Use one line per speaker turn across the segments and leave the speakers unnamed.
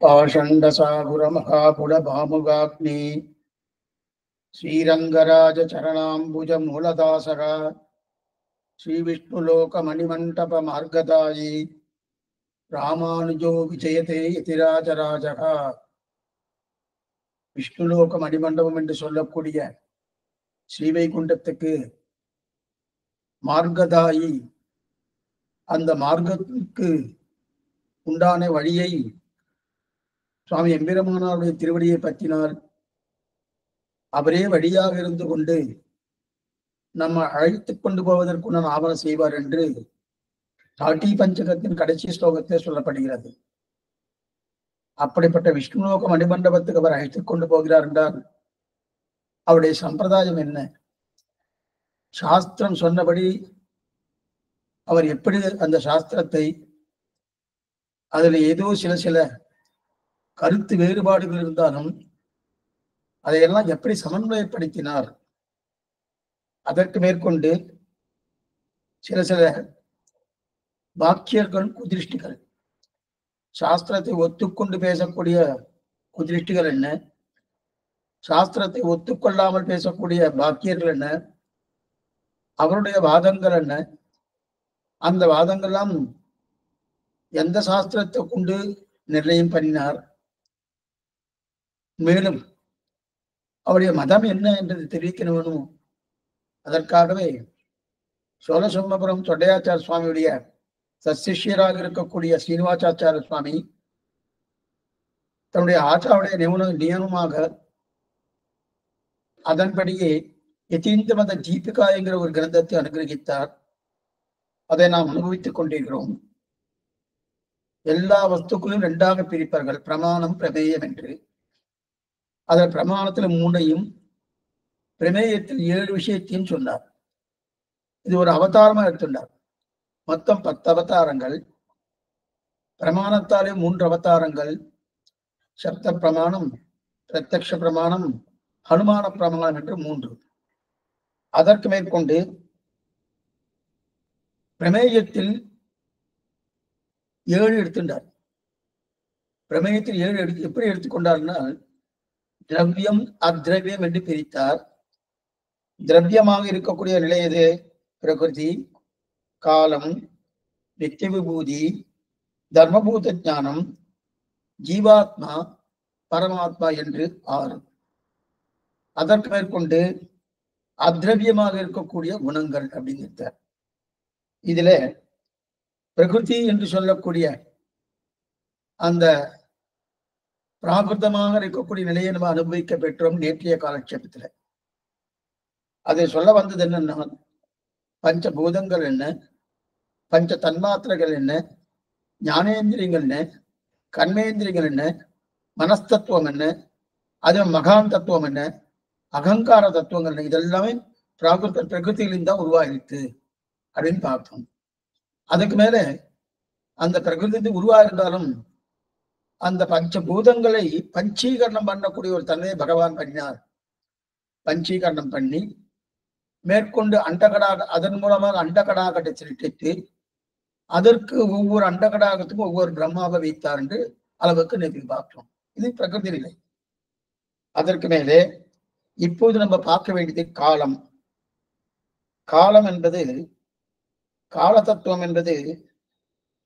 पाषण्डसागुरमहापुरभामुगाग्नि श्रीरङ्गराजचरणाम्बुजमूलदासः श्रीविष्णुलोकमणिमण्टपमार्गदायी रामानुजो विजयते यतिराजराजः. விஷ்ணுலோக மணிமண்டபம் என்று சொல்லக்கூடிய ஸ்ரீவைகுண்டத்துக்கு மார்கதாயி, அந்த மார்க்கத்துக்கு உண்டான வழியை சுவாமி எம்பெருமானாருடைய திருவடியை பற்றினார். அவரே வழியாக இருந்து கொண்டு நம்ம அழைத்துக் கொண்டு போவதற்குண்டான ஆவணம் செய்வார் என்று தாட்டி பஞ்சகத்தின் கடைசி ஸ்லோகத்தில் சொல்லப்படுகிறது. அப்படிப்பட்ட விஷ்ணுலோக மணிமண்டபத்துக்கு அவர் அழைத்துக் கொண்டு போகிறார் என்றால் அவருடைய சம்பிரதாயம் என்ன? சாஸ்திரம் சொன்னபடி அவர் எப்படி அந்த சாஸ்திரத்தை, அதில் ஏதோ சில கருத்து வேறுபாடுகள் இருந்தாலும் அதையெல்லாம் எப்படி சமன்வயப்படுத்தினார்? அதற்கு மேற்கொண்டு சில வாக்கியர்கள், குதிருஷ்டிகள், சாஸ்திரத்தை ஒத்துக்கொண்டு பேசக்கூடிய குதிருஷ்டிகள் என்ன, சாஸ்திரத்தை ஒத்துக்கொள்ளாமல் பேசக்கூடிய வாக்கியர்கள் என்ன, அவருடைய வாதங்கள் என்ன, அந்த வாதங்கள்லாம் எந்த சாஸ்திரத்தை கொண்டு நிர்ணயம் பண்ணினார், மேலும் அவருடைய மதம் என்ன என்றது தெரிவிக்கணும். அதற்காகவே சோழசோமபுரம் தொண்டையாச்சார சுவாமியுடைய சசிஷ்யராக இருக்கக்கூடிய ஸ்ரீனிவாசாச்சார சுவாமி தன்னுடைய ஆச்சாருடைய நியமனமாக அதன்படியே யதீந்திர மத தீபிகா என்கிற ஒரு கிரந்தத்தை அனுகிரகித்தார். அதை நாம் அனுபவித்துக் கொண்டிருக்கிறோம். எல்லா வஸ்துக்களும் இரண்டாக பிரிப்பார்கள், பிரமாணம், பிரமேயம் என்று. அதில் பிரமாணத்துல 3ஐயும் பிரமேயத்தில் 7 விஷயத்தையும் சொன்னார். இது ஒரு அவதாரமா எடுத்துள்ளார். மொத்தம் 10 அவதாரங்கள். பிரமாணத்தாலே 3 அவதாரங்கள், சப்த பிரமாணம், பிரத்யக்ஷ பிரமாணம், அனுமான பிரமாணம் என்று 3. அதற்கு மேற்கொண்டு பிரமேயத்தில் 7 எடுத்துட்டார். பிரமேயத்தில் 7 எப்படி எடுத்துக்கொண்டார்னா, திரவியம் அத்ரவியம் என்று பிரித்தார். திரவியமாக இருக்கக்கூடிய நிலை எது? பிரகிருதி, காலம், நித்திய விபூதி, தர்மபூத ஞானம், ஜீவாத்மா, பரமாத்மா என்று 6. அதற்கு மேற்கொண்டு அத்ரவியமாக இருக்கக்கூடிய குணங்கள் அப்படிங்கிறார். இதுல பிரகிருதி என்று சொல்லக்கூடிய அந்த பிராகிருதமாக இருக்கக்கூடிய நிலையை நம்ம அனுபவிக்க பெற்றோம் நேற்றைய காலட்சேபத்துல. அதை சொல்ல வந்தது என்னன்னா, பஞ்சபூதங்கள் என்ன, பஞ்ச தன்மாத்திரைகள் என்ன, ஞானேந்திரியங்கள் என்ன, கர்மேந்திரியங்கள் என்ன, மனஸ்தத்துவம் என்ன, அது மகான் தத்துவம் என்ன, அகங்கார தத்துவங்கள் என்ன, இதெல்லாமே பிரகிருதியிலிருந்து தான் உருவாகிருக்கு அப்படின்னு பார்த்தோம். அதுக்கு மேல அந்த பிரகிருதி உருவாயிருந்தாலும் அந்த பஞ்சபூதங்களை பஞ்சீகரணம் பண்ணக்கூடிய ஒரு தன்மையை பகவான் பண்ணினார். பஞ்சீகரணம் பண்ணி மேற்கொண்டு அண்டகடாக, அதன் மூலமாக அண்டகடாகத்தை சிருஷ்டித்து அதற்கு ஒவ்வொரு அண்டகடாகத்துக்கும் ஒவ்வொரு பிரம்மாவை வைத்தார் என்று அளவுக்கு நேற்று பார்த்தோம். இது பிரகிருதி நிலை. அதற்கு மேலே இப்போது நம்ம பார்க்க வேண்டியது காலம். காலம் என்பது, கால தத்துவம் என்பது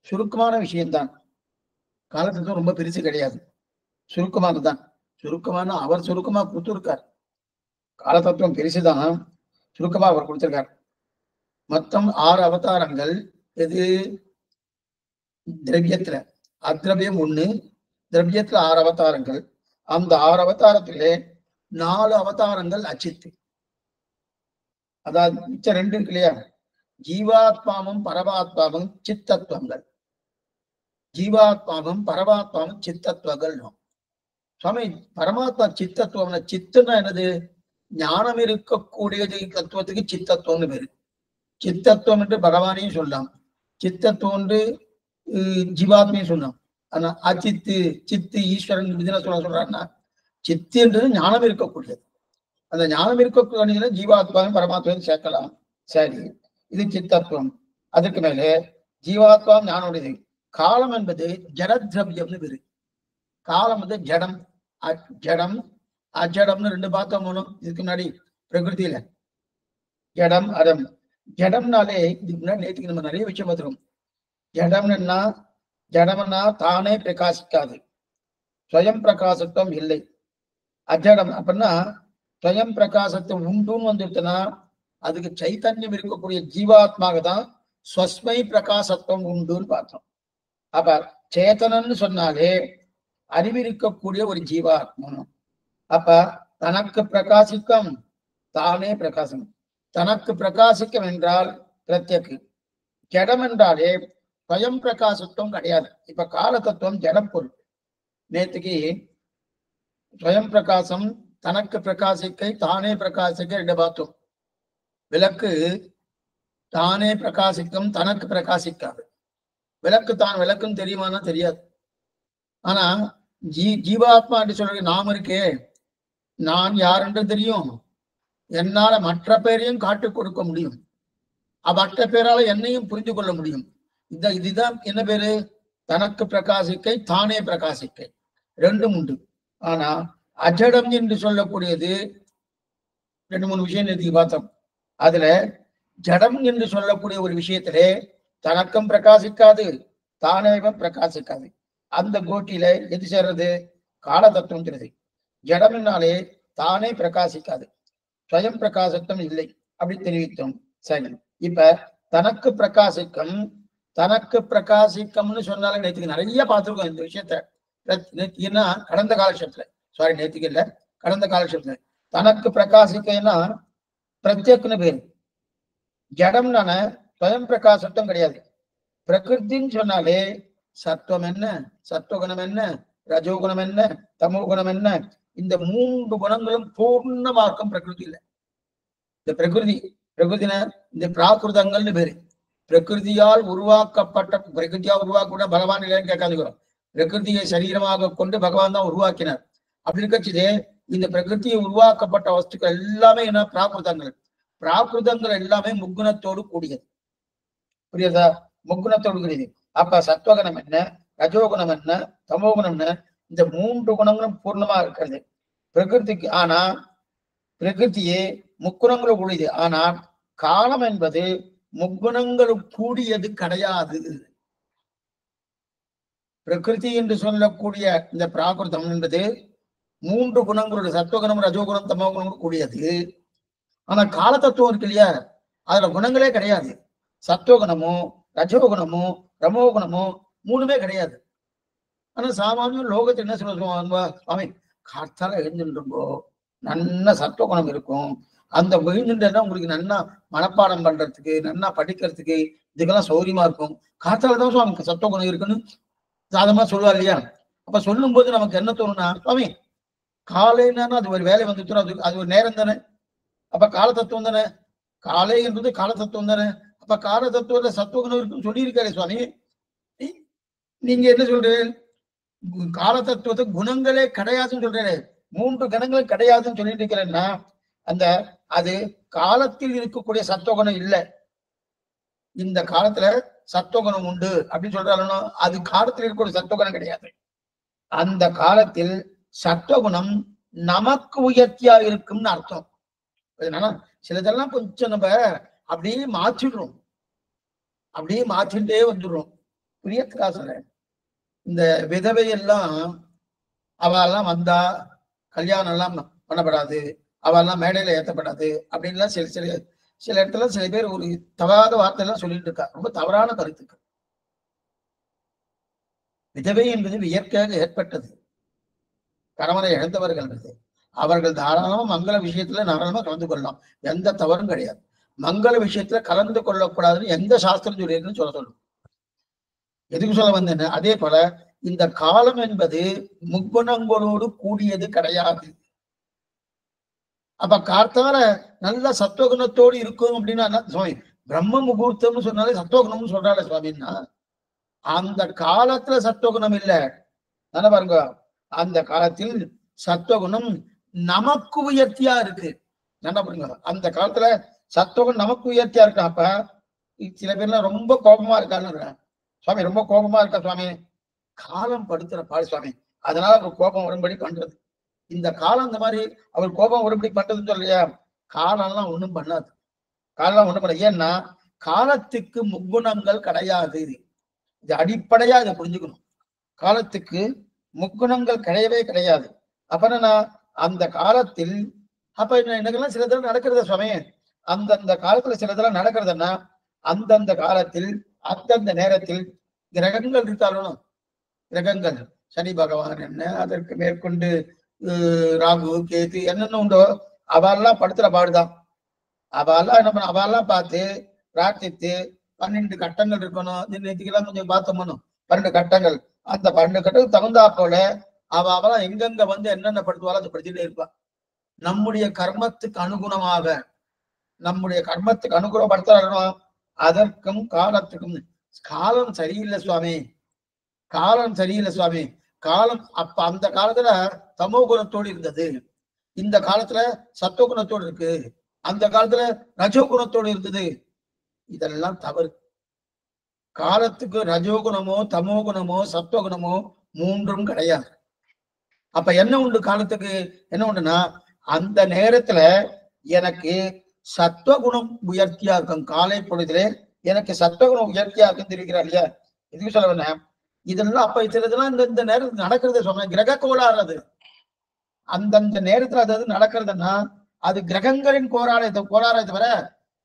சுருக்கமான விஷயம்தான். கால தத்துவம் ரொம்ப பெருசு கிடையாது, சுருக்கமானதுதான். சுருக்கமான அவர் சுருக்கமா கொடுத்துருக்கார். கால தத்துவம் பெருசுதான், சுருக்கமா அவர் கொடுத்திருக்கார். மொத்தம் 6 அவதாரங்கள். எது? திரவியத்துல அத்ரவியம் 1, திரவியத்துல 6 அவதாரங்கள். அந்த 6 அவதாரத்திலே 4 அவதாரங்கள் அச்சித்து, அதாவது மிச்சம் 2 இருக்கு இல்லையா, ஜீவாத்மாவும் பரமாத்மாவும் சித்தத்துவங்கள். ஜீவாத்மாவும் பரமாத்மாவும் சித்தத்துவங்கள். சுவாமி, பரமாத்மா சித்தத்துவம், சித்தம்னா என்னது? ஞானம் இருக்கக்கூடியது தத்துவத்துக்கு சித்தத்துவம்னு பேரு. சித்தத்துவம் என்று பகவானையும் சொல்லலாம், சித்தத்துவம் என்று ஜீவாத்மையும் சொல்லலாம். ஆனா அச்சித்து சித்து ஈஸ்வரன் என்ன சொல்றாருன்னா, சித்து என்றது ஞானம் இருக்கக்கூடியது. அந்த ஞானம் இருக்கக்கூடிய ஜீவாத்மாவும் பரமாத்மாவையும் சேர்க்கலாம். சரி, இது சித்தத்துவம். அதற்கு மேலே ஜீவாத்மா ஞானோடையது. காலம் என்பது ஜடத்ரவியம்னு பேரு. காலம் வந்து ஜடம், ஜடம் அஜடம்னு ரெண்டு பார்த்தோம் இதுக்கு முன்னாடி பிரகிருதியில. ஜடம் அடம். ஜடம்னாலே இதுக்கு முன்னாடி நேற்றுக்கு நம்ம நிறைய விஷயம் பார்த்துருக்கோம். ஜடம்னா ஜடம்னா தானே பிரகாசிக்காது, ஸ்வயம் பிரகாசத்துவம் இல்லை. அஜடம் அப்படின்னா ஸ்வயம் பிரகாசத்துவம் உண்டுன்னு வந்துட்டுனா அதுக்கு சைத்தன்யம் இருக்கக்கூடிய ஜீவாத்மாக தான் ஸ்வஸ்மை பிரகாசத்துவம் உண்டுன்னு பார்த்தோம். அப்ப சேத்தனன்னு சொன்னாலே அறிவிருக்கக்கூடிய ஒரு ஜீவாத்மா. அப்ப தனக்கு பிரகாசிக்கம் தானே பிரகாசம். தனக்கு பிரகாசிக்கம் என்றால் பிரத்யக்கு. ஜடம் என்றாலே ஸ்வயம் பிரகாசத்துவம் கிடையாது. இப்ப கால தத்துவம் ஜடம் பொருள். நேற்றுக்கு ஸ்வயம் பிரகாசம், தனக்கு பிரகாசிக்கை, தானே பிரகாசிக்க ரெண்டு பார்த்தோம். விளக்கு தானே பிரகாசிக்கும், தனக்கு பிரகாசிக்காது. விளக்கு தான் விளக்குன்னு தெரியுமானா தெரியாது. ஆனா ஜீவாத்மா என்று சொல்ற நாம் இருக்கே, நான் யார் என்று தெரியும், என்னால மற்ற பேரையும் காட்டிக் கொடுக்க முடியும், மற்ற பேரால என்னையும் புரிந்து கொள்ள முடியும். இதுதான் என்ன பேரு? தனக்கு பிரகாசிக்கை, தானே பிரகாசிக்கை, ரெண்டும் உண்டு. ஆனா அஜடம் என்று சொல்லக்கூடியது ரெண்டு மூணு விஷயம் நேற்று பார்த்தோம். அதுல ஜடம் என்று சொல்லக்கூடிய ஒரு விஷயத்திலே தனக்கும் பிரகாசிக்காது, தானேவும் பிரகாசிக்காது. அந்த கோட்டியில எது சேர்றது? கால தத்துவம். ஜடம்னாலே தானே பிரகாசிக்காது, ஸ்வயம் பிரகாசத்துவம் இல்லை அப்படி தெரிவித்தோம். சரி, இப்ப தனக்கு பிரகாசிக்கம், தனக்கு பிரகாசிக்கம்னு சொன்னாலும் நேற்றுக்கு நிறைய பார்த்துருக்கோம் இந்த விஷயத்த. ஏன்னா கடந்த காலட்சத்துல, சாரி நேற்றுக்கு இல்ல, கடந்த காலட்சத்துல தனக்கு பிரகாசிக்கன்னா பிரத்யக்குன்னு பேரு. ஜடம்னான ஸ்வயம் பிரகாசத்துவம் கிடையாது. பிரகிருத்தின்னு சொன்னாலே சத்துவம் என்ன, சத்துவகுணம் என்ன, ரஜோகுணம் என்ன, தமோகுணம் என்ன, இந்த மூன்று குணங்களும் பூர்ணமாக்கம் பிரகிருதி இல்லை. இந்த பிரகிருதின இந்த பிராகிருதங்கள்னு பேரு. பிரகிருதியால் உருவாக்கப்பட்ட, பிரகிருதியா உருவாக்க பகவான் இல்லைன்னு கேட்காதுக்கிறோம். பிரகிருதியை சரீரமாக கொண்டு பகவான் தான் உருவாக்கினார். அப்படி இருக்கச்சதே இந்த பிரகிருதியை உருவாக்கப்பட்ட வஸ்துக்கள் எல்லாமே என்ன? பிராகிருதங்கள். பிராகிருதங்கள் எல்லாமே முக்குணத்தோடு கூடியது. புரியுதா? முக்குணத்தோடு கூடியது. அப்ப சத்வகுணம் என்ன, ரஜோகுணம் என்ன, தமோகுணம் என்ன, இந்த மூன்று குணங்களும் பூர்ணமா இருக்கிறது பிரகிருதிக்கு. ஆனா பிரகிருதியே முக்குணங்களும் கூடியது. ஆனா காலம் என்பது முக்குணங்களும் கூடியது கிடையாது. பிரகிருதி என்று சொல்லக்கூடிய இந்த பிராகிருதம் என்பது மூன்று குணங்களுடைய சத்துவகுணம், ரஜோகுணம், தமோகுணம் கூடியது. ஆனா கால தத்துவம் இருக்கு இல்லையா, அதுல குணங்களே கிடையாது. சத்துவகுணமோ ரஜோகுணமோ ரமோகுணமோ மூணுமே கிடையாது. ஆனா சாமானியம் லோகத்தை என்ன சொல்லுவாங்க, சுவாமி காத்தால எழுந்துருங்கோ, நல்ல சத்துவகுணம் இருக்கும், அந்த எழுந்துட்டா உங்களுக்கு நன்னா மனப்பாடம் பண்றதுக்கு, நன்னா படிக்கிறதுக்கு, இதுக்கெல்லாம் சௌரியமா இருக்கும். காத்தாலதான் சுவாமி சத்துவகுணம் இருக்குன்னு சாதமா சொல்லுவார் இல்லையா? அப்ப சொல்லும் போது நமக்கு என்ன தோணும்னா, சுவாமி காலைன்னா அது ஒரு வேலை வந்துச்சுன்னா அது ஒரு நேரம் தானே. அப்ப கால தத்துவம் தானே, காலை என்பது கால தத்துவம் தானே. அப்ப கால தத்துவத்துல சத்துவகுணம் இருக்குன்னு சொல்லியிருக்காரு சுவாமி. நீங்க என்ன சொல்றீங்க? கால தத்துவத்தை குணங்களே கிடையாதுன்னு சொல்றேன், மூன்று கணங்களும் கிடையாதுன்னு சொல்லிட்டு இருக்கிறேன்னா அந்த அது காலத்தில் இருக்கக்கூடிய சத்துவகுணம் இல்லை. இந்த காலத்துல சத்துவகுணம் உண்டு அப்படின்னு சொல்றாலும் அது காலத்தில் இருக்கக்கூடிய சத்துவகுணம் கிடையாது. அந்த காலத்தில் சத்துவகுணம் நமக்கு உயர்த்தியா இருக்கும்னு அர்த்தம். சிலதெல்லாம் கொஞ்சம் நம்ம அப்படியே மாற்றிடுறோம், அப்படியே மாற்றிட்டே வந்துடுறோம். புரியத்துக்கா சொல்றேன். இந்த விதவை எல்லாம் அவெல்லாம் வந்தா கல்யாணம் எல்லாம் பண்ணப்படாது, அவெல்லாம் மேடையில ஏற்றப்படாது அப்படின்லாம் சில இடத்துல சில பேர் ஒரு தவறாத வார்த்தை எல்லாம் சொல்லிட்டு இருக்கா. ரொம்ப தவறான கருத்துக்கள். விதவை என்பது இயற்கையாக ஏற்பட்டது. கணவனை இழந்தவர்கள் அவர்கள் தாராளமா மங்கள விஷயத்துல தாராளமா கலந்து கொள்ளலாம், எந்த தவறும் கிடையாது. மங்கள விஷயத்துல கலந்து கொள்ளக்கூடாதுன்னு எந்த சாஸ்திரம் சொல்லியிருக்குன்னு சொல்லும். எதுக்கு சொல்ல வந்தேன்னு, அதே போல இந்த காலம் என்பது முக்குணங்களோடு கூடியது கிடையாது. அப்ப கார்த்தால நல்ல சத்துவகுணத்தோடு இருக்கும் அப்படின்னா சுவாமி பிரம்ம முகூர்த்தம்னு சொன்னாலே சத்துவகுணம்னு சொல்றாரு சுவாமின்னா, அந்த காலத்துல சத்துவகுணம் இல்ல. தானே பாருங்க, அந்த காலத்தில் சத்துவகுணம் நமக்கு உயர்த்தியா இருக்கு. என்ன பாருங்க, அந்த காலத்துல சத்துவகுணம் நமக்கு உயர்த்தியா இருக்கு. அப்ப சில பேர்லாம் ரொம்ப கோபமா இருக்காங்க, சுவாமி ரொம்ப கோபமா இருக்கா சுவாமி, காலம் படுத்துற பாடு சுவாமி, அதனால அவர் கோபம் வரும்படி பண்றது. இந்த காலம் இந்த மாதிரி அவர் கோபம் வரும்படி பண்றதுன்னு சொல்லையா, காலம்லாம் ஒண்ணும் பண்ணாது. காலம் ஒண்ணும் பண்ணாது. ஏன்னா காலத்துக்கு முக்குணங்கள் கிடையாது. இது அடிப்படையா இதை புரிஞ்சுக்கணும். காலத்துக்கு முக்குணங்கள் கிடையவே கிடையாது. அப்புறம் அந்த காலத்தில் அப்ப எனக்கெல்லாம் சிலதெல்லாம் நடக்கிறத சுவாமி, அந்தந்த காலத்துல சிலதெல்லாம் நடக்கிறதுன்னா அந்தந்த காலத்தில் அந்தந்த நேரத்தில் கிரகங்கள் இருக்காலும், கிரகங்கள் சனி பகவான் என்ன, அதற்கு மேற்கொண்டு ராகு கேது என்னென்ன உண்டோ அவெல்லாம் படுத்துற பாடுதான். அவெல்லாம் என்ன பண்ண, அவெல்லாம் பார்த்து பிரார்த்தித்து 12 கட்டங்கள் இருக்கணும். நேற்றுக்கெல்லாம் கொஞ்சம் பார்த்தோம்னு 12 கட்டங்கள், அந்த 12 கட்டத்துக்கு தகுந்தா போல அவெல்லாம் எங்கெங்க வந்து என்னென்ன படுத்துவாலும் அதை படுத்திட்டே இருப்பான். நம்முடைய கர்மத்துக்கு அனுகுணமாக, நம்முடைய கர்மத்துக்கு அனுகூலப்படுத்தணும். அதற்கும் காலத்துக்கும் காலம் சரியில்லை சுவாமி, காலம் சரியில்லை சுவாமி. காலம் அப்ப அந்த காலத்துல தமோ குணத்தோடு இருந்தது, இந்த காலத்துல சத்துவ குணத்தோடு இருக்கு, அந்த காலத்துல ரஜோ குணத்தோடு இருந்தது. இதெல்லாம் தவறு. காலத்துக்கு ரஜோகுணமோ தமோ குணமோ சத்துவகுணமோ மூன்றும் கிடையாது. அப்ப என்ன உண்டு காலத்துக்கு, என்ன உண்டுன்னா அந்த நேரத்துல எனக்கு சத்துவகுணம் உயர்த்தியா இருக்கும். காலை பொழுதுல எனக்கு சத்துவகுணம் உயர்த்தியா இருக்குன்னு தெரிவிக்கிறார் இல்லையா, இதுக்கு சொல்ல வேணாம். இதெல்லாம் அப்ப சிலதெல்லாம் இந்த நேரத்துல நடக்கிறத சொன்ன கிரக கோளாறு. அது அந்தந்த நேரத்துல அதாவது நடக்கிறதுன்னா அது கிரகங்களின் கோளாறை தவிர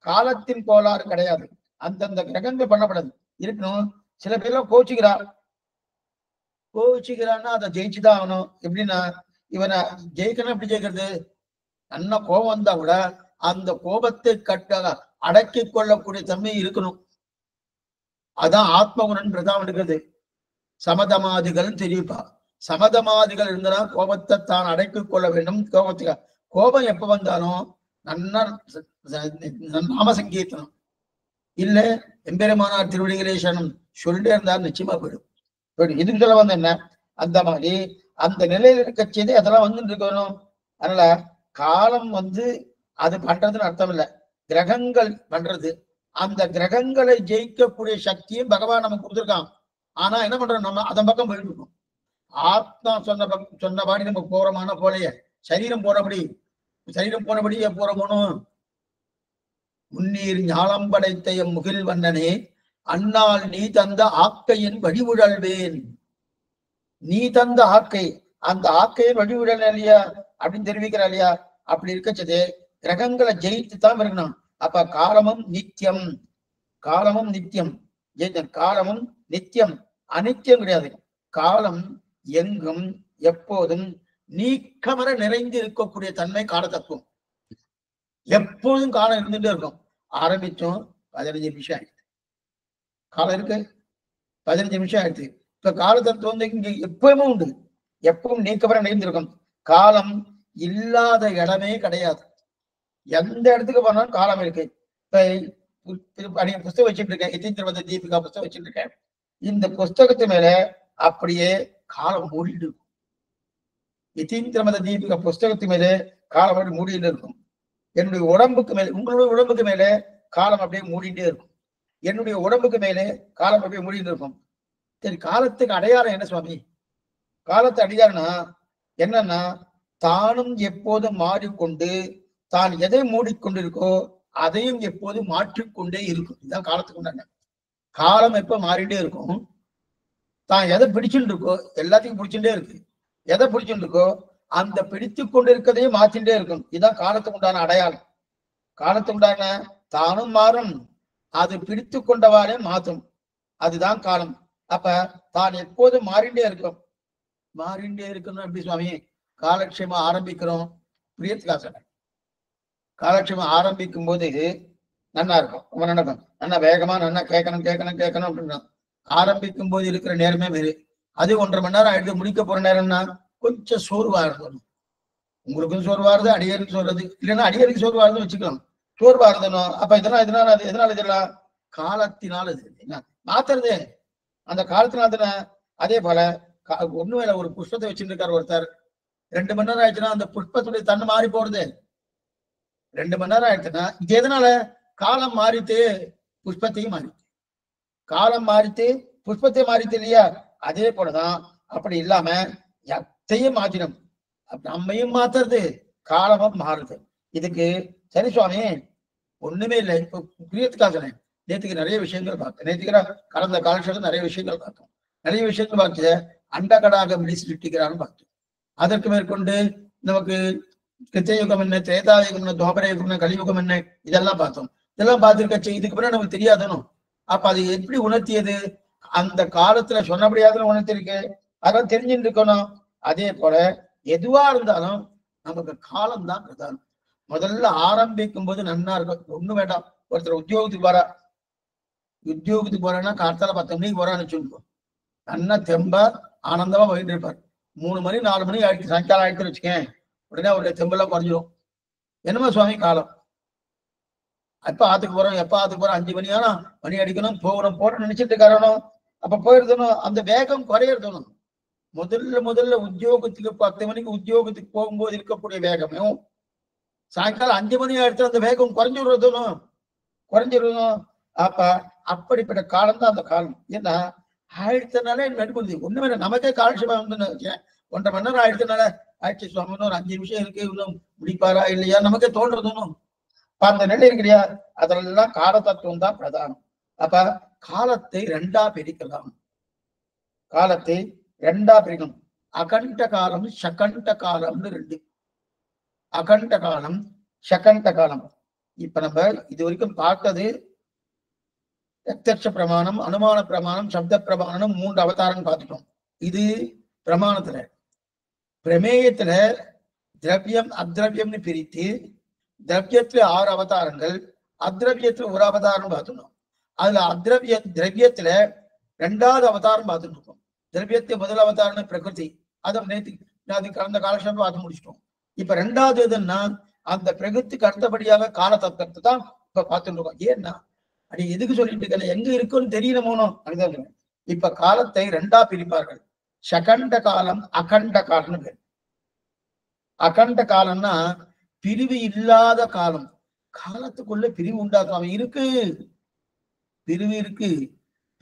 காலத்தின் கோளாறு கிடையாது. அந்தந்த கிரகங்கள் பண்ணப்படாது இருக்கணும். சில பேர்லாம் கோச்சிக்கிறான்னா அதை ஜெயிச்சுதான் ஆகணும். எப்படின்னா இவனை ஜெயிக்கணும், எப்படி ஜெயிக்கிறது, நல்ல கோபம் வந்தா கூட அந்த கோபத்தை அடக்கி கொள்ளக்கூடிய தன்மை இருக்கணும். அதான் ஆத்மகுணன் பிரதானம் இருக்கிறது. சமதமாதிகள் தெரிவிப்பா, சமதமாதிகள் இருந்தா கோபத்தை தான் அடக்கி கொள்ள வேண்டும். கோபம் எப்ப வந்தாலும் நாம சங்கீர்த்தனம் இல்ல எம்பெருமானார் திருவடிகளேசனம் சொல்லிட்டே இருந்தாலும் நிச்சயமா போயிடும். இதுக்கு சொல்ல வந்து என்ன, அந்த மாதிரி அந்த நிலையில இருக்க செய்தி அதெல்லாம் வந்து இருக்கணும். அதனால காலம் வந்து அது பண்றதுன்னு அர்த்தம் இல்லை, கிரகங்கள் பண்றது. அந்த கிரகங்களை ஜெயிக்கக்கூடிய சக்தியும் பகவான் நமக்கு கொடுத்துருக்கான். ஆனா என்ன பண்றோம், நம்ம அதன் பக்கம் போயிட்டு இருக்கோம். ஆத்மா சொன்னபடி நம்ம போறோமான போலையே சரீரம் போனபடியே போறோமோனும். முன்னீர் ஞானம் படைத்த எம் முகில் வண்ணனே, அன்னால் நீ தந்த ஆக்கையின் வழிவுழல்வேன். நீ தந்த ஆக்கை, அந்த ஆக்கையின் வழிவுழல் இல்லையா அப்படின்னு தெரிவிக்கிறா இல்லையா. அப்படி இருக்கச்சது கிரகங்களை ஜெயித்து தான் இருக்கணும். அப்ப காலமும் நித்தியம், காலமும் நித்தியம், காலமும் நித்தியம், அனித்தியம் கிடையாது. காலம் எங்கும் எப்போதும் நீக்கமர நிறைந்து இருக்கக்கூடிய தன்மை கால தத்துவம். எப்போதும் காலம் இருந்துட்டே இருக்கும். ஆரம்பிச்சோம் 15 நிமிஷம் ஆயிடுச்சு, காலம் இருக்கு 15 நிமிஷம் ஆயிடுச்சு. இப்ப கால தத்துவம் வந்து இங்க எப்பவுமே உண்டு, எப்பவும் நீக்கமர நிறைந்திருக்கும். காலம் இல்லாத இடமே கிடையாது. எந்த இடத்துக்கு போனாலும் காலம் இருக்கு. இப்ப புஸ்தகம் வச்சுட்டு இருக்கேன், யதீந்திரமத தீபிகா புஸ்தகம் வச்சுட்டு இருக்கேன். இந்த புஸ்தகத்து மேல அப்படியே காலம் மூடிட்டு இருக்கும். யதீந்திரமத தீபிகா புஸ்தகத்து மேல காலம் அப்படி மூடிட்டு இருக்கும். என்னுடைய உடம்புக்கு மேல, உங்களுடைய உடம்புக்கு மேல காலம் அப்படியே மூடிட்டே இருக்கும். என்னுடைய உடம்புக்கு மேலே காலம் அப்படியே மூடிட்டு இருக்கும். சரி, காலத்துக்கு அடையாளம் என்ன சுவாமி? காலத்து அடையாளம்னா என்னன்னா, தானும் எப்போதும் மாறிக்கொண்டு தான் எதை மூடிக்கொண்டிருக்கோ அதையும் எப்போதும் மாற்றிக்கொண்டே இருக்கும். இதுதான் காலத்துக்கு உண்டான. காலம் எப்ப மாறிட்டே இருக்கும், தான் எதை பிடிச்சுட்டு இருக்கோ எல்லாத்தையும் பிடிச்சுட்டே இருக்கு. எதை பிடிச்சுட்டு இருக்கோ அந்த பிடித்து கொண்டு இருக்கிறதையும் மாற்றிட்டே இருக்கும். இதுதான் காலத்துக்கு உண்டான அடையாளம். காலத்துக்கு உண்டான தானும் மாறும், அது பிடித்து கொண்டவாறே மாற்றும். அதுதான் காலம். அப்ப தான் எப்போதும் மாறிண்டே இருக்கும். மாறிண்டே இருக்கணும். எப்படி சுவாமி? காலக்ஷேமம் ஆரம்பிக்கிறோம், பிரியத்துக்காசன காலக்ஷேமம் ஆரம்பிக்கும் போது நன்னா இருக்கும், ரொம்ப நடக்கும். நல்லா வேகமா நல்லா கேட்கணும் கேட்கணும் கேட்கணும் அப்படின்னா ஆரம்பிக்கும் போது இருக்கிற நேரமே வேறு. அது 1.5 மணி நேரம் ஆயிடுத்து, முடிக்க போற நேரம்னா கொஞ்சம் சோர்வா இருக்கணும். உங்களுக்கும் சோர்வாருது, அடியருக்கு சொல்றது இல்லைன்னா அடியருக்கு சோர்வாருன்னு வச்சுக்கலாம். சோர்வா இருந்தனும். அப்ப எதனால காலத்தினால இது மாத்துறது. அந்த காலத்தினால தானே. அதே போல ஒண்ணும் இல்ல, ஒரு புஷ்பத்தை வச்சுட்டு இருக்காரு ஒருத்தர். 2 மணி நேரம் ஆயிடுச்சுன்னா அந்த புஷ்பத்துடைய தன்மை மாறி போடுது. 2 மணி நேரம் ஆயிடுச்சுன்னா இது எதனால? காலம் மாறிட்டு புஷ்பத்தையும் மாறிட்டு, காலம் மாறிட்டு புஷ்பத்தையும் மாறிட்டு இல்லையா? அதே போலதான். அப்படி இல்லாம எத்தையும் மாற்றிடும், நம்மையும் மாத்துறது, காலமும் மாறுது. இதுக்கு சரி சுவாமி ஒண்ணுமே இல்லை. இப்ப புரியத்துக்காக சொன்னேன். நேற்றுக்கு நிறைய விஷயங்கள் பார்த்தேன். நேற்றுக்கு கடந்த காலத்துல நிறைய விஷயங்கள் பார்த்தோம். நிறைய விஷயங்கள் பார்த்து அண்டகடாக சிருஷ்டிக்கிறான்னு பார்த்தோம். அதற்கு மேற்கொண்டு நமக்கு கிருத்தயுகம் என்ன, திரேதாயுகம் என்ன, துவாபரயுகம் என்ன, கலியுகம் என்ன, இதெல்லாம் பார்த்தோம். இதெல்லாம் பார்த்துருக்கச்சு. இதுக்கு பிறகு நமக்கு தெரியாதனும். அப்ப அது எப்படி உணர்த்தியது? அந்த காலத்துல சொன்னபடியாவது உணர்த்திருக்கு. அதான் தெரிஞ்சுட்டு இருக்கணும். அதே போல எதுவா இருந்தாலும் நமக்கு காலம்தான் பிரதானம். முதல்ல ஆரம்பிக்கும் போது நன்னா இருக்கும். ஒண்ணும் வேண்டாம். ஒருத்தர் உத்தியோகத்துக்கு போறான்னா காலத்தால 10 மணிக்கு போறான்னு வச்சுக்கோ, நன்னா தெம்பா ஆனந்தமா போயிட்டு இருப்பார். 3 மணி 4 மணி ஆயிடுச்சு, சாயங்காலம் ஆயிடுச்சுன்னு வச்சுக்கேன், உடனே அவருடைய தெம்பெல்லாம் குறைஞ்சிடும். என்னமோ சுவாமி காலம் எப்ப ஆத்துக்கு போறோம் 5 மணி ஆனா மணி அடிக்கணும், போகணும் நினைச்சிட்டு இருக்காரணும். அப்ப போயிருந்தனும். அந்த வேகம் குறையிருந்தனும். முதல்ல உத்தியோகத்துக்கு 10 மணிக்கு உத்தியோகத்துக்கு போகும்போது இருக்கக்கூடிய வேகமும் சாயங்காலம் 5 மணி ஆயிடுச்சு அந்த வேகம் குறைஞ்சிருந்தோம். அப்ப அப்படிப்பட்ட காலம் தான் அந்த காலம். ஏன்னா ஆயிடுச்சனாலே நடுப்புது ஒண்ணுமே நமக்கே காலட்சேபம் வந்து 1.5 மணி நேரம் ஆயிடுச்சனால ஆயிடுச்சு சுவாமி ஒரு 5 நிமிஷம் இருக்கு, இன்னும் முடிப்பாரா இல்லையா நமக்கே தோன்றதும். அந்த நிலை இருக்கிறியா? அதெல்லாம் கால தத்துவம் தான் பிரதானம். அப்ப காலத்தை 2ஆ பிரிக்கலாம். காலத்தை 2ஆ பிரிக்கணும். அகண்ட காலம், சகண்ட காலம்னு 2. அகண்ட காலம், சகண்ட காலம். இப்ப நம்ம இது வரைக்கும் பார்த்தது பிரத்யட்ச பிரமாணம், அனுமான பிரமாணம், சப்த பிரமாணம், 3 அவதாரம் பார்த்துட்டோம். இது பிரமாணத்துல. பிரமேயத்துல திரவியம் அத்ரவியம்னு பிரித்து திரவியத்துல 6 அவதாரங்கள், அத்ரவியத்துல 1 அவதாரம் பார்த்துட்டோம். அதுல திரவியத்துல 2வது அவதாரம் பார்த்துட்டு இருக்கோம். திரவியத்தை முதல் அவதாரம் பிரகிருதி, அதை நேற்று கடந்த காலட்சேபம் பார்த்து முடிச்சிட்டோம். இப்ப 2வது எதுன்னா அந்த பிரகிருதிக்கு அடுத்தபடியாக கால தத்துவத்தை தான் இப்ப பார்த்துட்டு இருக்கோம். ஏன்னா அது எதுக்கு சொல்லிட்டு இருக்கல, எங்க இருக்குன்னு தெரியணுமோனோ அதுதான். இப்ப காலத்தை 2ஆ பிரிப்பார்கள். சகண்ட காலம், அகண்ட காலம்னு பேர். அகண்ட காலம்னா பிரிவு இல்லாத காலம். காலத்துக்குள்ள பிரிவு உண்டாகும். அவன் இருக்கு, பிரிவு இருக்கு,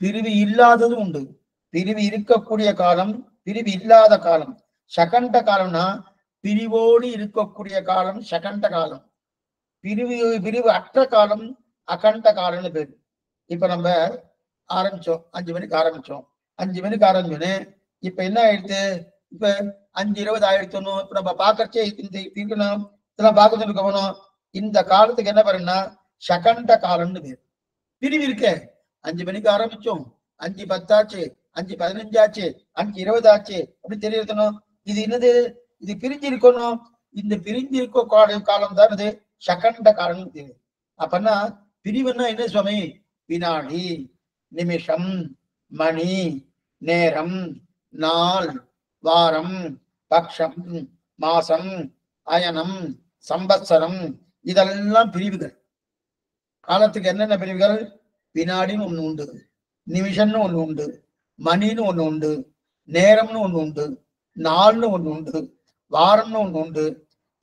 பிரிவு இல்லாததும் உண்டு. பிரிவு இருக்கக்கூடிய காலம், பிரிவு இல்லாத காலம். சகண்ட காலம்னா பிரிவோடு இருக்கக்கூடிய காலம் சகண்ட காலம். பிரிவு அற்ற காலம் அகண்ட காலம்னு பேரு. இப்ப நம்ம ஆரம்பிச்சோம் 5 மணிக்கு ஆரம்பிச்சோம். 5 மணிக்கு ஆரம்பிச்சோன்னு இப்ப என்ன ஆயிடுச்சு? இப்ப 5:20 ஆயிடுச்சோன்னு இப்ப நம்ம பாக்கறச்சே இருக்கணும், இதெல்லாம் பார்க்கறது இருக்கணும். இந்த காலத்துக்கு என்ன பாருன்னா சகண்ட காலம்னு பேரு. பிரிவு இருக்க 5 மணிக்கு ஆரம்பிச்சோம், 5:10 ஆச்சு, 5:15 ஆச்சு, 5:20 ஆச்சு, அப்படி தெரியணும். இது என்னது? இது பிரிஞ்சு இருக்கணும். இந்த பிரிஞ்சு இருக்க காலம் தான் இது சகண்ட காலம் தெரியுது. அப்பன்னா பிரிவுன்னா என்ன சுவாமி? வினாடி, நிமிஷம், மணி, நேரம், நாள், வாரம், பக்ஷம், மாசம், அயனம், சம்பத்சரம், இதெல்லாம் பிரிவுகள். காலத்துக்கு என்னென்ன பிரிவுகள்? வினாடின்னு ஒண்ணு உண்டு, நிமிஷம்னு ஒண்ணு உண்டு, மணின்னு ஒண்ணு உண்டு, நேரம்னு ஒண்ணு உண்டு, நாள்னு ஒண்ணு உண்டு, வாரம்னு ஒண்ணு உண்டு,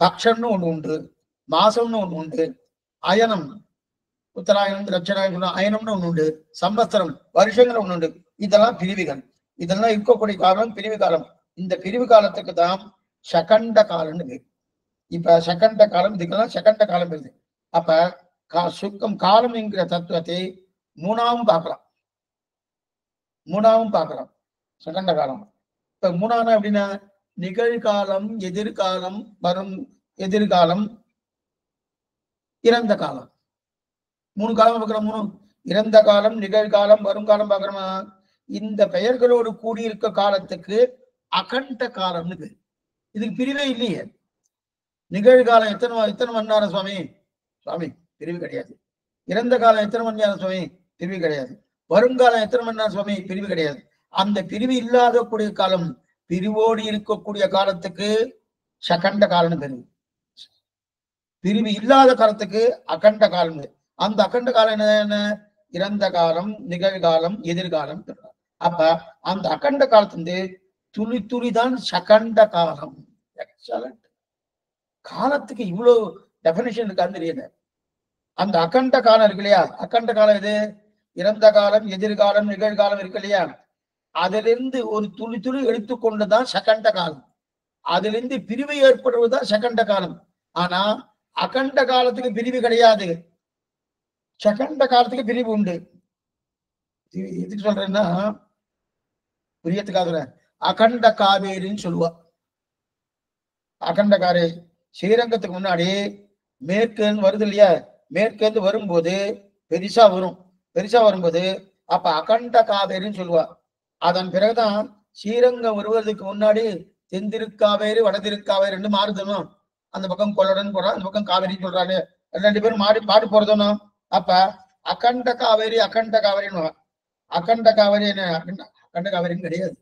பக்ஷம்னு ஒண்ணு உண்டு, மாசம்னு ஒண்ணு உண்டு, அயனம் உத்தராயணம் தட்சிணாயணம் அயனம்னு ஒண்ணு உண்டு, சம்பத்சரம் வருஷங்கள் ஒண்ணு உண்டு. இதெல்லாம் பிரிவுகள். இதெல்லாம் இருக்கக்கூடிய காலம் பிரிவு காலம். இந்த பிரிவு காலத்துக்கு தான் சகண்ட காலம்னு பேரு. இப்ப சகண்ட காலம், இதுக்கெல்லாம் சகண்ட காலம் இருக்குது. அப்ப சுக்கம் காலம் என்கிற தத்துவத்தை 3ஆவும் பார்க்கலாம். 3ஆவும் பார்க்கலாம் சகண்ட காலம். இப்ப 3ஆனா எப்படின்னா நிகழ்காலம், எதிர்காலம், வரும் எதிர்காலம், இறந்த காலம். 3 காலம் பார்க்கிறோம். 3 இறந்த காலம், நிகழ்காலம், வருங்காலம் பார்க்கிறோமா? இந்த பெயர்களோடு கூடியிருக்க காலத்துக்கு அகண்ட காலம்னு பேரு. இதுக்கு பிரிவே இல்லையே. நிகழ்காலம் எத்தனை மணி நேரம் சுவாமி? சுவாமி பிரிவு கிடையாது. இறந்த காலம் எத்தனை மணி நேரம் சுவாமி? பிரிவு கிடையாது. வருங்காலம் எத்தனை மணி நேரம் சுவாமி? பிரிவு கிடையாது. அந்த பிரிவு இல்லாத கூடிய காலம், பிரிவோடு இருக்கக்கூடிய காலத்துக்கு சகண்ட காலம்னு பேரு. பிரிவு இல்லாத காலத்துக்கு அகண்ட காலம். அந்த அகண்ட காலம் என்ன? இறந்த காலம், நிகழ்காலம், எதிர்காலம். அப்ப அந்த அகண்ட காலத்து துளி துளிதான் சகண்ட காலம். எக்ஸலண்ட். காலத்துக்கு இவ்வளவு டெபினிஷன் இருக்கான்னு தெரியல. அந்த அகண்ட காலம் இருக்கு இல்லையா? அகண்ட காலம் எது? இறந்த காலம், எதிர்காலம், நிகழ்காலம் இருக்கு இல்லையா? அதிலிருந்து ஒரு துளி துளி எடுத்துக்கொண்டுதான் சகண்ட காலம். அதிலிருந்து பிரிவு ஏற்படுவதுதான் சகண்ட காலம். ஆனா அகண்ட காலத்துக்கு பிரிவு கிடையாது, சகண்ட காலத்துக்கு பிரிவு உண்டு. எதுக்கு சொல்றேன்னா புரியத்துக்காக அகண்ட காவேரின்னு சொல்லுவா. அகண்ட காவேரி ஸ்ரீரங்கத்துக்கு முன்னாடி மேற்கேந்து வருது இல்லையா? மேற்கேந்து வரும்போது பெரிசா வரும். பெரிசா வரும்போது அப்ப அகண்ட காவேரின்னு சொல்லுவா. அதன் பிறகுதான் ஸ்ரீரங்கம் வருவதற்கு முன்னாடி தென்திருக்காவேரி வடதிருக்காவேரி மாறுதணும். அந்த பக்கம் கொள்ளடன் போறான், அந்த பக்கம் காவேரின்னு சொல்றாரு. ரெண்டு பேரும் பாடி போறதணும். அப்ப அகண்ட காவேரி அகண்ட காவேரின்னு. அகண்ட காவேரி என்ன? அகண்ட காவேரின்னு கிடையாது,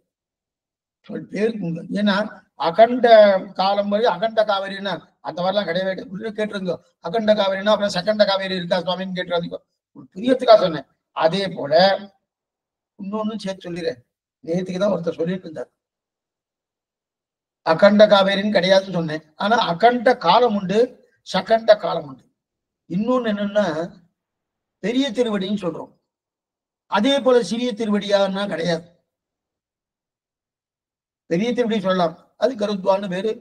பேருக்கு. ஏன்னா அகண்ட காலம் வரை அகண்ட காவேரின்னா அந்த மாதிரிலாம் கிடையவே கேட்டிருந்தோம். அகண்ட காவேரின்னா அப்புறம் சகண்ட காவேரி இருக்கா சுவாமின்னு கேட்டுருந்தோம். புரியத்துக்காக சொன்னேன். அதே போல இன்னொன்னு சேர்த்து சொல்லிடுறேன். நேற்றுக்குதான் ஒருத்தர் சொல்லிட்டு இருந்தார் அகண்ட காவேரின்னு கிடையாதுன்னு சொன்னேன். ஆனா அகண்ட காலம் உண்டு, சகண்ட காலம் உண்டு. இன்னொன்னு என்னன்னா பெரிய திருவடின்னு சொல்றோம். அதே போல சிறிய திருவடியான்னா கிடையாது. பெரிய திருவடி சொல்லலாம், அது கருத்வான்னு பேரு.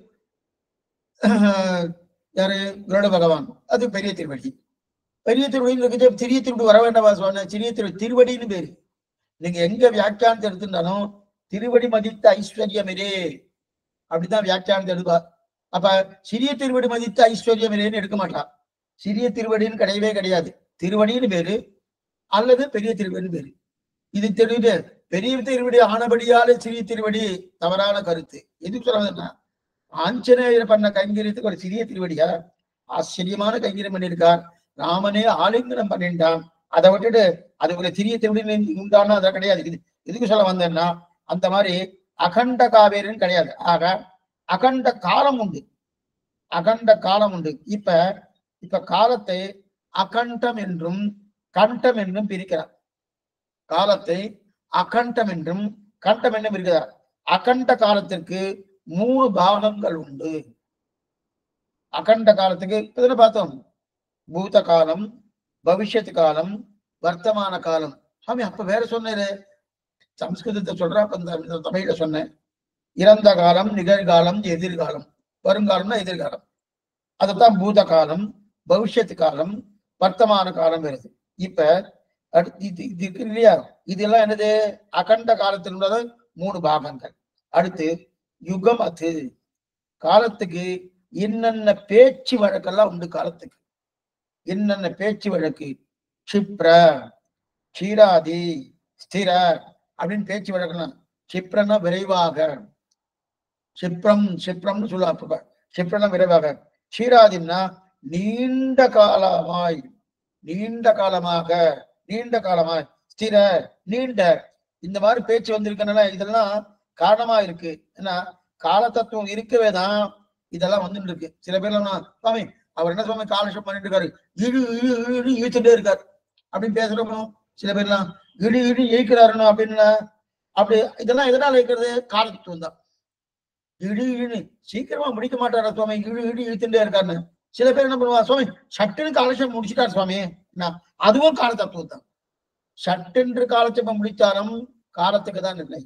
யாரு? கருட பகவான், அது பெரிய திருவடி. பெரிய திருவடின்னு இருக்கு. சிறிய திருவடி வர வேண்டாமா சொன்ன? சிறிய திருவடின்னு பேரு. நீங்க எங்க வியாக்கியானத்தை எடுத்துட்டாலும் திருவடி மதித்த ஐஸ்வர்யமிரே அப்படிதான் வியாக்கியானத்தை எடுப்பா. அப்ப சிறிய திருவடி மதித்த ஐஸ்வர்யமிரேன்னு எடுக்க மாட்டான். சிறிய திருவடின்னு கிடையவே கிடையாது. திருவடின்னு பேரு அல்லது பெரிய திருவடின்னு பேரு. இது தெரியுது. பெரிய திருவடி ஆனபடியாலே சிறிய திருவடி தவறான கருத்து. எதுக்கு சொல்றதுன்னா ஆஞ்சநேயர் பண்ண கைங்கரியத்துக்கு ஒரு சிறிய திருவடியா? ஆச்சரியமான கைங்கரியம் பண்ணியிருக்கார். ராமனே ஆலிங்கனம் பண்ணிட்டான். அதை விட்டுட்டு அது ஒரு சிறிய திருவடி உண்டானா அதை கிடையாது. இது எதுக்கு சொல்ல வந்தேன்னா அந்த மாதிரி அகண்ட காவேரின்னு கிடையாது. ஆக அகண்ட காலம் உண்டு, அகண்ட காலம் உண்டு. இப்ப காலத்தை அகண்டம் என்றும் கண்டம் என்றும் பிரிக்கிறார். காலத்தை அகண்டம் என்றும் கண்டம் என்றும் இருக்கிறார். அகண்ட காலத்திற்கு 3 பாகங்கள் உண்டு. அகண்ட காலத்துக்கு இப்ப பார்த்தோம், பூத காலம், பவிஷ்யத் காலம், வர்த்தமான காலம். சாமி அப்ப வேற சொன்னாரு, சம்ஸ்கிருதத்தை சொல்றா, தமிழ்ல சொன்னேன். இறந்த காலம், நிகழ்காலம், எதிர்காலம். வருங்காலம்னா எதிர்காலம். அதுதான் பூத காலம், பவிஷ்யத் காலம், வர்த்தமான காலம் வருது. இப்ப இது இருக்கு இல்லையா? இதெல்லாம் என்னது? அகண்ட காலத்தினுடைய 3 பாகங்கள். அடுத்து யுகம். அது காலத்துக்கு என்னென்ன பேச்சு வழக்கெல்லாம் உண்டு. காலத்துக்கு என்னென்ன பேச்சு வழக்கு? க்ஷிப்ர, க்ஷீராதி, ஸ்திர அப்படின்னு பேச்சு வழக்கலாம். க்ஷிப்ரன்னா விரைவாக, க்ஷிப்ரம்னு சொல்லுவாங்க. க்ஷிப்ரனா விரைவாக. க்ஷீராதின்னா நீண்ட காலமாய், நீண்ட காலமாக, நீண்ட காலமாய். ஸ்திர நீண்ட. இந்த மாதிரி பேச்சு வந்திருக்கனால இதெல்லாம் காரணமா இருக்கு. ஏன்னா கால தத்துவம் இருக்கவே தான் இதெல்லாம் வந்துட்டு இருக்கு. சில பேர்லாம் சுவாமி அவர் என்ன சுவாமி காலட்சேபம் பண்ணிட்டு இருக்காரு, இழு இழு இழு இழுத்துட்டே இருக்காரு அப்படின்னு பேசுறோமோ. சில பேர்லாம் இழு இழு இழுக்கிறாருன்னு அப்படின்னு. அப்படி இதெல்லாம் எதனால இருக்கிறது? கால தத்துவம் தான். இழு இழு சீக்கிரமா முடிக்க மாட்டாரா சுவாமி, இழு இழு இழுத்துட்டே இருக்காருன்னு. சில பேர் என்ன பண்ணுவா, சுவாமி சட்டுன்னு காலட்சேபம் முடிச்சுட்டார் சுவாமி. அதுவும் கால தத்துவம் தான். சட்டென்று காலட்சேபம் முடித்தாலும் காலத்துக்கு தான் இல்லை.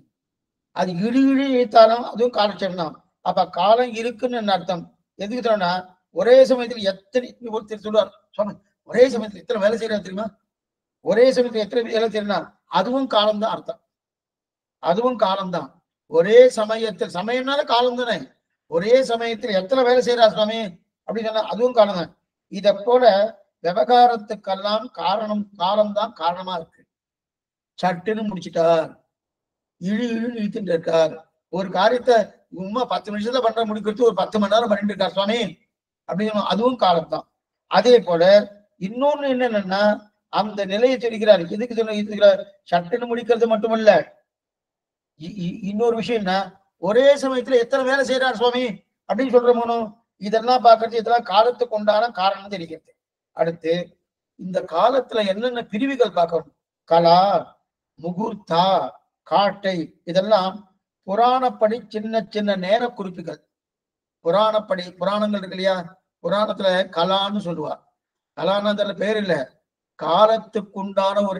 அது இழு இழு இழுத்தாலும் அதுவும் காலட்சேபம் தான். அப்ப காலம் இருக்குன்னு அர்த்தம். எதுக்கு சொன்னா ஒரே சமயத்துல எத்தனை ஒருத்தர் சொல்லுவார், சுவாமி ஒரே சமயத்துல எத்தனை வேலை செய்யறாரு தெரியுமா? ஒரே சமயத்துல எத்தனை வேலை செய்யறா, அதுவும் காலம்தான் அர்த்தம். அதுவும் காலம்தான். ஒரே சமயத்தில், சமயம்னால காலம் தானே. ஒரே சமயத்தில் எத்தனை வேலை செய்யறா சுவாமி அப்படின்னு சொன்னா அதுவும் காலம் தான். இதை போல விவகாரத்துக்கெல்லாம் காரணம் காலம்தான் காரணமா இருக்கு. சட்டுன்னு முடிச்சுட்டார், இழு இழுன்னு இழுத்துட்டு இருக்கார். ஒரு காரியத்தை உண்மை 10 நிமிஷத்துல பண்ற முடிக்கிறது ஒரு 10 மணி நேரம் பண்ணிட்டு இருக்கார் சுவாமி அப்படின்னு, அதுவும் காலம்தான். அதே போல இன்னொன்னு என்னன்னா அந்த நிலையை தெரிகிறார். எதுக்கு சொல்லுகிறார்? சட்டுன்னு முடிக்கிறது மட்டுமல்ல, இன்னொரு விஷயம் என்ன, ஒரே சமயத்துல எத்தனை வேலை செய்யறார் சுவாமி அப்படின்னு சொல்றோமோ. இதெல்லாம் பார்க்கறது இதெல்லாம் காலத்துக்கு உண்டான காரணம் தெரிகிறது. அடுத்து இந்த காலத்துல என்னென்ன பிரிவுகள் பார்க்கணும். கலா, முகூர்த்தா, காட்டை, இதெல்லாம் புராணப்படி சின்ன சின்ன நேர குறிப்புகள். புராணப்படி புராணங்கள் இருக்கு இல்லையா, புராணத்துல கலான்னு சொல்லுவார். கலான்னு பேர் இல்ல, காலத்துக்குண்டான ஒரு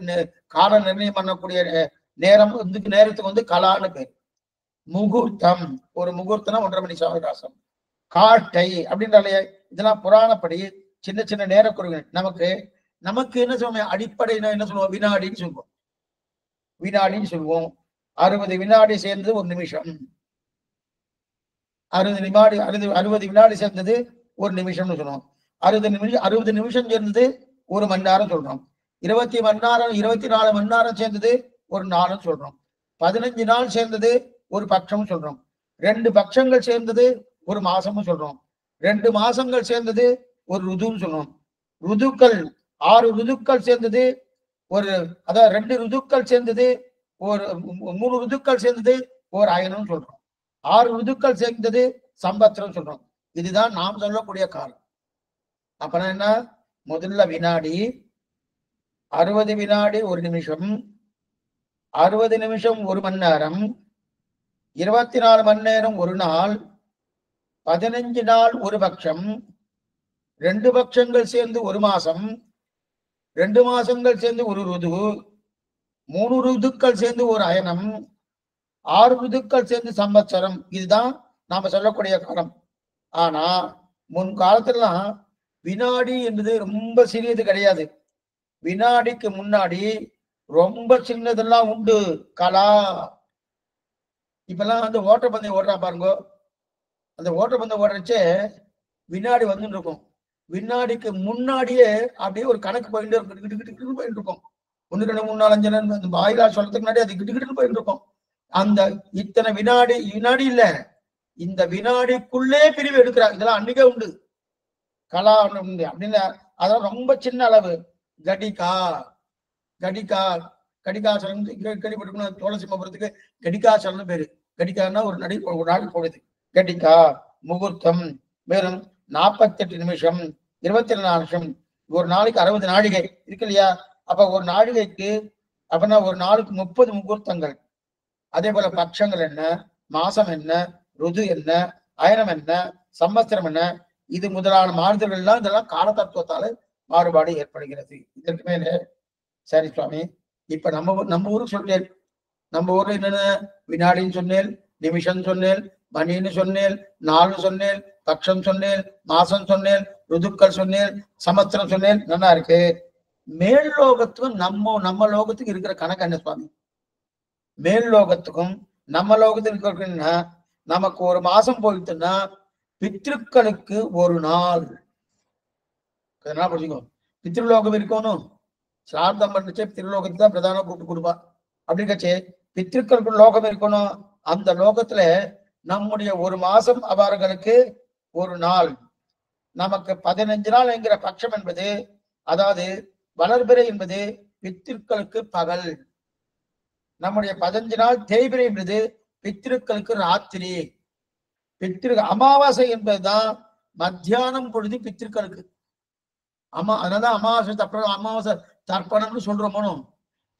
கால நிர்ணயம் பண்ணக்கூடிய நேரம் வந்து நேரத்துக்கு வந்து கலான்னு பேர். முகூர்த்தம், ஒரு முகூர்த்தம்னா 1.5 மணி சாவகாசம். காட்டை அப்படின்றாலே இதெல்லாம் புராணப்படி சின்ன சின்ன நேர குறிப்புகள். நமக்கு என்ன சொல்லுவோம், அடிப்படை என்ன சொல்லுவோம், வினாடின்னு சொல்லுவோம். வினாடின்னு சொல்லுவோம். 60 வினாடி சேர்ந்தது 1 நிமிஷம். 60 வினாடி சேர்ந்தது 1 நிமிஷம்னு சொல்லுவோம். 60 நிமிஷம் சேர்ந்தது 1 மணி நேரம் சொல்றோம். 24 மணி நேரம் சேர்ந்தது 1 நாளும் சொல்றோம். 15 நாள் சேர்ந்தது 1 பட்சம் சொல்றோம். 2 பட்சங்கள் சேர்ந்தது 1 மாசமும் சொல்றோம். 2 மாசங்கள் சேர்ந்தது 1 ருதுன்னு சொல்றோம். ருதுக்கள் 6 ருதுக்கள் சேர்ந்தது அதாவது 2 ருதுக்கள் சேர்ந்தது 3 ருதுக்கள் சேர்ந்தது 1 அயனம் சொல்றோம். 6 ருதுக்கள் சேர்ந்தது சம்பத்திரம் சொல்றோம். இதுதான் நாம் சொல்லக்கூடிய காலம். அப்ப என்ன, முதல்ல வினாடி, 60 வினாடி 1 நிமிஷம், 60 நிமிஷம் 1 மணி நேரம், 24 மணி நேரம் 1 நாள், 15 நாள் 1 பட்சம், 2 பட்சங்கள் சேர்ந்து 1 மாசம், 2 மாசங்கள் சேர்ந்து 1 ருது, 3 ருதுக்கள் சேர்ந்து 1 அயனம், 6 ருதுக்கள் சேர்ந்து சம்பத்சரம். இதுதான் நாம சொல்லக்கூடிய காலம். ஆனா முன் காலத்துலாம் வினாடி என்பது ரொம்ப சிறியது கிடையாது. வினாடிக்கு முன்னாடி ரொம்ப சின்னதெல்லாம் உண்டு. கலா, இப்பெல்லாம் வந்து ஓட்டப்பந்தயம் ஓடுறா பாருங்க. அந்த ஓட்டப்பந்தயம் ஓடுறச்சே வினாடி வந்து இருக்கும். வினாடிக்கு முன்னாடியே அப்படியே ஒரு கணக்கு போயிட்டு போயிட்டு இருக்கும். 1 2 3 4 5 அந்த வாயிலா சொல்றதுக்கு முன்னாடி அது கிட்டு போயிட்டு இருக்கும். அந்த இத்தனை வினாடி இல்ல, இந்த வினாடிக்குள்ளே பிரிவு எடுக்கிறாங்க. இதெல்லாம் அன்னைக்கே உண்டு. கலா உண்டு அப்படின்னு. அதான் ரொம்ப சின்ன அளவு. கடிகா, கடிகாசலம் கேள்விப்பட்டிருக்கணும். துளசிமபுரத்துக்கு கடிகாசலம்னு பேரு. கடிகான்னா ஒரு நாள் போடுது. கடிகா, முகூர்த்தம் வெறும் 48 நிமிஷம், 24 நிமிஷம். ஒரு நாளைக்கு 60 நாழிகை இருக்கு இல்லையா? அப்ப ஒரு நாழிகைக்கு அப்படின்னா ஒரு நாளுக்கு 30 முகூர்த்தங்கள். அதே போல பட்சங்கள் என்ன, மாசம் என்ன, ருது என்ன, அயனம் என்ன, சம்பத்சரம் என்ன, இது முதலான மாறுதல்கள் எல்லாம் இதெல்லாம் கால தத்துவத்தால மாறுபாடு ஏற்படுகிறது. இதற்கு மேலே சரி சுவாமி, இப்ப நம்ம ஊருக்கு சொன்னேன். நம்ம ஊர்ல என்னென்ன வினாடின்னு சொன்னேன், நிமிஷம் சொன்னேன், மணின்னு சொன்னேன், நாள்னு சொன்னேன், பட்சம் சொன்னேன், மாசம் சொன்னேன், ருதுக்கள் சொன்னேன், சமஸ்திரம் சொன்னேன். நல்லா இருக்கு. மேல் லோகத்துக்கும் நம்ம லோகத்துக்கு இருக்கிற கணக்கு என்ன சுவாமி? மேல் லோகத்துக்கும் நம்ம லோகத்துக்கு இருக்குன்னா, நமக்கு 1 மாசம் போயிட்டுன்னா பித்ருக்களுக்கு 1 நாள். அதனால புரிஞ்சுக்கோ, பித்ருலோகம் இருக்கணும். சார்த்தம் பண்ணிச்சே திருலோகத்துக்கு தான் பிரதான கூப்பிட்டு கொடுப்பா. அப்படிங்கச்சே பித்ருக்களுக்கு லோகம் இருக்கணும். அந்த லோகத்துல நம்முடைய 1 மாசம் அவர்களுக்கு 1 நாள். நமக்கு 15 நாள் என்கிற பட்சம் என்பது, அதாவது வளர்பிறை என்பது பித்திருக்களுக்கு பகல். நம்முடைய 15 நாள் தேய்பிறை என்பது பித்திருக்களுக்கு ராத்திரி. அமாவாசை என்பதுதான் மத்தியானம் பொழுது பித்திருக்களுக்கு. அதனாலதான் அமாவாசை அமாவாசை தர்ப்பணம்னு சொல்றோமோ.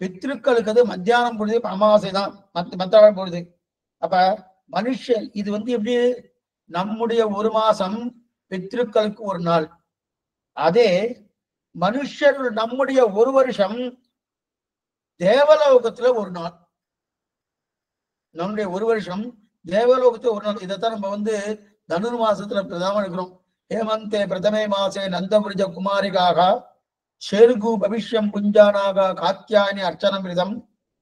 பித்திருக்களுக்கு அது மத்தியானம் பொழுது அமாவாசை தான், மற்ற பொழுது. அப்ப மனுஷன் இது வந்து எப்படி, நம்முடைய 1 மாசம் பித்திருக்களுக்கு 1 நாள். அதே மனுஷர் நம்முடைய 1 வருஷம் தேவலோகத்துல 1 நாள். நம்முடைய 1 வருஷம் தேவலோகத்துல 1 நாள். இதைத்தான் நம்ம வந்து தனுர் மாசத்துல பிரதானம் எடுக்கிறோம். ஹேமந்தே பிரதமே மாசே நந்தபுரிஜ குமாரிகாக ஷேர்கு பவிஷ்யம் புஞ்சானாக காத்தியாயினி அர்ச்சனமிருதம்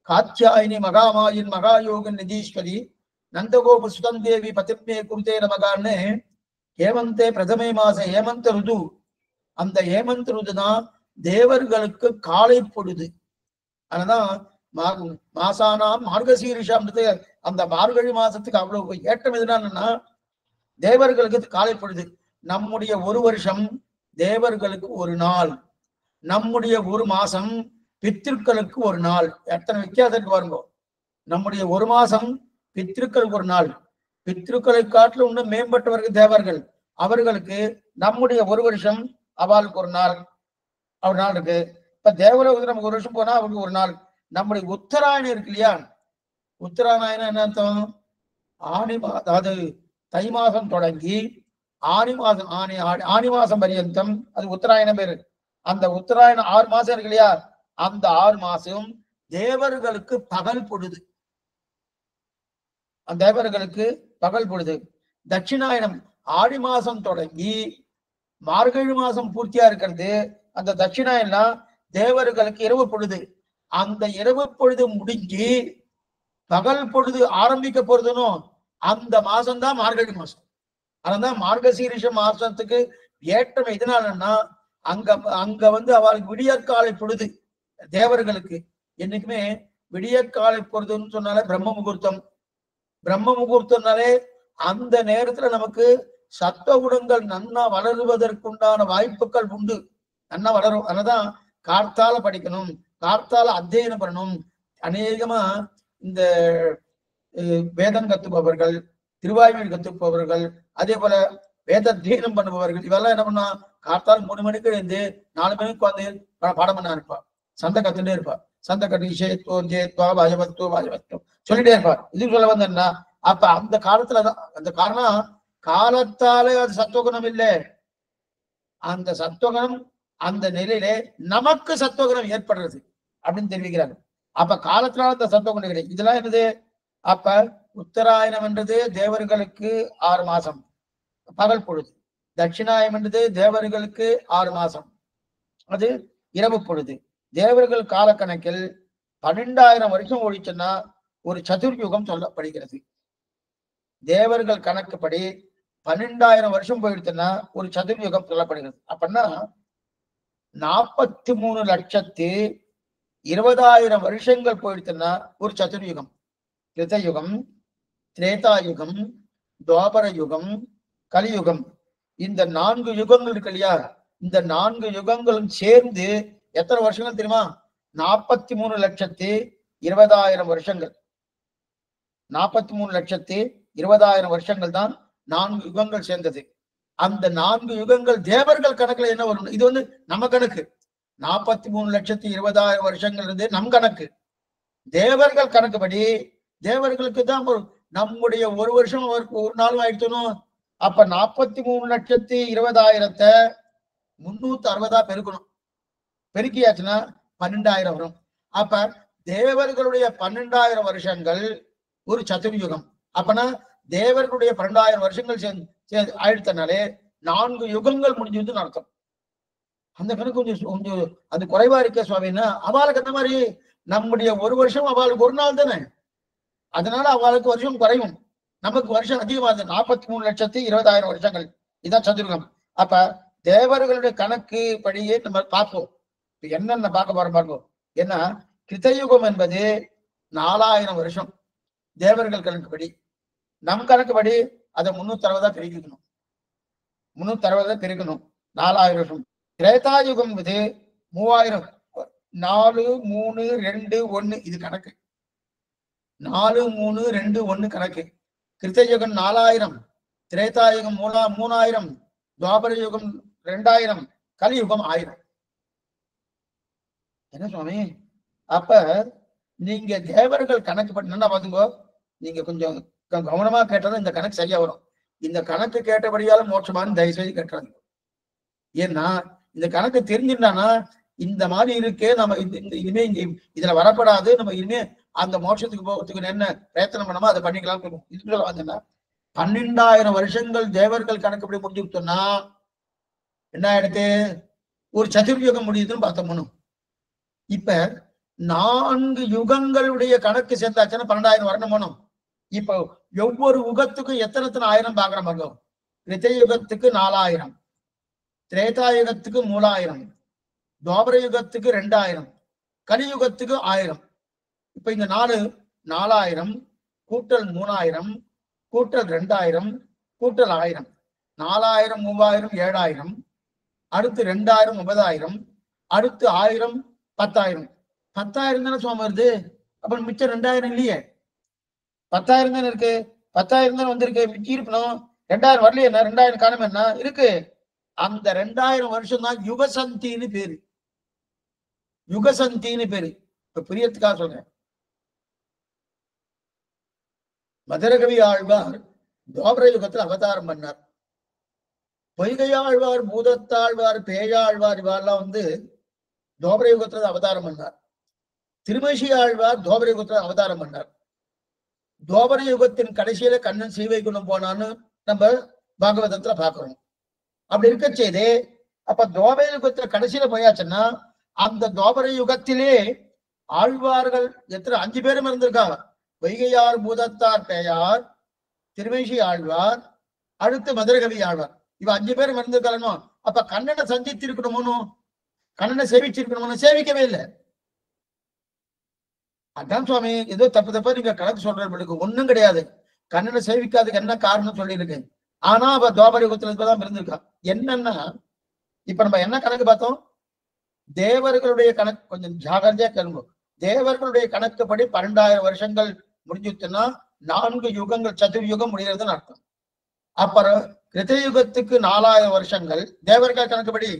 காத்தியாயினி மகாமாயின் மகாயோகன் நிதீஸ்வரி நந்தகோபு சுதம் தேவி பதிமே குருதே நமகான்னு ஹேமந்தே பிரதமே மாச ஹேமந்த ருது. அந்த ஹேமந்த ருது தான் தேவர்களுக்கு காலை பொழுது. அதனாதான் மாசானாம் மார்கசீரிஷம், அந்த மார்கழி மாசத்துக்கு அவ்வளவு ஏற்றம் எதுனா தேவர்களுக்கு காலை பொழுது. நம்முடைய 1 வருஷம் தேவர்களுக்கு 1 நாள். நம்முடைய 1 மாசம் பித்திருக்களுக்கு 1 நாள். எத்தனை வித்தியாசம் பாருங்க. நம்முடைய 1 மாசம் பித்திருக்களுக்கு 1 நாள். பித்திருக்களை காட்டிலும் இன்னும் மேம்பட்டவர்கள் தேவர்கள். அவர்களுக்கு நம்முடைய ஒரு வருஷம் அவளுக்கு ஒரு நாள் இருக்கு. இப்ப தேவலோகத்துல நமக்கு ஒரு வருஷம் போனா அவருக்கு ஒரு நாள். நம்முடைய உத்தராயணம் இருக்கு இல்லையா, உத்தராயணம் என்ன அர்த்தம்? அதாவது தை மாசம் தொடங்கி ஆனி மாசம் பரியந்தம் அது உத்தராயணம் பேரு. அந்த உத்தராயணம் 6 மாசம் இருக்கு இல்லையா, அந்த 6 மாசம் தேவர்களுக்கு பகல் பொழுது. அந்த தேவர்களுக்கு பகல் பொழுது. தட்சிணாயனம் ஆடி மாசம் தொடங்கி மார்கழி மாசம் பூர்த்தியா இருக்கிறது. அந்த தட்சிணாயனம் தேவர்களுக்கு இரவு பொழுது. அந்த இரவு பொழுது முடிஞ்சு பகல் பொழுது ஆரம்பிக்க போறதுனோ அந்த மாசம்தான் மார்கழி மாசம். அதனால மார்கசீரிஷ மாசத்துக்கு ஏற்றம் எதனாலன்னா அங்க அவளுக்கு விடியற்காலை பொழுது. தேவர்களுக்கு என்னைக்குமே விடியற்காலை பொழுதுன்னு சொன்னாலே பிரம்ம முகூர்த்தம். பிரம்ம முகூர்த்தம்னாலே அந்த நேரத்துல நமக்கு சத்துவகுணங்கள் நன்னா வளருவதற்குண்டான வாய்ப்புகள் உண்டு. நன்னா வளரும். அதனாலதான் கார்த்தால படிக்கணும், கார்த்தால அத்தியனம் பண்ணணும். அநேகமா இந்த வேதம் கத்துப்பவர்கள், திருவாய்மொழி கத்துப்பவர்கள், அதே போல வேத அத்தியனம் பண்ணுபவர்கள் இவெல்லாம் என்ன பண்ணா கார்த்தால் 3 மணிக்கு இருந்து 4 மணிக்கு வந்து பாடம் பண்ண இருப்பா. சந்தை கத்துட்டே இருப்பா. சந்தை கட்டு சொல்லிட்டே இருப்பா. இது சொல்ல வந்தேன்னா அப்ப அந்த காலத்துலதான் அந்த காரணம் காலத்தாலே அது சத்துவகுணம் இல்லை. அந்த சத்துவகுணம் அந்த நிலையிலே நமக்கு சத்துவகுணம் ஏற்படுறது அப்படின்னு தெரிவிக்கிறாங்க. அப்ப காலத்தினால அந்த சத்துவகுணம் கிடையாது. இதெல்லாம் என்னது? அப்ப உத்தராயணம் என்றது தேவர்களுக்கு 6 மாசம் பகல் பொழுது. தட்சிணாயம் என்றது தேவர்களுக்கு 6 மாசம், அது இரவு பொழுது. தேவர்கள் காலக்கணக்கில் 12,000 வருஷம் ஓடிச்சுன்னா ஒரு சதுர்யுகம் சொல்லப்படுகிறது. தேவர்கள் கணக்குப்படி 12,000 வருஷம் போயிடுச்சுன்னா ஒரு சதுர்யுகம் சொல்லப்படுகிறது. அப்படின்னா 43,20,000 வருஷங்கள் போயிடுச்சுன்னா ஒரு சதுர்யுகம். கிருதயுகம், திரேதாயுகம், துவாபர யுகம், கலியுகம். இந்த 4 யுகங்கள் இருக்கு இல்லையா, இந்த 4 யுகங்களும் சேர்ந்து எத்தனை வருஷங்கள் தெரியுமா? 43,20,000 வருஷங்கள். 43,20,000 வருஷங்கள் தான் 4 யுகங்கள் சேர்ந்தது. அந்த 4 யுகங்கள் தேவர்கள் கணக்குல என்ன வரும்? இது நம்ம கணக்கு. 43,20,000 வருஷங்கள் இருந்து நம் கணக்கு. தேவர்கள் கணக்குப்படி தேவர்களுக்கு தான் நம்முடைய ஒரு வருஷம் ஒரு நாளும் ஆயிடுச்சணும். அப்ப 43,20,000 360 பெருக்கணும். பெருக்கியாச்சுன்னா 12,000 வரும். அப்ப தேவர்களுடைய 12,000 வருஷங்கள் ஒரு சதுர்யுகம். அப்பனா தேவர்களுடைய 12,000 வருஷங்கள் ஆயிடுத்தனாலே 4 யுகங்கள் முடிஞ்சு அர்த்தம். அந்த கணக்கு கொஞ்சம் அது குறைவா இருக்க சுவாமின்னா அவளுக்கு அந்த மாதிரி நம்முடைய ஒரு வருஷம் அவளுக்கு ஒரு நாள் தானே. அதனால அவளுக்கு வருஷம் குறையும், நமக்கு வருஷம் அதிகமாகுது. 43,20,000 வருஷங்கள் இதுதான் சதுர்யுகம். அப்ப தேவர்களுடைய கணக்கு படியே நம்ம பார்ப்போம். என்னென்ன பார்க்க போறோம் பாருங்க. ஏன்னா கிருத்தயுகம் என்பது 4,000 வருஷம் தேவர்கள் கணக்குப்படி. நம் கணக்குப்படி அதை 360 பிரிக்கணும். 360 பிரிக்கணும். 4,000 வருஷம். திரேதாயுகம் என்பது 3,000. 4, 3, 2, 1 இது கணக்கு. 4, 3, 2, 1 கணக்கு. கிருத்தயுகம் 4,000, திரேதாயுகம் 3,000, துவாபர யுகம் 2,000, கலியுகம் 1000. என்ன சுவாமி? அப்ப நீங்க தேவர்கள் கணக்கு பண்ணா பாத்துக்கோ. நீங்க கொஞ்சம் கவனமா கேட்டதும் இந்த கணக்கு சரியா வரும். இந்த கணக்கு கேட்டபடியால மோட்சமானு தயவுசெய்து கேட்டாங்க. ஏன்னா இந்த கணக்கு தெரிஞ்சிருந்தானா இந்த மாதிரி இருக்கே, நம்ம இனிமே இதுல வரப்படாது, நம்ம இனிமே அந்த மோட்சத்துக்கு போகிறதுக்கு என்ன பிரயத்தனம் பண்ணாமோ அதை பண்ணிக்கலாம். இது சொல்ல வந்தேன்னா 12,000 வருஷங்கள் தேவர்கள் கணக்குப்படி முடிஞ்சுட்டோம்னா என்ன ஆயிடுது? ஒரு சதுர்யுகம் முடியுதுன்னு பார்த்தோம். இப்ப 4 யுகங்களுடைய கணக்கு சேர்ந்தாச்சுன்னா 12,000 வரணும் போனோம். இப்ப ஒவ்வொரு யுகத்துக்கும் எத்தனை 1000 பாக்குறோம் பாருங்க. கிருத்தயுகத்துக்கு 4,000, திரேதாயுகத்துக்கு 3,000, துவாபர யுகத்துக்கு 2,000, கலியுகத்துக்கு 1000. இப்ப இந்த 4,000 கூட்டல் 3,000 கூட்டல் 2,000 கூட்டல் 1000, 4,000, 3,000, 7,000, அடுத்து 2,000, 9,000, அடுத்து 1,000, 10,000. 10,000 தானே சுவாமி வருது. அப்ப மிச்சம் 2,000 இல்லையே, 10,000 தானே இருக்கு. 10,000 தானே வந்திருக்கு, மிச்சம் இருக்கணும். 2000 வரல என்ன 2000 காலம் என்ன இருக்கு. அந்த 2000 வருஷம் தான் யுகசந்தின்னு பேரு. யுகசந்தின்னு பேரு. இப்ப புரியத்துக்காக சொல்றேன். மதுரகவி ஆழ்வார் துவாபர யுகத்தில் அவதாரம் பண்ணார். பொய்கையாழ்வார், பூதத்தாழ்வார், பேயாழ்வார் இவாரெல்லாம் துவாபர யுகத்துல அவதாரம் பண்ணார். திருமஷி ஆழ்வார் துவாபர யுகத்துல அவதாரம் பண்ணார். துவாபர யுகத்தின் கடைசியில கண்ணன் ஸ்ரீவைகுண்டம் போனான்னு நம்ம பாகவதத்துல பாக்குறோம். அப்படி இருக்க செய்தே அப்ப துவாபர யுகத்துல கடைசியில போயாச்சுன்னா அந்த துவாபர யுகத்திலே ஆழ்வார்கள் எத்தனை 5 பேரும் இருந்திருக்காங்க. வைகையார், பூதத்தார், பேயார், திருமேஷி ஆழ்வார், அடுத்து மதுரகவி ஆழ்வார். இவ 5 பேரும் இருந்திருக்காளோ. அப்ப கண்ணனை சந்தித்திருக்கணுமோ, கண்ணனை சேவிச்சிருக்கணும்னு சேவிக்கவே இல்லை. அதான் சுவாமி ஏதோ தப்பா நீங்க கணக்கு சொல்றதுக்கு ஒண்ணும் கிடையாது. கண்ணனை சேவிக்காதுக்கு என்ன காரணம் சொல்லியிருக்கு. ஆனா அவ துவாபர யுகத்துல தான் இருந்திருக்கா. என்னன்னா இப்ப நம்ம என்ன கணக்கு பார்த்தோம், தேவர்களுடைய கணக்கு கொஞ்சம் ஜாகிரதையா கேளுங்க. தேவர்களுடைய கணக்குப்படி 12,000 வருஷங்கள் முடிஞ்சுச்சுன்னா 4 யுகங்கள் சதுர்யுகம் முடிகிறதுன்னு அர்த்தம். அப்புறம் கிருதயுகத்துக்கு 4000 வருஷங்கள் தேவர்கள் கணக்குப்படி.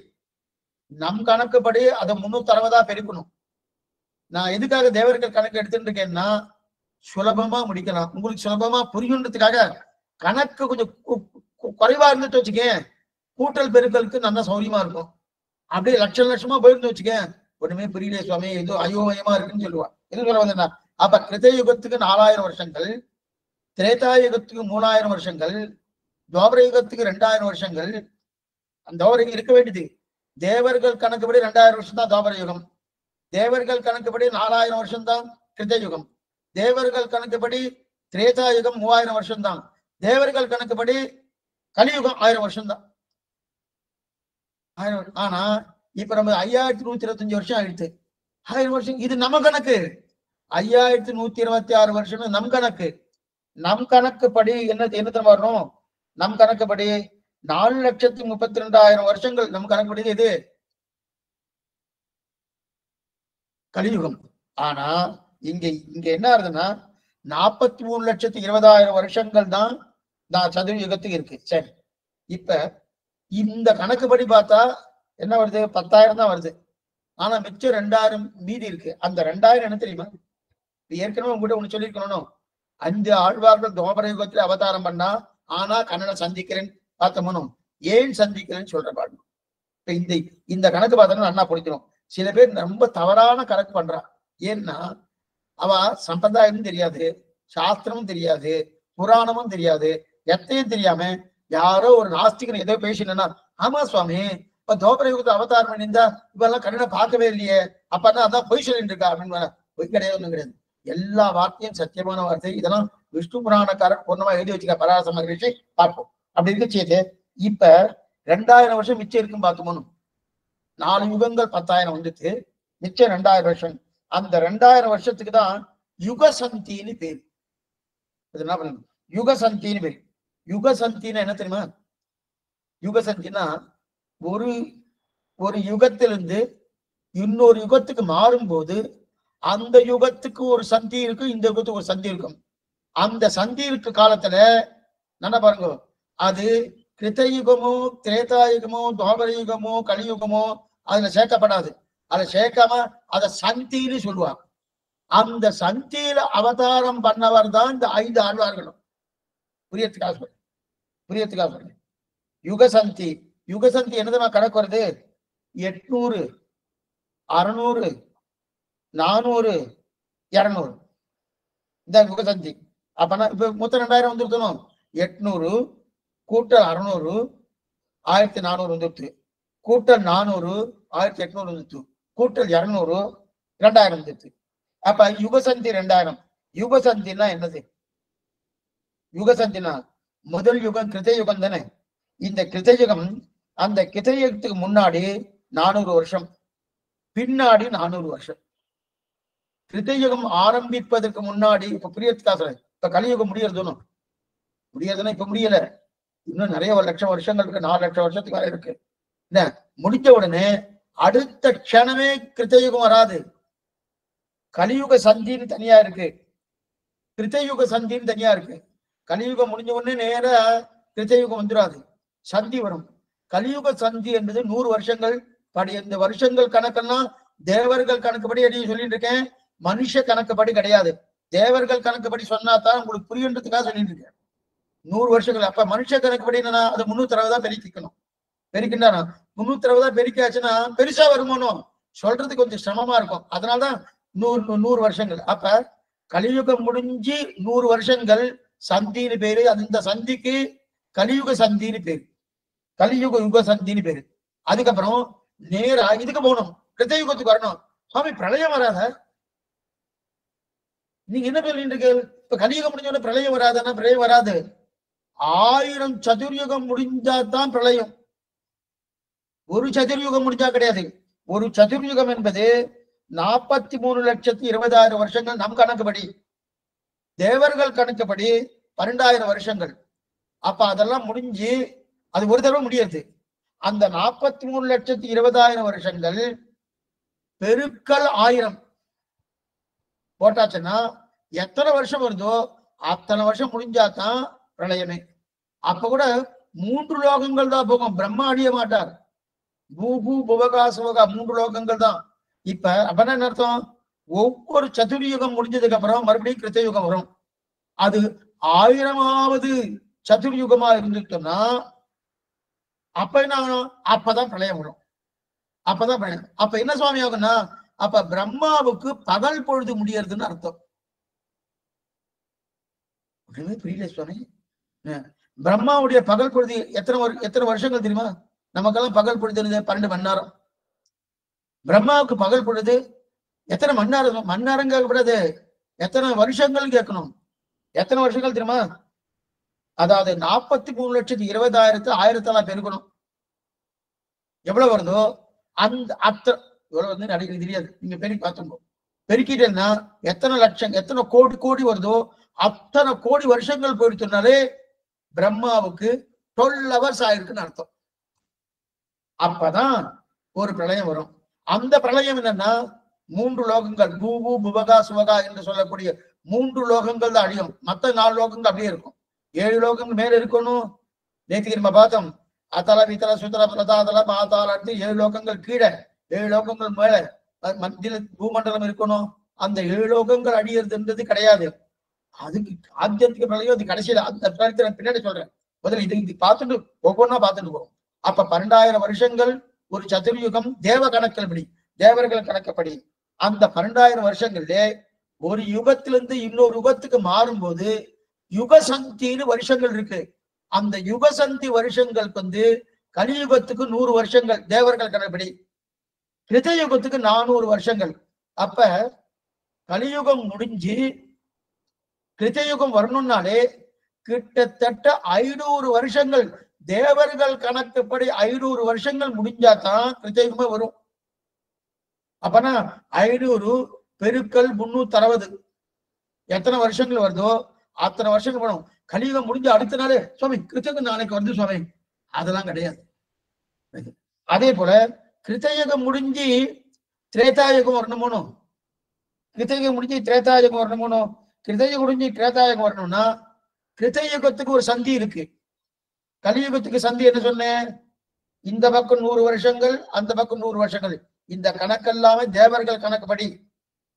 நம் கணக்குப்படி அதை 360 பெருக்கணும். நான் எதுக்காக தேவர்கள் கணக்கு எடுத்துட்டு இருக்கேன்னா சுலபமா முடிக்கலாம், உங்களுக்கு சுலபமா புரியுன்றதுக்காக. கணக்கு கொஞ்சம் குறைவா இருந்துட்டு வச்சுக்கேன், கூட்டல் பெருக்கலுக்கு நல்லா சௌரியமா இருக்கும். அப்படியே லட்சமா போயிருந்து வச்சுக்கேன், ஒண்ணுமே புரியல சுவாமி, ஏதோ அயோமயமா இருக்குன்னு சொல்லுவா. எது சொல்ல வந்தேன்னா அப்ப கிருதயுகத்துக்கு 4000 வருஷங்கள், திரேதாயுகத்துக்கு 3000 வருஷங்கள், துவாபர யுகத்துக்கு 2000 வருஷங்கள். அந்த துவாபர இருக்க வேண்டியது. தேவர்கள் கணக்குப்படி 2000 வருஷம் தான் துவாபர யுகம். தேவர்கள் கணக்குப்படி 4000 வருஷம் தான் கிருதயுகம். தேவர்கள் கணக்குப்படி திரேதாயுகம் 3000 வருஷம் தான். தேவர்கள் கணக்குப்படி கலியுகம் 1000 வருஷம் தான். ஆனா இப்ப நம்ம 5125 வருஷம் ஆயிடுச்சு. 1000 வருஷம் இது நம்ம கணக்கு. 5126 வருஷம் நம் கணக்கு. நம் கணக்குப்படி என்ன தெரியுமா வரணும்? நம் கணக்குப்படி 4,32,000 வருஷங்கள் நம் கணக்குப்படி இது கலியுகம். ஆனா இங்க என்ன ஆகுதுன்னா 43,20,000 வருஷங்கள் தான் சதுர்யுகத்துக்கு இருக்கு. சரி, இப்ப இந்த கணக்குப்படி பார்த்தா என்ன வருது? 10,000 தான் வருது. ஆனா மிச்சம் 2,000 மீதி இருக்கு. அந்த 2,000 என்ன தெரியுமா? ஏற்கனவே உங்ககிட்ட ஒண்ணு சொல்லிருக்கணும். 5 ஆழ்வார்கள் துவாபர யுகத்துல அவதாரம் பண்ணா, ஆனா கண்ணனை சந்திக்கிறேன் பார்த்தோம். ஏன் சந்திக்கிறேன்னு சொல்ற பாருங்க. இப்ப இந்த கணக்கு பார்த்தோம்னா அண்ணா பிடிக்கணும். சில பேர் ரொம்ப தவறான கணக்கு பண்றா. ஏன்னா அவ சம்பிரதாயமும் தெரியாது, சாஸ்திரமும் தெரியாது, புராணமும் தெரியாது, எத்தையும் தெரியாம யாரோ ஒரு நாஸ்திகன் ஏதோ பேசினா, ஆமா சுவாமி இப்ப துவாபர யுகத்தை அவதாரம் பண்ணியிருந்தா இப்பெல்லாம் கண்ணனை பார்க்கவே இல்லையே, அப்பதான் அதான் பொய் சொல்லிட்டு இருக்கா அப்படின்னு. பொய் கிடையாது, ஒண்ணும் கிடையாது. எல்லா வார்த்தையும் சத்தியமான வார்த்தை. இதெல்லாம் விஷ்ணு புராணக்காரர் பூர்ணமா எழுதி வச்சுக்க பராசர மகரிஷி பார்ப்போம். அப்படி இருக்க செய்து இப்ப 2000 வருஷம் மிச்சம் இருக்குன்னு பார்த்தோம்னு 4 யுகங்கள் 10,000 வந்துட்டு மிச்சம் 2000 வருஷம். அந்த 2000 வருஷத்துக்கு தான் யுகசந்தின்னு பேரு. என்ன பண்ணணும்? யுகசந்தின்னு பேரு. யுகசந்தின்னா என்ன தெரியுமா? யுகசந்தினா ஒரு யுகத்திலிருந்து இன்னொரு யுகத்துக்கு மாறும்போது அந்த யுகத்துக்கு ஒரு சந்தி இருக்கும், இந்த யுகத்துக்கு ஒரு சந்தி இருக்கும். அந்த சந்தி இருக்க காலத்துல என்ன பாருங்க, அது கிருத்தயுகமோ திரேதாயுகமோ துவாபர யுகமோ கலியுகமோ அதுல சேர்க்கப்படாது. அதை சேர்க்காம அதை சந்தின்னு சொல்லுவாங்க. அந்த சந்தியில அவதாரம் பண்ணவர் தான் இந்த 5 ஆழ்வார்களும். புரியத்துக்காக சொல்றேன். யுகசந்தி என்னதுன்னா கணக்கு வருது 800 600 400 200 இந்த யுகசந்தி. அப்பனா இப்ப மொத்தம் 2000 வந்துருக்கணும். 800 கூட்டல் 600 1400 வந்துருச்சு, கூட்டல் 400 1800 வந்துருச்சு, கூட்டல் 200 2000 வந்துருச்சு. அப்ப யுகசந்தி 2000. யுகசந்தினா என்னது? யுகசந்தினா முதல் யுகம் கிருதயுகம் தானே. இந்த கிருதயுகம் அந்த கிருதயுகத்துக்கு முன்னாடி 400 வருஷம், பின்னாடி 400 வருஷம். கிருதயுகம் ஆரம்பிப்பதற்கு முன்னாடி இப்ப புரியறதுக்காக இப்ப கலியுகம் முடியறதுன்னா இப்ப முடியல, இன்னும் நிறைய ஒரு லட்சம் வருஷங்கள் இருக்கு, 4 லட்சம் வருஷத்துக்கு வரை இருக்கு. என்ன முடிஞ்ச உடனே அடுத்த க்ஷணமே கிருத்தயுகம் வராது. கலியுக சந்தின்னு தனியா இருக்கு, கிருத்தயுக சந்தின்னு தனியா இருக்கு. கலியுகம் முடிஞ்ச உடனே நேர கிருத்தயுகம் வந்துடாது, சந்தி வரும். கலியுக சந்தி என்பது 100 வருஷங்கள். இந்த வருஷங்கள் கணக்கெல்லாம் தேவர்கள் கணக்குப்படி என்ன சொல்லிட்டு இருக்கேன், மனுஷ கணக்குப்படி கிடையாது. தேவர்கள் கணக்குப்படி சொன்னாதான் உங்களுக்கு புரியுன்றதுக்காக சொல்லிட்டு இருக்கேன். 100 வருஷங்கள். அப்ப மனுஷ கணக்குப்படி என்னன்னா அது 360 பெருக்கிக்கணும். பெருக்கின்றானா 360 பெருக்காச்சுன்னா பெருசா வருமானோ சொல்றதுக்கு கொஞ்சம் சிரமமா இருக்கும். அதனாலதான் 100 வருஷங்கள். அப்ப கலியுகம் முடிஞ்சு 100 வருஷங்கள் சந்தின்னு பேரு. அந்த சந்திக்கு கலியுக சந்தின்னு பேரு, கலியுக யுக சந்தின்னு பேரு. அதுக்கப்புறம் நேரா இதுக்கு போகணும், கிருத்தயுகத்துக்கு வரணும். சுவாமி பிரளயம் வராத, நீங்க என்ன சொல்லிட்டு இருக்கு? இப்ப கலியுகம் முடிஞ்சோட பிரளயம் வராதுன்னா பிரளயம் வராது. 1000 சதுர்யுகம் முடிஞ்சாதான் பிரளயம். ஒரு சதுர்யுகம் முடிஞ்சா கிடையாது. ஒரு சதுர்யுகம் என்பது 43,20,000 வருஷங்கள் நம் கணக்குப்படி. தேவர்கள் கணக்குப்படி 12,000 வருஷங்கள். அப்ப அதெல்லாம் முடிஞ்சு அது ஒரு தடவை முடியாது. அந்த 43,20,000 வருஷங்கள் பெருக்கல் 1000 போட்டாச்சுன்னா எத்தனை வருஷம் வருதோ அத்தனை வருஷம் முடிஞ்சாதான் பிரளயமே. அப்ப கூட 3 லோகங்கள் தான் போகும், பிரம்மா அழிய மாட்டார். பூபு புவகா சுவகா 3 லோகங்கள் தான். இப்ப அப்ப என்ன அர்த்தம்? ஒவ்வொரு சதுர்யுகம் முடிஞ்சதுக்கு அப்புறம் மறுபடியும் கிருத்தயுகம் வரும். அது 1000வது சதுர்யுகமா இருந்துட்டோம்னா அப்ப என்ன ஆகணும்? அப்பதான் பிரளயம் வரும். அப்பதான் பிரளயம். அப்ப என்ன சுவாமி ஆகும்னா அப்ப பிரம்மாவுக்கு பகல் பொழுது முடியறதுன்னு அர்த்தம். ஒண்ணுமே புரியல சுவாமி. பிரம்மாவுடைய பகல் பொழுது எத்தனை வருஷங்கள் தெரியுமா? நமக்கெல்லாம் பகல் பொழுது 12 மணி நேரம். பிரம்மாவுக்கு பகல் பொழுது எத்தனை மணி நேரம்? மணி நேரம் கேட்கக்கூடாது, எத்தனை வருஷங்கள் கேட்கணும். எத்தனை வருஷங்கள் தெரியுமா? அதாவது 43,20,000 1000 பெருக்கணும். எவ்வளவு வருதோ அந்த எவ்வளவு வந்து நடிகை தெரியாது, நீங்க பெருக்கி பார்த்துக்கோ. பெருக்கிட்டேன்னா எத்தனை லட்சம் எத்தனை கோடி கோடி வருதோ அத்தனை கோடி வருஷங்கள் போயிடுச்சுனாலே பிரம்மாவுக்கு 12 hours ஆயிருக்குன்னு அர்த்தம். அப்பதான் ஒரு பிரளயம் வரும். அந்த பிரளயம் என்னன்னா 3 லோகங்கள் பூபு புவகா சுவகா என்று சொல்லக்கூடிய 3 லோகங்கள் தான் அழியும். மற்ற 4 லோகங்கள் அப்படியே இருக்கும். 7 லோகங்கள் மேல இருக்கணும். நேற்றுக்கு நம்ம பார்த்தோம், அத்தல வித்தல சுத்தல பிரதாதல பாத்தால 7 லோகங்கள் கீழே, 7 லோகங்கள் மேல மத்தியில பூமண்டலம் இருக்கணும். அந்த 7 லோகங்கள் அழியறதுன்றது கிடையாது. அதுக்கு ஆத்தியந்திக பிரளயம் அது கடைசியில அந்த பின்னாடி சொல்றேன். முதல்ல இது பார்த்துட்டு ஒவ்வொன்னா பார்த்துட்டு போறோம். அப்ப 12,000 வருஷங்கள் ஒரு சதுர்யுகம் தேவ கணக்கின்படி, தேவர்கள் கணக்கப்படி. அந்த 12,000 வருஷங்கள்ல ஒரு யுகத்திலிருந்து இன்னொரு யுகத்துக்கு மாறும்போது யுகசந்தின்னு வருஷங்கள் இருக்கு. அந்த யுகசந்தி வருஷங்களுக்கு வந்து கலியுகத்துக்கு 100 வருஷங்கள் தேவர்கள் கணக்குப்படி, கிருதயுகத்துக்கு 400 வருஷங்கள். அப்ப கலியுகம் முடிஞ்சு கிருதயுகம் வரணும்னாலே கிட்டத்தட்ட 500 வருஷங்கள் தேவர்கள் கணக்குப்படி 500 வருஷங்கள் முடிஞ்சாதான் கிருதயுகமே வரும். அப்பனா 500 பெருக்கல் 360 எத்தனை வருஷங்கள் வருதோ அத்தனை வருஷங்கள் வரும். கலியுகம் முடிஞ்ச அடுத்த நாளே சுவாமி கிருத்தயுகம் நாளைக்கு வந்து சுவாமி, அதெல்லாம் கிடையாது. அதே போல கிருத்தயுகம் முடிஞ்சு திரேதாயுகம் வரணுமோனோ, கிருத்தயுகம் முடிஞ்சு திரேதாயுகம் வரணுமோனோ, கிருத்தயுகம் முடிஞ்சு திரேதாயுகம் வரணும்னா கிருத்தயுகத்துக்கு ஒரு சந்தி இருக்கு. கலியுகத்துக்கு சந்தி என்ன சொன்னேன்? இந்த பக்கம் 100 வருஷங்கள், அந்த பக்கம் 100 வருஷங்கள். இந்த கணக்கெல்லாமே தேவர்கள் கணக்குப்படி.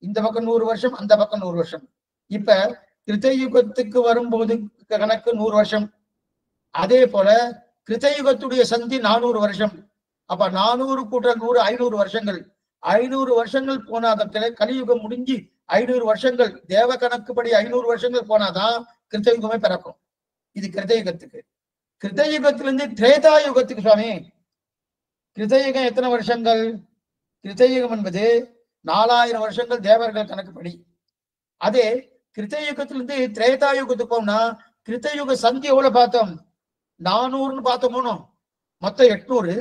இந்த பக்கம் 100 வருஷம், அந்த பக்கம் 100 வருஷம். இப்ப கிருத்தயுகத்துக்கு வரும்போது கணக்கு 100 வருஷம். அதே போல கிருத்தயுகத்துடைய சந்தி 400 வருஷம். அப்ப 400 கூட்டல் 100 500 வருஷங்கள். 500 வருஷங்கள் போனாதான் கலியுகம் முடிஞ்சு 500 வருஷங்கள் தேவ கணக்குப்படி 500 வருஷங்கள் போனாதான் கிருத்தயுகமே பிறக்கும். இது கிருத்தயுகத்துக்கு. கிருத்தயுகத்திலிருந்து திரேதாயுகத்துக்கு சுவாமி, கிருத்தயுகம் எத்தனை வருஷங்கள்? கிருத்தயுகம் என்பது 4000 வருஷங்கள் தேவர்கள் கணக்குப்படி. அதே கிருத்தயுகத்திலிருந்து திரேதாயுகத்துக்கு போனா கிருத்தயுக சந்தி எவ்வளவு பார்த்தோம்? 400ன்னு பார்த்தோமோனோ, மொத்தம் 800.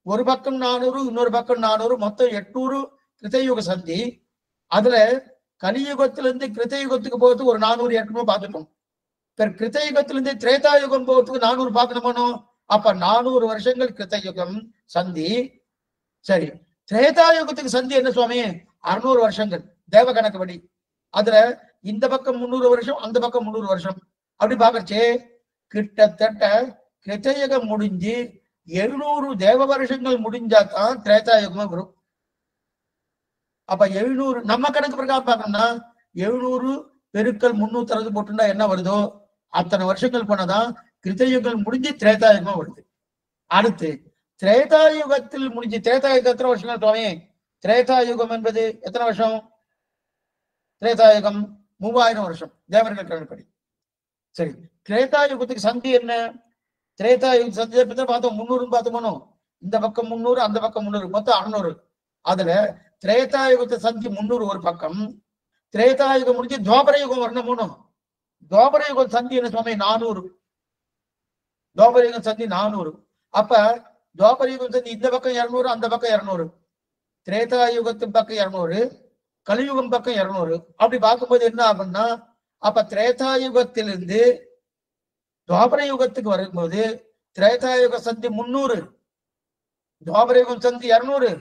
ஒரு பக்கம் 400, இன்னொரு பக்கம் 400, மொத்தம் 800 கிருத்தயுக சந்தி. அதுல கலியுகத்திலிருந்து கிருத்தயுகத்துக்கு போகிறதுக்கு ஒரு 400 800 பார்த்துட்டோம். கிருத்தயுகத்திலிருந்து திரேதாயுகம் போகிறதுக்கு 400 பார்க்கணுமோனோ, அப்ப 400 வருஷங்கள் கிருத்தயுகம் சந்தி. சரி, திரேதாயுகத்துக்கு சந்தி என்ன சுவாமி? 600 வருஷங்கள் தேவ கணக்குப்படி. அதுல இந்த பக்கம் 300 வருஷம், அந்த பக்கம் 300 வருஷம். அப்படி பாக்கறச்சே கிட்டத்தட்ட கிருத்தயுகம் முடிஞ்சு 700 தேவ வருஷங்கள் முடிஞ்சாதான் திரேதாயுகமா வரும். அப்ப 700 நம்ம கணக்கு பிரகாரம் பார்க்கணும்னா 700 பெருக்கல் 360 போட்டுனா என்ன வருதோ அத்தனை வருஷங்கள் போனதான் கிருத்தயுகம் முடிஞ்சு திரேதாயுகமா வருது. அடுத்து திரேதாயுகத்தில் முடிஞ்சு திரேதாயுகம் எத்தனை வருஷங்கள் சுவாமி? திரேதாயுகம் என்பது எத்தனை வருஷம்? திரேதாயுகம் 3000 வருஷம் தேவர்கள் கணக்குப்படி. சரி, திரேதாயுகத்துக்கு சந்தி என்ன? திரேதாயுக சந்தி பார்த்தோம் 300 பார்த்தோமோ, இந்த பக்கம் 300 அந்த பக்கம் 300 மொத்தம் 600. அதுல திரேதாயுகத்தை சந்தி 300 ஒரு பக்கம், திரேதாயுகம் முடிஞ்சு துவாபர யுகம் வரணும். துவாபர யுகம் சந்தி என்ன சுவாமி? 400. துவாபர யுகம் சந்தி 400. அப்ப துவாபர யுகம் சந்தி இந்த பக்கம் 200 அந்த பக்கம் 200, திரேதாயுகத்தின் பக்கம் 200, கலியுகம் பக்கம் 200. அப்படி பார்க்கும்போது என்ன ஆகும்னா அப்ப திரேதாயுகத்திலிருந்து துவாபர யுகத்துக்கு வரும்போது திரேதாயுக சந்தி 300, துவாபர யுகம் சந்தி 200.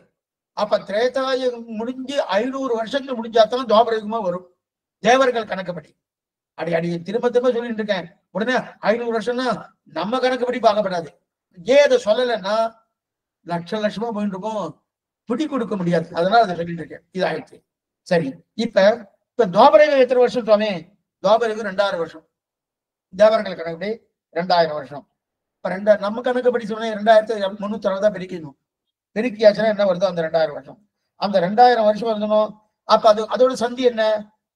அப்ப திரேதாயுகம் முடிஞ்சு 500 வருஷங்கள் முடிஞ்சாதான் துவாபர யுகமா வரும் தேவர்கள் கணக்குப்படி. அடி திரும்ப திரும்ப சொல்லிட்டு இருக்கேன். உடனே 500 வருஷம்னா நம்ம கணக்குப்படி பார்க்கப்படாது. ஏன் அதை சொல்லலைன்னா லட்சமா போயிட்டு இருக்கோம், பிடி கொடுக்க முடியாது. அதனால அதை சொல்லிட்டு இருக்கேன். இது ஆயிடுச்சு. சரி, இப்ப துவாபர யுகம் எத்தனை வருஷம் சுவாமி? துவாபர யுகம் 2000 வருஷம் தேவர்கள் கணக்குப்படி 2000 வருஷம். இப்ப நம்ம கணக்குப்படி சொன்னா 2360 பிரிக்கணும். பெருக்கியாச்சுன்னா என்ன வருதோ அந்த 2000 வருஷம். அந்த 2000 வருஷம் வரணும். அப்ப அதோட சந்தி என்ன?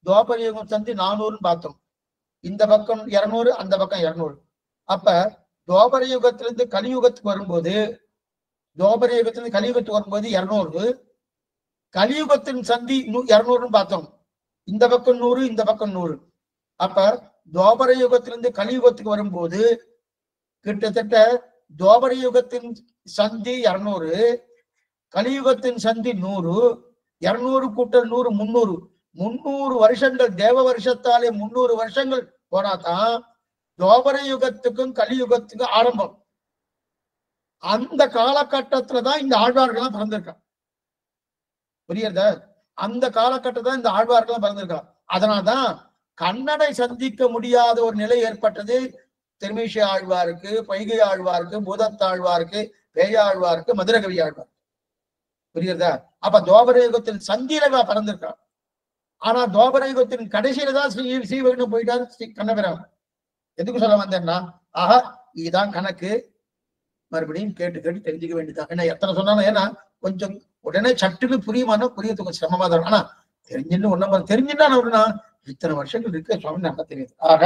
துவாபர யுகம் சந்தி 400 பார்த்தோம். இந்த பக்கம் 200 அந்த பக்கம் 200. அப்ப துவாபர யுகத்திலிருந்து கலியுகத்துக்கு வரும்போது, துவாபர யுகத்திலிருந்து கலியுகத்துக்கு வரும்போது 200, கலியுகத்தின் சந்தி 200 பார்த்தோம். இந்த பக்கம் 100 இந்த பக்கம் 100. அப்ப துவாபர யுகத்திலிருந்து கலியுகத்துக்கு வரும்போது கிட்டத்தட்ட துவாபர யுகத்தின் சந்தி 200, கலியுகத்தின் சந்தி 100, 200 கூட்டல் 100 300. 300 வருஷங்கள் தேவ வருஷத்தாலே 300 வருஷங்கள் போனாதான் துவாபர யுகத்துக்கும் கலியுகத்துக்கும் ஆரம்பம். அந்த காலகட்டத்துலதான் இந்த ஆழ்வார்கள் பிறந்திருக்கான். புரியுறதா? அந்த காலகட்டத்தான் இந்த ஆழ்வார்கள் பிறந்திருக்கான். அதனால்தான் கண்ணனை சந்திக்க முடியாத ஒரு நிலை ஏற்பட்டது திருமேஷி ஆழ்வாருக்கு, பொய்கை ஆழ்வாருக்கு, பூதத்தாழ்வாருக்கு, பேயாழ்வாருக்கு, மதுரகவி ஆழ்வார். புரியுறதா? அப்ப துவாபர யுகத்தின் சந்தியில பிறந்திருக்கான். ஆனா துவாபர யுகத்தின் கடைசியில தான் ஸ்ரீவைகுண்டம் போயிட்டாரு ஸ்ரீ கண்ணபிரான். எதுக்கு சொல்ல வந்தேன்னா, ஆஹா இதுதான் கணக்கு, மறுபடியும் கேட்டு தெரிஞ்சுக்க வேண்டியதான். ஏன்னா எத்தனை சொன்னாலும், ஏன்னா கொஞ்சம் உடனே சட்டுன்னு புரியுமானா புரியறது கொஞ்சம் சிரமமா தான். ஆனா தெரிஞ்சுன்னு ஒண்ணு தெரிஞ்சுன்னா இத்தனை வருஷங்கள் இருக்கு சுவாமி நல்லா தெரியுது. ஆக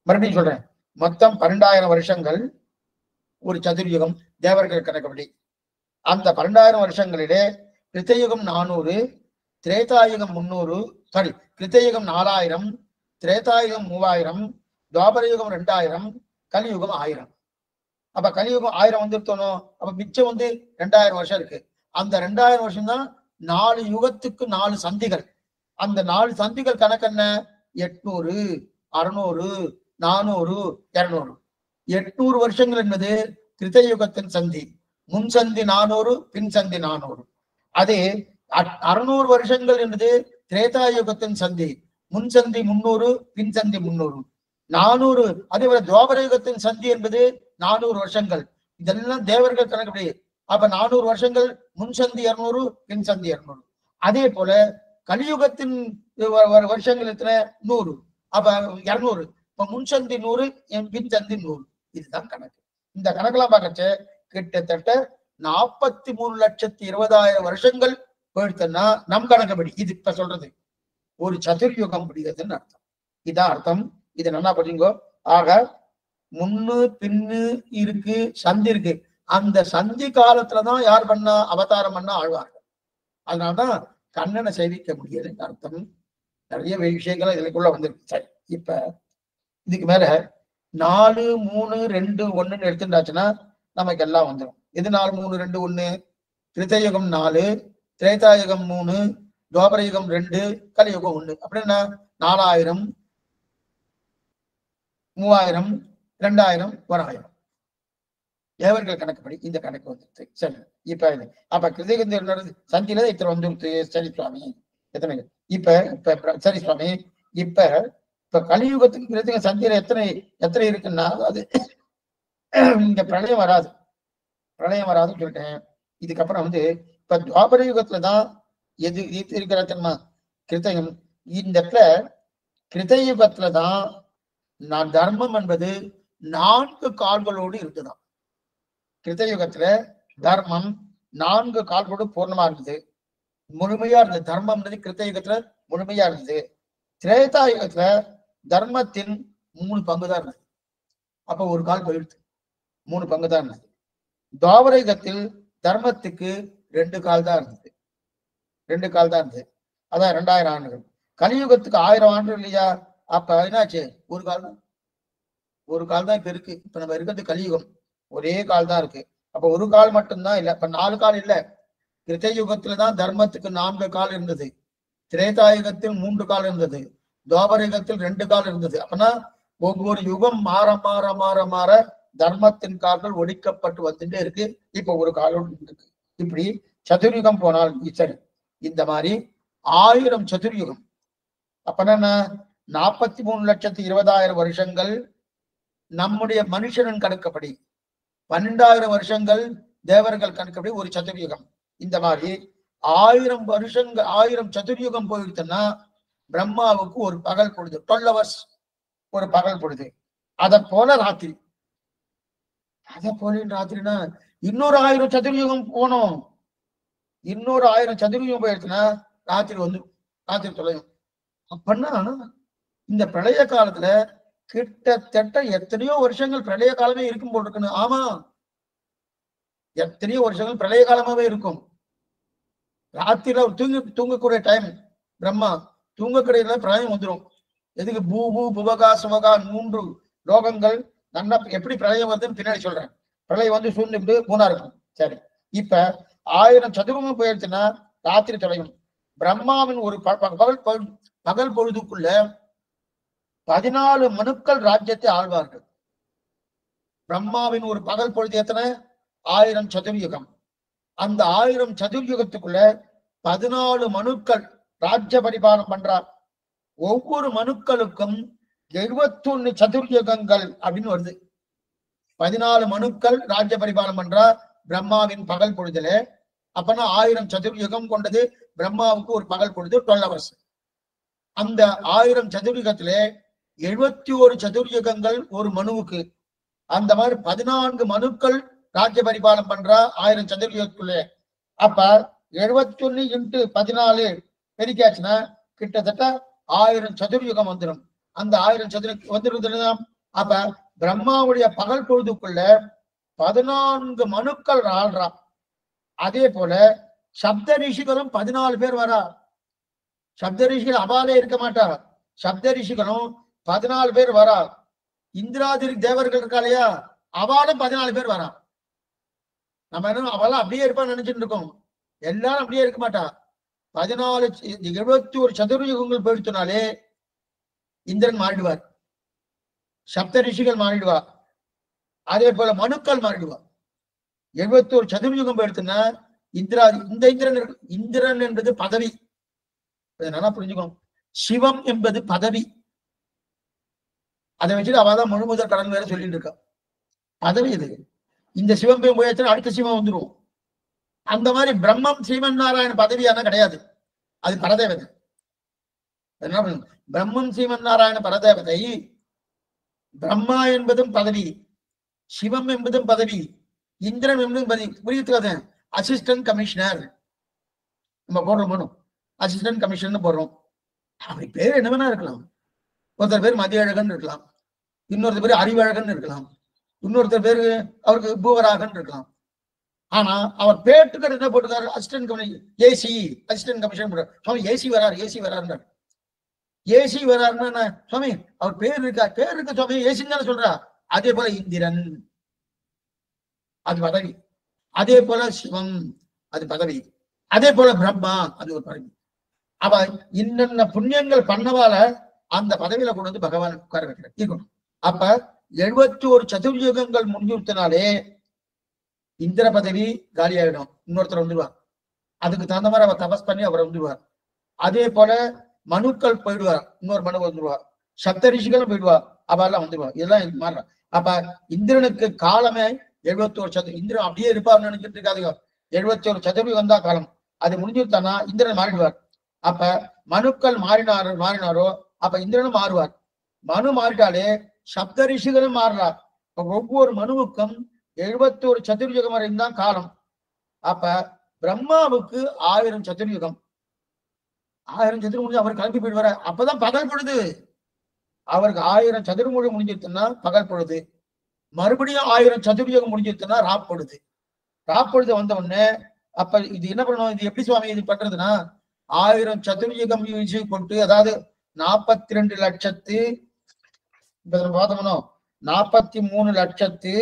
மறுபடியும் சொல்றேன், மொத்தம் 12000 வருஷங்கள் ஒரு சதுர்யுகம் தேவர்கள் கணக்குப்படி. அந்த 12000 வருஷங்களிலே கிருத்தயுகம் 400, திரேதாயுகம் 300, சாரி கிருத்தயுகம் 4000, திரேதாயுகம் 3000, துவாபர யுகம் 2000, கலியுகம் 1000. அப்ப கலியுகம் 1000 வந்துருத்தோம். அப்ப மிச்சம் 2000 வருஷம் இருக்கு. அந்த 2000 வருஷம் தான் 4 யுகத்துக்கு 4 சந்திகள். அந்த 4 சந்திகள் கணக்கு என்ன? 800, 600, 400, 200. 800 வருஷங்கள் என்பது கிருத்தயுகத்தின் சந்தி. முன் சந்தி 400, பின் சந்தி 400. அதே 600 வருஷங்கள் என்பது திரேதாயுகத்தின் சந்தி. முன் சந்தி 300, பின் சந்தி 300. 400 அதே போல துவாபர யுகத்தின் சந்தி என்பது 400 வருஷங்கள். இதெல்லாம் தேவர்கள் கணக்குப்படி. அப்ப 400 வருஷங்கள் முன் சந்தி 200, பின் சந்தி 200. அதே போல கலியுகத்தின் வருஷங்கள் எத்தனை? 100. அப்ப 200. இப்ப முன் சந்தி 100, பின் சந்தி 100. இதுதான் கணக்கு. இந்த கணக்கெல்லாம் பார்க்கச்சு கிட்டத்தட்ட 43,20,000 வருஷங்கள் போயிடுச்சுன்னா நம் கணக்குப்படி இது இப்ப சொல்றது ஒரு சதுர்யுகம் முடிகிறதுன்னு அர்த்தம். இதான் அர்த்தம். இது நல்லா படிங்கோ. ஆக முன்னு பின்னு இருக்கு, சந்தி இருக்கு. அந்த சந்தி காலத்துலதான் யார் பண்ணா? அவதாரம் பண்ணா ஆழ்வார்கள். அதனாலதான் கண்ணனை சேவிக்க முடியாதுன்னு அர்த்தம். நிறைய விஷயங்கள் இதுக்குள்ள வந்துருக்கு. சரி, இப்ப இதுக்கு மேல 4, 3, 2, 1 எடுத்துட்டாச்சுன்னா நமக்கு எல்லாம் வந்துடும். எது 4, 3, 2, 1? கிருத்தயுகம் 4, திரேதாயுகம் 3, துவாபர யுகம் 2, கலியுகம் 1. அப்படின்னா 4000, 3000, 2000, 1000 தேவர்கள் கணக்குப்படி இந்த கணக்கு வந்துருச்சு. சரி, இப்ப அப்ப கிருதயுகம் சந்தியில இத்தனை வந்துருச்சு. சரி சுவாமி, எத்தனை இப்ப சரி சுவாமி, இப்ப இப்ப கலியுகத்துக்கு சந்திரன் எத்தனை இருக்குன்னா, அது இங்க பிரளயம் வராதுன்னு சொல்லிட்டேன். இதுக்கப்புறம் இப்ப துவாபர யுகத்துலதான் எது இருக்கிற தெரியுமா? கிருத்தயம். இந்த இடத்துல கிருத்தயுகத்துலதான் நான் தர்மம் என்பது 4 கால்களோடு இருக்குதான். கிருத்தயுகத்துல தர்மம் 4 கால்களோடு பூர்ணமா இருந்தது, முழுமையா இருந்தது. தர்மம்ன்றது கிருத்தயுகத்துல முழுமையா இருந்தது. திரேதாயுகத்துல தர்மத்தின் 3 பங்கு தான் இருந்தது. அப்ப ஒரு கால் போயிடுது, 3 பங்கு தான் இருந்தது. துவாபர யுகத்தில் தர்மத்துக்கு 2 கால் தான் இருந்தது, 2 கால் தான் இருந்தது. அதான் 2000 ஆண்டுகள். கலியுகத்துக்கு 1000 ஆண்டுகள் இல்லையா? அப்ப என்னாச்சு? ஒரு கால் தான் இப்ப இருக்கு. இப்ப நம்ம இருக்கிறது கலியுகம், ஒரே கால் தான் இருக்கு. அப்ப ஒரு கால் மட்டும்தான் இல்ல, இப்ப 4 கால் இல்ல. கிருத்தயுகத்துலதான் தர்மத்துக்கு 4 கால் இருந்தது, திரேதாயுகத்தில் 3 கால் இருந்தது, துவாபர யுகத்தில் 2 கால் இருந்தது. அப்பனா ஒவ்வொரு யுகம் மாற மாற மாற மாற தர்மத்தின் கால்கள் ஒழிக்கப்பட்டு வந்துட்டே இருக்கு. இப்ப ஒரு காலோடு இருக்கு. இப்படி சதுர்யுகம் போனால் சரி, இந்த மாதிரி 1000 சதுர்யுகம். அப்பனா 43,20,000 வருஷங்கள் நம்முடைய மனுஷனின் கணக்கப்படி, 12,000 வருஷங்கள் தேவர்கள் கணக்கப்படி ஒரு சதுர்யுகம். இந்த மாதிரி 1000 வருஷங்கள், 1000 சதுர்யுகம் போயிடுச்சுன்னா பிரம்மாவுக்கு ஒரு பகல் பொழுது, 12 hours ஒரு பகல் பொழுது. அதை போல ராத்திரி, ராத்திரினா இன்னொரு 1000 சதுர்யுகம் போனோம். இன்னொரு 1000 சதுர்யுகம் போயிடுச்சுன்னா ராத்திரி தொலையும். அப்படின்னா இந்த பிரளய காலத்துல கிட்டத்தட்ட எத்தனையோ வருஷங்கள் பிரளய காலமே இருக்கும் போல் இருக்குன்னு. ஆமா, எத்தனையோ வருஷங்கள் பிரளய காலமாவே இருக்கும். ராத்திரில தூங்கக்கூடிய டைம் பிரம்மா தூங்கக்கூடிய பிரளயம் வந்துடும். எதுக்கு? பூபு புவகா சுவகா 3 லோகங்கள் நல்லா எப்படி பிரளயம் வருதுன்னு பின்னாடி சொல்றேன். பிரளயம் சூழ்ந்துட்டு பூனா இருக்கும். சரி, இப்ப 1000 சதுரமும் போயிடுச்சுன்னா ராத்திரி தொலையும். பிரம்மாவின் ஒரு பகல் பொழுதுக்குள்ள 14 மனுக்கள் ராஜ்யத்தை ஆழ்வார்கள். பிரம்மாவின் ஒரு பகல் பொழுது எத்தனை? 1000 சதுர்யுகம். அந்த 1000 சதுர்யுகத்துக்குள்ள 14 மனுக்கள் ராஜ்ய பரிபாலனம் பண்றார். ஒவ்வொரு மனுக்களுக்கும் 71 சதுர்யுகங்கள் அப்படின்னு வருது. 14 மனுக்கள் ராஜ்ய பரிபாலனம் பண்றார் பிரம்மாவின் பகல் பொழுதுல. அப்பனா 1000 சதுர்யுகம் கொண்டது பிரம்மாவுக்கு ஒரு பகல் பொழுது, 12 hours. அந்த 1000 சதுர்யுகத்திலே 71 சதுர்யுகங்கள் ஒரு மனுவுக்கு. அந்த மாதிரி 14 மனுக்கள் ராஜ்ய பரிபாலனம் பண்றா 1000 சதுர்யுகத்துக்குள்ளே. அப்ப 71 × 14 பெருக்கியாச்சுன்னா கிட்டத்தட்ட 1000 சதுர்யுகம் வந்துடும். அந்த 1000 சதுர வந்துருந்தா அப்ப பிரம்மாவுடைய பகல் பொழுதுக்குள்ள 14 மனுக்கள் ஆள்றா. அதே போல சப்த ரிஷிகளும் 14 பேர் வரா. சப்த ரிஷிகள் அவாலே இருக்க மாட்டா. சப்த ரிஷிகளும் 14 பேர் வரா. இந்திராதிரி தேவர்கள் இருக்கா இல்லையா, அவாலும் 14 பேர் வரா. நம்ம என்ன அவெல்லாம் அப்படியே இருப்பான்னு நினைச்சிட்டு இருக்கோம். எல்லாரும் அப்படியே இருக்க மாட்டா. 71 சதுர்யுகங்கள் போயிடுச்சுனாலே இந்திரன் மாறிடுவார், சப்த ரிஷிகள் மாறிடுவா, அதே போல மனுக்கள் மாறிடுவா. 71 சதுர்யுகம் போயிடுச்சுன்னா இந்திரன் என்பது பதவி, நல்லா புரிஞ்சுக்கணும். சிவம் என்பது பதவி. அதை வச்சுட்டு அவதான் முழு முதல் கடன் வேற சொல்லிட்டு இருக்கா. பதவி இது. இந்த சிவம் போயாச்சுன்னா அடுத்த சிவம் வந்துடும். அந்த மாதிரி பிரம்மம் ஸ்ரீமன் நாராயண பதவியான கிடையாது, அது பரதேவதை. பிரம்மம் ஸ்ரீமன் நாராயண பரதேவதை. பிரம்மா என்பதும் பதவி, சிவம் என்பதும் பதவி, இந்திரன் என்பதும் பதவி. புரியுது? அசிஸ்டன்ட் கமிஷனர் நம்ம போடுறோம், அசிஸ்டன்ட் கமிஷனர் போடுறோம். அப்படி பேர் என்ன வேணா இருக்கலாம். ஒருத்தர் பேர் மதியழகன் இருக்கலாம், இன்னொருத்தர் பேர் அறிவழகன் இருக்கலாம், இன்னொருத்தர் பேரு அவருக்கு பூவராகன் இருக்கலாம். ஆனா அவர் பேட்டுக்கு என்ன போட்டுக்காரு? Assistant commissioner, AC assistant commissioner போடுறாரு. சுவாமி ஏசி வராரு. ஏசி வராருன்னா சுவாமி அவர் பேர் இருக்கு சுவாமி, ஏசின்னு தானே சொல்றா. அதே போல இந்திரன் அது பதவி, அதே போல சிவம் அது பதவி, அதே போல பிரம்மா அது ஒரு பதவி. அவ இன்னென்ன புண்ணியங்கள் பண்ணவால அந்த பதவியில கொண்டு வந்து பகவான் உட்கார வைக்கிறார். அப்ப 71 சதுர்யுகங்கள் முடிஞ்சுனாலே இந்திர பதவி காலி ஆயிடும், இன்னொருத்தர் வந்துடுவார். அதுக்கு தகுந்த மாதிரி அவர் தபஸ் பண்ணி அவர் வந்துடுவார். அதே போல மனுக்கள் போயிடுவார், இன்னொரு மனு வந்துடுவார். சப்த ரிஷிகளும் போயிடுவா, அவெல்லாம் வந்துடுவா. இதெல்லாம் மாறுறா. அப்ப இந்திரனுக்கு காலமே 71 சதுர, இந்திரன் அப்படியே இருப்பார்னு நினைச்சிட்டு இருக்காதுங்க. 71 சதுர்யுகம் தான் காலம். அது முடிஞ்சுட்டானா இந்திரன் மாறிடுவார். அப்ப மனுக்கள் மாறினாரோ அப்ப இந்திரனும் மாறுவார். மனு மாறிட்டாலே சப்த ரிஷிகளும் மாறுறார். ஒவ்வொரு மனுவுக்கும் 71 சதுர்யுகம் வரையும் தான் காலம். அப்ப பிரம்மாவுக்கு 1000 சதுர்யுகம். 1000 சதுர்முழி அவர் கிளம்பி போயிடுவார். அப்பதான் பகல் பொழுது. அவருக்கு 1000 சதுர்முழி முடிஞ்சிருச்சுன்னா பகல் பொழுது. மறுபடியும் 1000 சதுர்யுகம் முடிஞ்சிருச்சுன்னா ராப்பொழுது. ராப்பொழுது வந்த உடனே அப்ப இது என்ன பண்ணணும்? இது எப்படி சுவாமி இது பண்றதுன்னா 1000 சதுர்யுகம் கொண்டு, அதாவது 42 லட்சத்து பார்த்தோம்னா 43 லட்சத்து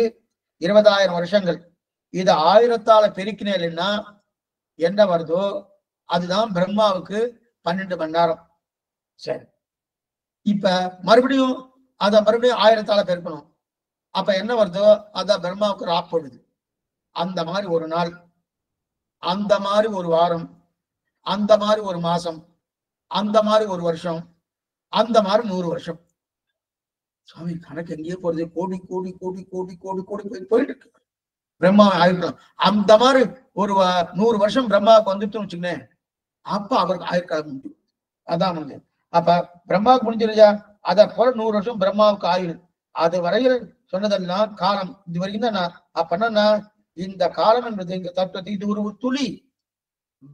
20,000 வருஷங்கள். இது 1000ஆல பெருக்கினேன்னா என்ன வருதோ அதுதான் பிரம்மாவுக்கு 12 மணி நேரம். சரி, இப்ப மறுபடியும் 1000ஆல பெருக்கணும். அப்ப என்ன வருதோ அதான் பிரம்மாவுக்கு ராப்பொழுது. அந்த மாதிரி ஒரு நாள், அந்த மாதிரி ஒரு வாரம், அந்த மாதிரி ஒரு மாசம், அந்த மாதிரி ஒரு வருஷம், அந்த மாதிரி 100 வருஷம். சுவாமி கணக்கு எங்கேயோ போறது, கோடி கோடி கோடி கோடி கோடி கோடி போயிட்டு இருக்கு. பிரம்மா ஆயிருக்கலாம். அந்த மாதிரி ஒரு 100 வருஷம் பிரம்மாவுக்கு வந்துட்டுன்னு வச்சுக்கேன். அப்ப அவருக்கு ஆயுர்காலம் உண்டு. அதான் வந்து அப்ப பிரம்மாவுக்கு முடிஞ்சிருச்சா, அத போல 100 வருஷம் பிரம்மாவுக்கு ஆயுள். அது வரையில் சொன்னதெல்லாம் காலம். இது வரைக்கும் தான் நான் அப்ப இந்த காலம் என்பது இங்க தத்துவத்தை இது ஒரு துளி.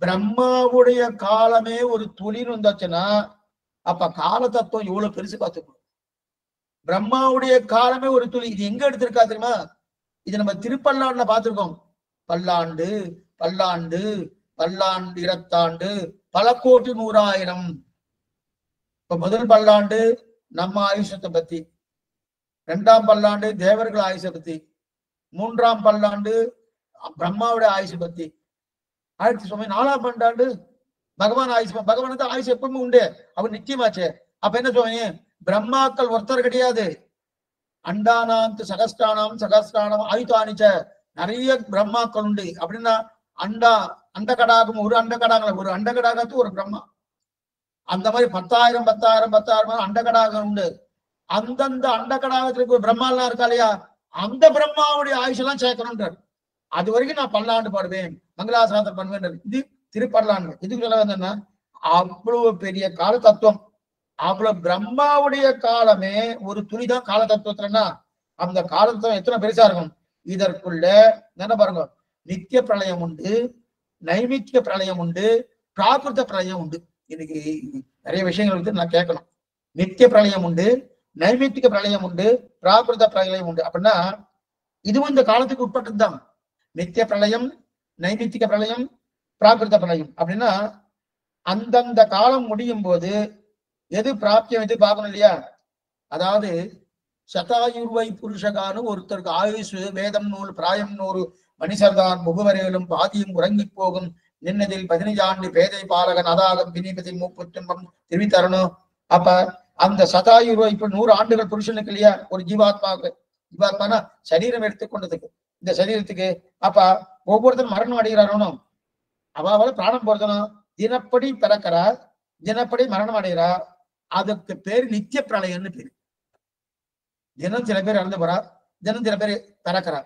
பிரம்மாவுடைய காலமே ஒரு துளின்னு வந்தாச்சுன்னா அப்ப கால தத்துவம் எவ்வளவு பெருசு பார்த்துக்கணும். பிரம்மாவுடைய காலமே ஒரு துளி. இது எங்க எடுத்திருக்கா தெரியுமா? இது நம்ம திருப்பல்லாண்டுல பார்த்திருக்கோம். பல்லாண்டு பல்லாண்டு பல்லாண்டு இரத்தாண்டு பல கோடி 100,000. இப்ப முதல் பல்லாண்டு நம்ம ஆயுஷத்தை பத்தி, 2ஆம் பல்லாண்டு தேவர்கள் ஆயுஷை பத்தி, 3ஆம் பல்லாண்டு பிரம்மாவுடைய ஆயுஷை பத்தி, ஆயிரத்தி சுவாமி 4ஆம் பல்லாண்டு பகவான் ஆயுஷ். பகவானுக்கு ஆயுஷ் எப்பவுமே உண்டு, அவர் நிச்சயமாச்சு. அப்ப என்ன சுவாமி, பிரம்மாக்கள் ஒருத்தர் கிடையாது. அண்டானாந்து சகஸ்டானம் சகஸ்டானம் ஆயுதானிச்ச, நிறைய பிரம்மாக்கள் உண்டு. அப்படின்னா அண்ட கடாகம், ஒரு அண்ட கடாகம், ஒரு அண்ட கடாகத்து ஒரு பிரம்மா. அந்த மாதிரி 10,000 10,000 10,000 அண்ட கடாகம் உண்டு. அந்தந்த அண்ட கடாகத்துக்கு பிரம்மாலாம் இருக்கா இல்லையா, அந்த பிரம்மாவுடைய ஆயுஷ் எல்லாம் சேர்க்கணும்ன்றார். அது வரைக்கும் நான் பல்லாண்டு பாடுவேன், மங்களாசாசனம் பண்ணுவேன். இது திருப்பல்லாண்டு. இதுக்கு சொல்ல வந்தேன்னா அவ்வளவு பெரிய கால தத்துவம். அவ்வளவு பிரம்மாவுடைய காலமே ஒரு துளிதான் கால தத்துவத்துலன்னா அந்த கால தத்துவம் எத்தனை பெருசா இருக்கும். இதற்குள்ள என்ன பாருங்க, நித்திய பிரளயம் உண்டு, நைமித்திய பிரளயம் உண்டு, பிராகிருத பிரளயம் உண்டு. இன்னைக்கு நிறைய விஷயங்கள் வந்து நான் கேட்கணும். நித்திய பிரளயம் உண்டு, நைமித்திக பிரளயம் உண்டு, பிராகிருத பிரளயம் உண்டு. அப்படின்னா இதுவும் இந்த காலத்துக்கு உட்பட்டதுதான். நித்திய பிரளயம், நைமித்திக பிரளயம், பிராகிருத பிரளயம். அப்படின்னா அந்தந்த காலம் முடியும் போது எது பிராப்தியம் எது பார்க்கணும் இல்லையா. அதாவது சதாயுர்வை புருஷகானு ஒருத்தருக்கு ஆயுஷ் வேதம் நூல் பிராயம் 100 மணிசர்தான் முகவரையிலும் பாதியும் உறங்கி போகும் நின்னதில் 15 ஆண்டு பேதை பாலகன் அதாகம் வினிபதி மூப்பு துன்பம் திருவித்தரணும். அப்ப அந்த சதாயுர்வை இப்ப 100 ஆண்டுகள் புருஷனுக்கு இல்லையா, ஒரு ஜீவாத்மாவுக்கு. ஜீவாத்மானா சரீரம் எடுத்துக்கொண்டதுக்கு, இந்த சரீரத்துக்கு. அப்ப ஒவ்வொருத்தரும் மரணம் அடைகிறாரோ, அவளை பிராணம் போறதனும் தினப்படி பிறக்கிறா, தினப்படி மரணம் அடைகிறா. அதுக்கு பேர் நித்திய பிரளயம்னு பேரு. தினம் சில பேர் இறந்து போறா, தினம் சில பேர் பிறக்கிறா.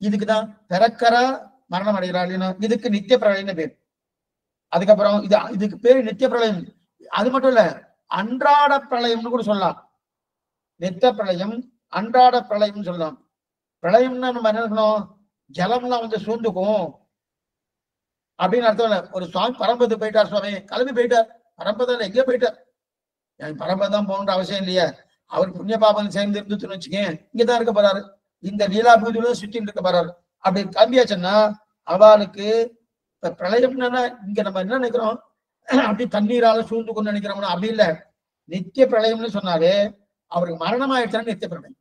இதுக்குதான் பிறக்கிறா மரணம் அடைகிறா இல்லைன்னா இதுக்கு நித்திய பிரளயம்னு பேர். அதுக்கப்புறம் இதுக்கு பேரு நித்திய பிரளயம். அது மட்டும் இல்ல, அன்றாட பிரளயம்னு கூட சொல்லலாம். நித்திய பிரளயம், அன்றாட பிரளயம்னு சொல்லலாம். பிரளயம்னா நம்ம என்ன இருக்கணும், ஜலம்லாம் வந்து சூழ்ந்துக்கும் அப்படின்னு அர்த்தம் இல்ல. ஒரு சுவாமி பரம்பத்து போயிட்டார், சுவாமி கிளம்பி போயிட்டார், பரம்பதான் எங்கேயோ போயிட்டார். எனக்கு பரம்பதான் போகணுன்ற அவசியம் இல்லையா. அவர் புண்ணிய பாபம் சேர்ந்து இருந்துச்சுன்னு வச்சுக்கேன், இங்கதான் இருக்க போறாரு, இந்த லீலா பூஜையில சுத்தின்னு இருக்க போறாரு. அப்படி கிளம்பியாச்சுன்னா அவளுக்கு பிரளயம்னா இங்க நம்ம என்ன நினைக்கிறோம், அப்படி தண்ணீரால சூழ்ந்து கொண்டு நினைக்கிறோம்னா அப்படி இல்லை. நித்திய பிரளயம்னு சொன்னாலே அவருக்கு மரணம் ஆயிடுச்சுன்னா நித்திய பிரளயம்.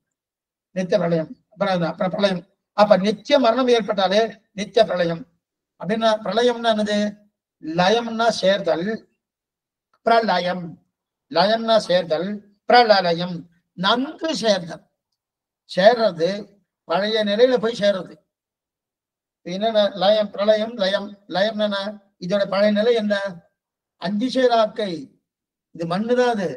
நித்திய பிரளயம் அப்புறம் பிரளயம். அப்ப நித்திய மரணம் ஏற்பட்டாலே நித்திய பிரளயம். அப்படின்னா பிரளயம்னா என்னது, லயம்னா சேர்தல், பிரளயம். லயம்னா சேர்தல், பிரளயம் நன்கு சேர்தல். சேர்றது பழைய நிலையில போய் சேர்றது. என்னென்ன லயம், பிரளயம், லயம். லயம் என்ன, இதோட பழைய நிலை என்ன, 5 சேராக்கை, இது மண்ணுதான். அது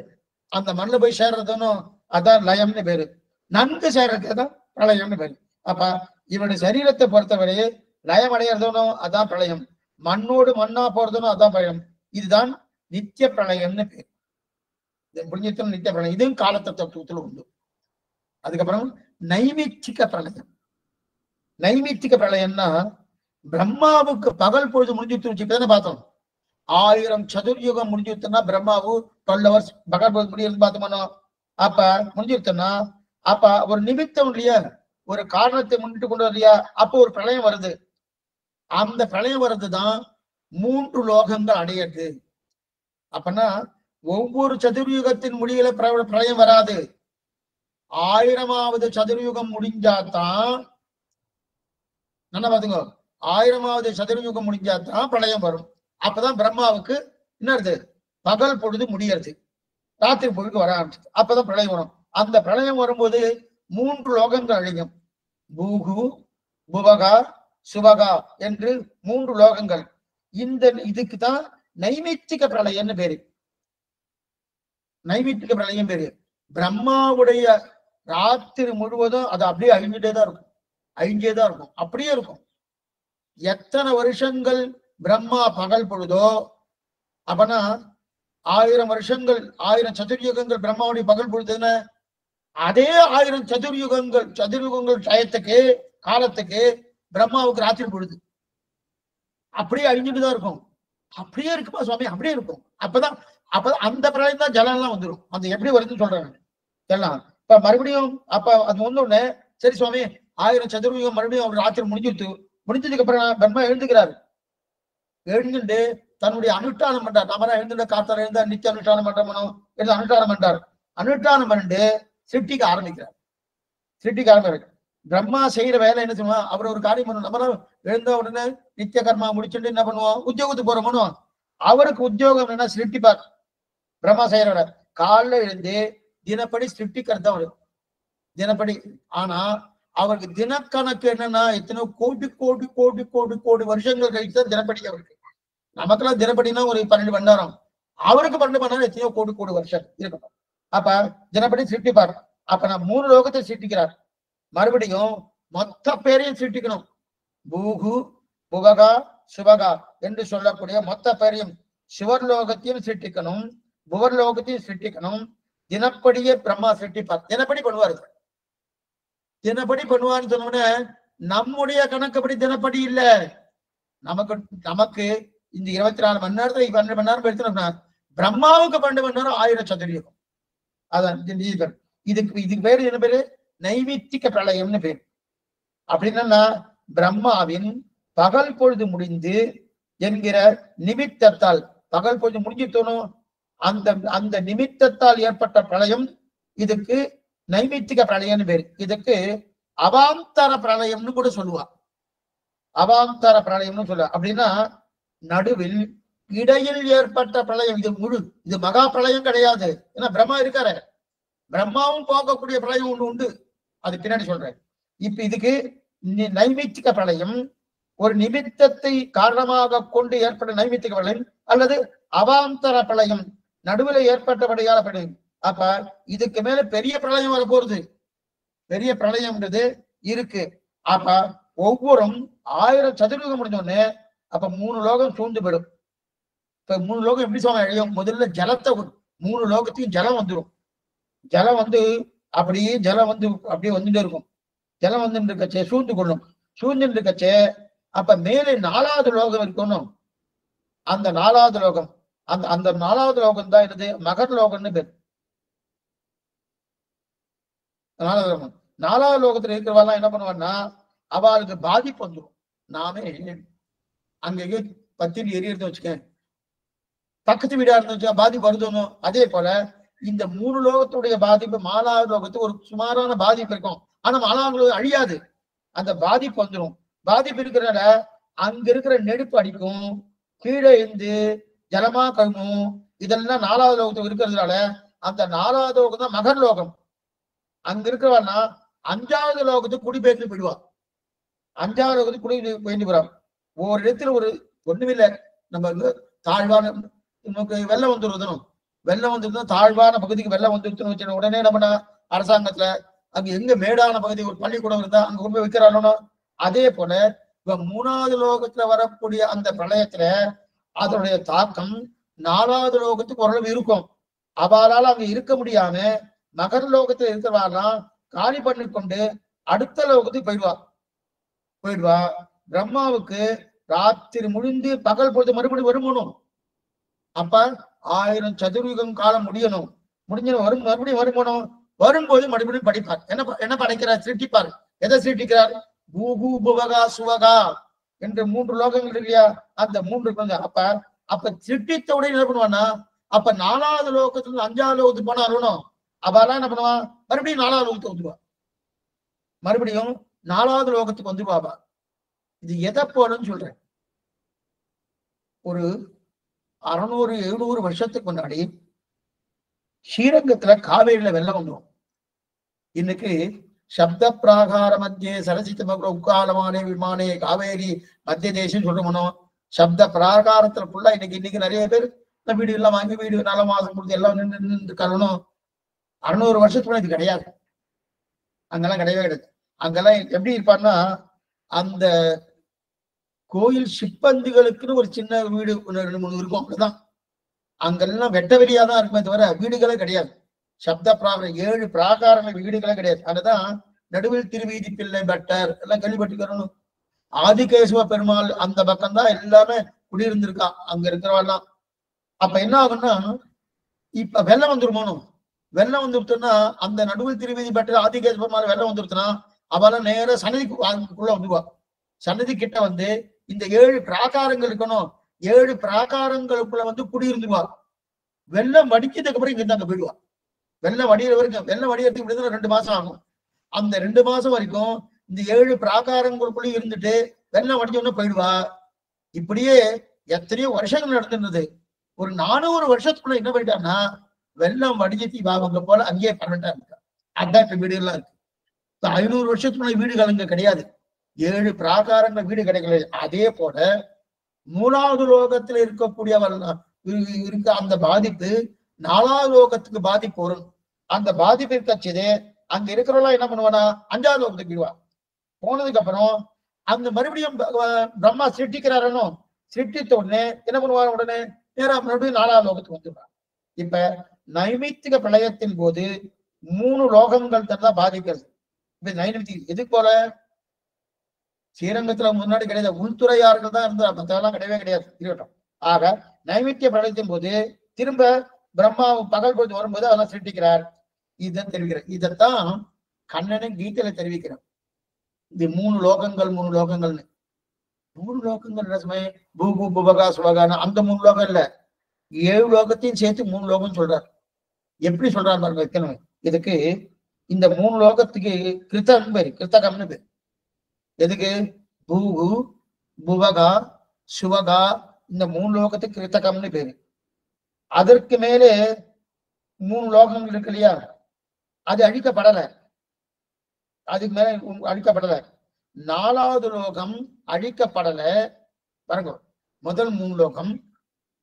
அந்த மண்ணில் போய் சேர்றதுன்னு அதான் லயம்னு பேரு. நன்கு சேர்றதுக்கு தான் பிரளயம்னு பேரு. அப்ப இவனுடைய சரீரத்தை பொறுத்தவரையே லயம் அடையிறதுனும் அதான் பிரளயம், மண்ணோடு மண்ணா போறதுனும் அதான் பிரளயம். இதுதான் நித்திய பிரளயம்னு பேர். புரிஞ்சுத்தல் நித்திய பிரளயம். இதுவும் காலத்தை தத்துவத்துல உண்டு. அதுக்கப்புறம் நைமித்திக பிரளயம். நைமித்திக பிரளயம்னா பிரம்மாவுக்கு பகல் பொழுது முடிஞ்சுட்டு வச்சுதானே பார்த்தோம். 1000 சதுர்யுகம் முடிஞ்சுட்டுன்னா பிரம்மாவு 12 hours பகல் பொழுது முடியும் பார்த்தோம்னா அப்ப முடிஞ்சுட்டுன்னா அப்ப ஒரு நிமித்தம் இல்லையா, ஒரு காரணத்தை முன்னிட்டு கொண்டு இல்லையா, அப்போ ஒரு பிரளயம் வருது. அந்த பிரளயம் வர்றதுதான் 3 லோகங்கள் அடையிறது. அப்பனா ஒவ்வொரு சதுர்யுகத்தின் முடிவுல பிரளயம் வராது. 1000வது சதுர்யுகம் முடிஞ்சாதான் நல்லா பாத்துங்க, 1000வது சதுர்யுகம் முடிஞ்சாதான் பிரளயம் வரும். அப்பதான் பிரம்மாவுக்கு என்னது பகல் பொழுது முடியறது, ராத்திரி பொழுது வர ஆரம்பிச்சது. அப்பதான் பிரளயம் வரும். அந்த பிரளயம் வரும்போது 3 லோகங்கள் அழியும். பூகு, புவகா, சுவகா என்று 3 லோகங்கள். இந்த இதுக்குதான் நைமித்திக பிரளயம்னு பேரு. நைமித்திக பிரளயம் பேரு. பிரம்மாவுடைய ராத்திரி முழுவதும் அது அப்படியே அழிஞ்சுட்டேதான் இருக்கும், அழிஞ்சேதான் இருக்கும், அப்படியே இருக்கும். எத்தனை வருஷங்கள் பிரம்மா பகல் பொழுதோ அப்பனா 1000 வருஷங்கள் 1000 சதுர்யுகங்கள் பிரம்மாவுடைய பகல் பொழுதுன்னு அதே 1000 சதுர்யுகங்கள் டயத்துக்கு காலத்துக்கு பிரம்மாவுக்கு ராத்திரி பொழுது அப்படியே அழிஞ்சுட்டுதான் இருக்கும். அப்படியே இருக்குமா சுவாமி? அப்படியே இருக்கும். அப்பதான் அந்த பிரளயம் தான் ஜலம் எல்லாம் வந்துடும். அந்த எப்படி வருதுன்னு சொல்றாங்க எல்லாம். இப்ப மறுபடியும் அப்ப அது வந்தோடனே சரி சுவாமி 1000 சதுர்யுகம் மறுபடியும் அவர் ராத்திரி முடிஞ்சதுக்கு அப்புறம் பிரம்மா எழுந்துக்கிறாரு. எழுந்துட்டு தன்னுடைய அனுஷ்டானம் பண்றார். நாம எழுந்துட்ட காத்தால எழுந்தா நித்திய அனுஷ்டானம் பண்றோம், எழுந்து அனுஷ்டானம் பண்றார். அனுஷ்டானம் பண்ணிட்டு சிருஷ்டிக்க ஆரம்பிக்கிறார். பிரம்மா செய்யற வேலை என்ன சொல்லுவா, அவர் ஒரு காரியம் பண்ணுவோம். நம்ம எழுந்த உடனே நித்திய கர்மா முடிச்சுட்டு என்ன பண்ணுவோம், உத்தியோகத்துக்கு போறோம். அவருக்கு உத்தியோகம் என்ன, சிருஷ்டிப்பார். பிரம்மா செய்யற காலில் எழுந்து தினப்படி சிருஷ்டிக்கிறது அவரு தினப்படி. ஆனா அவருக்கு தினக்கணக்கு என்னன்னா எத்தனை கோடி கோடி கோடி கோடி கோடி வருஷங்கள் கழிச்சுதான் தினப்படி அவருக்கு. நமக்கெல்லாம் தினப்படினா ஒரு 12 மணி நேரம், அவருக்கு 12 மணி நேரம் எத்தனையோ கோடி கோடி வருஷம் இருக்கணும். அப்ப தினப்படி சிருஷ்டிப்பார். அப்ப நான் 3 லோகத்தை சிருஷ்டிக்கிறார். மறுபடியும் மொத்த பேரையும் சிருஷ்டிக்கணும். பூகு, புவகா, சுவகா என்று சொல்லக்கூடிய மொத்த பேரையும் சிவர்லோகத்தையும் சிருஷ்டிக்கணும், புவர்லோகத்தையும் சிருஷ்டிக்கணும். தினப்படியே பிரம்மா சிருஷ்டிப்பார். தினப்படி பண்ணுவாரு. தினப்படி பண்ணுவான்னு சொன்னோட நம்முடைய கணக்குப்படி தினப்படி இல்ல. நமக்கு இந்த 24 மணி நேரத்துல 12 மணி நேரம் எடுத்துனோம்னா பிரம்மாவுக்கு 12 மணி நேரம் 1000 சதுர்யுகம். அதான் இதுக்கு பேரு என்ன பேரு, நைமித்திக பிரளயம்னு பேரு. அப்படின்னா பிரம்மாவின் பகல் பொழுது முடிந்து என்கிற நிமித்தத்தால், பகல் பொழுது முடிஞ்சிட்டோம், அந்த நிமித்தத்தால் ஏற்பட்ட பிரளயம் இதுக்கு நைமித்திக பிரளயம்னு பேரு. இதுக்கு அவாந்தர பிரளயம்னு கூட சொல்லுவா. அவாந்தர பிரளயம்னு சொல்லுவா. அப்படின்னா நடுவில் இடையில் ஏற்பட்ட பிரளயம். இது மகா பிரளயம் கிடையாது. ஏன்னா பிரம்மா இருக்காரு, பிரம்மாவும் போகக்கூடிய பிரளயம் ஒண்ணு உண்டு, அது பின்னாடி சொல்றேன். இப்ப இதுக்கு நைமித்திக பிரளயம் ஒரு நிமித்தத்தை காரணமாக கொண்டு ஏற்பட்ட நைமித்திக பிரளயம் அல்லது அவாந்தர பிரளயம் நடுவில் ஏற்பட்டபடியால பிரளயம். அப்ப இதுக்கு மேல பெரிய பிரளயம் வர போறது, பெரிய பிரளயம்ன்றது இருக்கு. அப்ப ஒவ்வொரு 1000 சதுர்யுகம் முடிஞ்சோடனே அப்ப 3 லோகம் சூழ்ந்து போயிடும். இப்ப 3 லோகம் எப்படி சொல்ல அழியும், முதல்ல ஜலத்தை 3 லோகத்தையும் ஜலம் வந்துடும். ஜலம் வந்து அப்படியே வந்துட்டு இருக்கும். ஜலம் வந்துட்டு இருக்கச்சே சூழ்ந்து கொள்ளும். சூழ்ந்துட்டு இருக்கச்சே அப்ப மேலே 4வது லோகம் இருக்கணும். அந்த 4வது லோகம் அந்த 4வது லோகம் தான் என்னது, மகர் லோகம்னு பேர். 4வது லோகம். 4வது லோகத்துல இருக்கிறவெல்லாம் என்ன பண்ணுவான்னா அவளுக்கு பாதிப்பு வந்துடும். நாமே அங்கேயே பத்திரி எரியறது வச்சுக்க, பக்கத்து வீடா இருந்துச்சு பாதிப்பு வருதணும். அதே போல இந்த 3 லோகத்துடைய பாதிப்பு 4வது லோகத்துக்கு ஒரு சுமாரான பாதிப்பு இருக்கும். ஆனா 4வது லோகம் அழியாது, அந்த பாதிப்பு வந்துடும். பாதிப்பு இருக்கிறனால அங்க இருக்கிற நெருப்பு அடிக்கும், கீழே இருந்து ஜலமா கழுவும். இதெல்லாம் 4வது லோகத்துக்கு இருக்கிறதுனால அந்த 4வது லோகம் தான் மகர் லோகம். அங்க இருக்கிறவன்னா 5வது லோகத்துக்கு குடிபெயர்ந்து போயிடுவா. 5வது லோகத்துக்கு குடிபெயர்ந்து போறான். ஒரு இடத்துல ஒண்ணுமில்லை, நம்ம தாழ்வான நமக்கு வெள்ளம் வந்துடும், வெள்ளம் வந்துருந்தா தாழ்வான பகுதிக்கு வெள்ளம் வந்துருச்சுன்னு வச்சு உடனே நம்ம அரசாங்கத்துல அங்க எங்க மேடான பகுதி ஒரு பள்ளிக்கூடம் இருந்தா அங்க கொண்டு போய் வைக்கிறானோ, அதே போல இப்ப 3வது லோகத்துல வரக்கூடிய அந்த பிரளயத்துல அதனுடைய தாக்கம் 4வது லோகத்துக்கு ஓரளவு இருக்கும். அவளால அங்க இருக்க முடியாம மகர லோகத்துல இருக்கிறவாள்லாம் காலி பண்ணி கொண்டு அடுத்த லோகத்துக்கு போயிடுவா. பிரம்மாவுக்கு ராத்திரி முடிந்து பகல் பொழுது மறுபடியும் வருமணும். அப்ப 1000 சதுர்யுகம் காலம் முடியணும். முடிஞ்ச மறுபடியும் வருமானம் வரும்போது மறுபடியும் படிப்பார். என்ன படைக்கிறார்? சிருஷ்டிப்பார். எதை சிருஷ்டிக்கிறார்? பூகு புவகா சுவகா என்று 3 லோகங்கள் இல்லையா? அந்த 3 அப்ப சிருஷ்டித்த உடனே என்ன பண்ணுவான்னா, அப்ப 4வது லோகத்துல 5வது லோகத்துக்கு போனா அருணும். அவெல்லாம் என்ன பண்ணுவான்? மறுபடியும் 4வது லோகத்துக்கு வந்துருவா. மறுபடியும் 4வது லோகத்துக்கு வந்துருவாபா. இது எதை போலன்னு சொல்றேன். ஒரு 600-700 வருஷத்துக்கு முன்னாடி ஸ்ரீரங்கத்துல காவேரியில வெள்ளம் வந்துடும். இன்னைக்கு சப்த பிராகார மத்திய சரசித்த உக்காலமானே விமானே காவேரி மத்திய தேசம் சொல்லணும். சப்த பிராகாரத்துல ஃபுல்லா இன்னைக்கு நிறைய பேர் வீடு எல்லாம் வாங்கி வீடு 4 மாசம் கொடுத்து எல்லாம் நின்று கலணும். 600 வருஷத்துக்கு முன்னாடி இது கிடையாது. அங்கெல்லாம் கிடையவே கிடையாது. அங்கெல்லாம் எப்படி இருப்பான்னா, அந்த கோயில் சிப்பந்திகளுக்குன்னு ஒரு சின்ன வீடு 2-3 இருக்கும். அப்படிதான். அங்கெல்லாம் வெட்ட வெளியாதான் இருக்குமே தவிர வீடுகளே கிடையாது. சப்த பிராகாரம் 7 பிராகாரங்கள் வீடுகளே கிடையாது. அதுதான் நடுவில் திருவீதி பிள்ளை பட்டர் எல்லாம் கேள்விப்பட்டுக்கிறணும். ஆதிகேசவ பெருமாள் அந்த பக்கம் தான் எல்லாமே குடியிருந்திருக்கான் அங்க இருக்கிறவெல்லாம். அப்ப என்ன ஆகும்னா, இப்ப வெள்ளம் வந்துருமோனும். வெள்ளம் வந்துருச்சுன்னா அந்த நடுவில் திருவீதி பட்டர் ஆதிகேசவ பெருமாள் வெள்ளம் வந்துருச்சுன்னா அவெல்லாம் நேர சன்னதிக்குள்ள வந்துருவா. சன்னதி கிட்ட வந்து இந்த 7 பிராகாரங்கள் இருக்கணும். 7 பிராகாரங்களுக்குள்ள வந்து குடியிருந்துவா. வெள்ளம் வடிக்கிறதுக்கு அப்புறம் இங்க அங்க போயிடுவா. வெள்ளம் வடிகிற வரைக்கும், வெள்ளம் வடிகிறதுக்கு 2 மாசம் ஆகும். அந்த 2 மாசம் வரைக்கும் இந்த 7 பிராகாரங்களுக்குள்ள இருந்துட்டு வெள்ளம் வடிஞ்சோன்னு போயிடுவா. இப்படியே எத்தனையோ வருஷங்கள் நடந்துருந்தது. ஒரு 400 வருஷத்துக்குள்ள என்ன பண்ணிட்டான்னா, வெள்ளம் வடிஞ்சு அவங்க போல அங்கேயே பர்மனண்டா இருக்கா. அதான் இப்ப வீடுகள்லாம் இருக்கு. 500 வருஷத்துக்குள்ள வீடுகள் அங்க கிடையாது. 7 பிராகாரங்கள் வீடு கிடைக்கல. அதே போல 3வது லோகத்துல இருக்கக்கூடியவள் இருக்க அந்த பாதிப்பு 4வது லோகத்துக்கு பாதிப்பு வரும். அந்த பாதிப்பு இருக்கச்சதே அங்க இருக்கிறவெல்லாம் என்ன பண்ணுவானா, 5வது லோகத்துக்கு போயிடுவா. போனதுக்கு அப்புறம் அந்த மறுபடியும் பிரம்மா சிருஷ்டிக்கிறாரனோ, சிருஷ்டித்த உடனே என்ன பண்ணுவாங்க? உடனே நேரா மறுபடியும் 4வது லோகத்துக்கு வந்துடுவாங்க. இப்ப நைமித்திக பிரளயத்தின் போது 3 லோகங்கள் தான் பாதிக்கிறது. இப்ப நைமித்திக எதுக்கு போல? ஸ்ரீரங்கத்துல முன்னாடி கிடையாது, உள்துறையார்கள் தான் இருந்தா, மற்றெல்லாம் கிடையவே கிடையாது. இருக்கட்டும். ஆக நைமித்திய பிரளயத்தின் போது திரும்ப பிரம்மா பகல் பொழுது வரும்போது அதெல்லாம் சிருஷ்டிக்கிறார். இதான் தெரிவிக்கிறார். இதைத்தான் கண்ணனும் கீதையில தெரிவிக்கிறார். இது 3 லோகங்கள்னு 3 லோகங்கள் ரசமே பூகு புபகா சுவகான அந்த 3 லோகம் இல்ல, 7 லோகத்தையும் சேர்த்து 3 லோகம் சொல்றார். எப்படி சொல்றாரு பாருங்க வைக்கணும். இதுக்கு இந்த 3 லோகத்துக்கு கிருத்தகம் பேரு, கிருத்தகம்னு பேரு. எதுக்கு? பூகு புவகா சுவகா இந்த 3 லோகத்துக்கு கிருத்தகம்னு பேரு. அதற்கு மேலே 3 லோகங்கள் இருக்கு இல்லையா, அது அழிக்கப்படல. அதுக்கு மேல அழிக்கப்படல. 4வது லோகம் அழிக்கப்படல. பாருங்க, முதல் 3 லோகம்,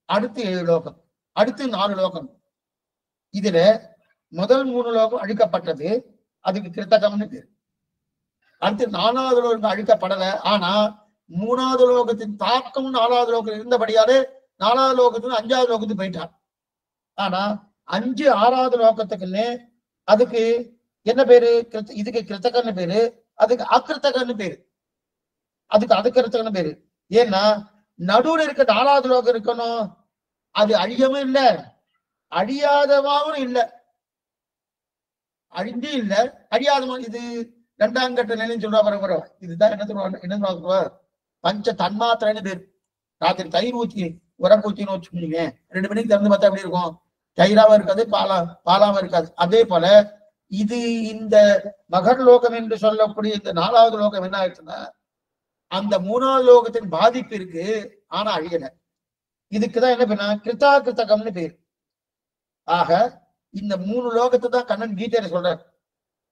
அடுத்து 7 லோகம், அடுத்து 4 லோகம். இதுல முதல் 3 லோகம் அழிக்கப்பட்டது, அதுக்கு கிருத்தகம்னு பேரு. அடுத்து 4வது லோகம் அழிக்கப்படல. ஆனா 3வது லோகத்தின் தாக்கம் 4வது லோகம் இருந்தபடியாலே 4வது லோகத்துல 5வது லோகத்துக்கு போயிட்டார். ஆனா 5, 6வது லோகத்துக்குன்னு அதுக்கு என்ன பேரு? இதுக்கு கிருத்தகன்னு பேரு, அதுக்கு அக்கிருத்தகன்னு பேரு. அதுக்கு கிருத்தகன்னு பேரு. ஏன்னா நடுவுல இருக்க 4வது லோகம் இருக்கணும், அது அழியவும் இல்லை அழியாதவாவும் இல்லை, அழிஞ்சு இல்லை அழியாதவா. இது 2ஆம் கட்ட நிலைன்னு சொல்றா பாருங்க. இதுதான் என்ன சொல்லுவாங்க, பஞ்ச தன்மாத்திரைன்னு பேரு. ராத்திரி தயிர் ஊற்றி உரம் ஊற்றின்னு வச்சுக்கோங்க, 2 மணிக்கு திறந்து பார்த்தா எப்படி இருக்கும்? தயிராவும் இருக்காது, பாலாவும் இருக்காது. அதே போல இது இந்த மகர் லோகம் என்று சொல்லக்கூடிய இந்த 4வது லோகம் என்ன ஆயிடுச்சுன்னா, அந்த 3வது லோகத்தின் பாதிப்பு இருக்கு, ஆனா அழியல. இதுக்குதான் என்ன பண்ண கிருத்தகம்னு பேரு. ஆக இந்த 3 லோகத்தை தான் கண்ணன் கீதையில சொல்றார்.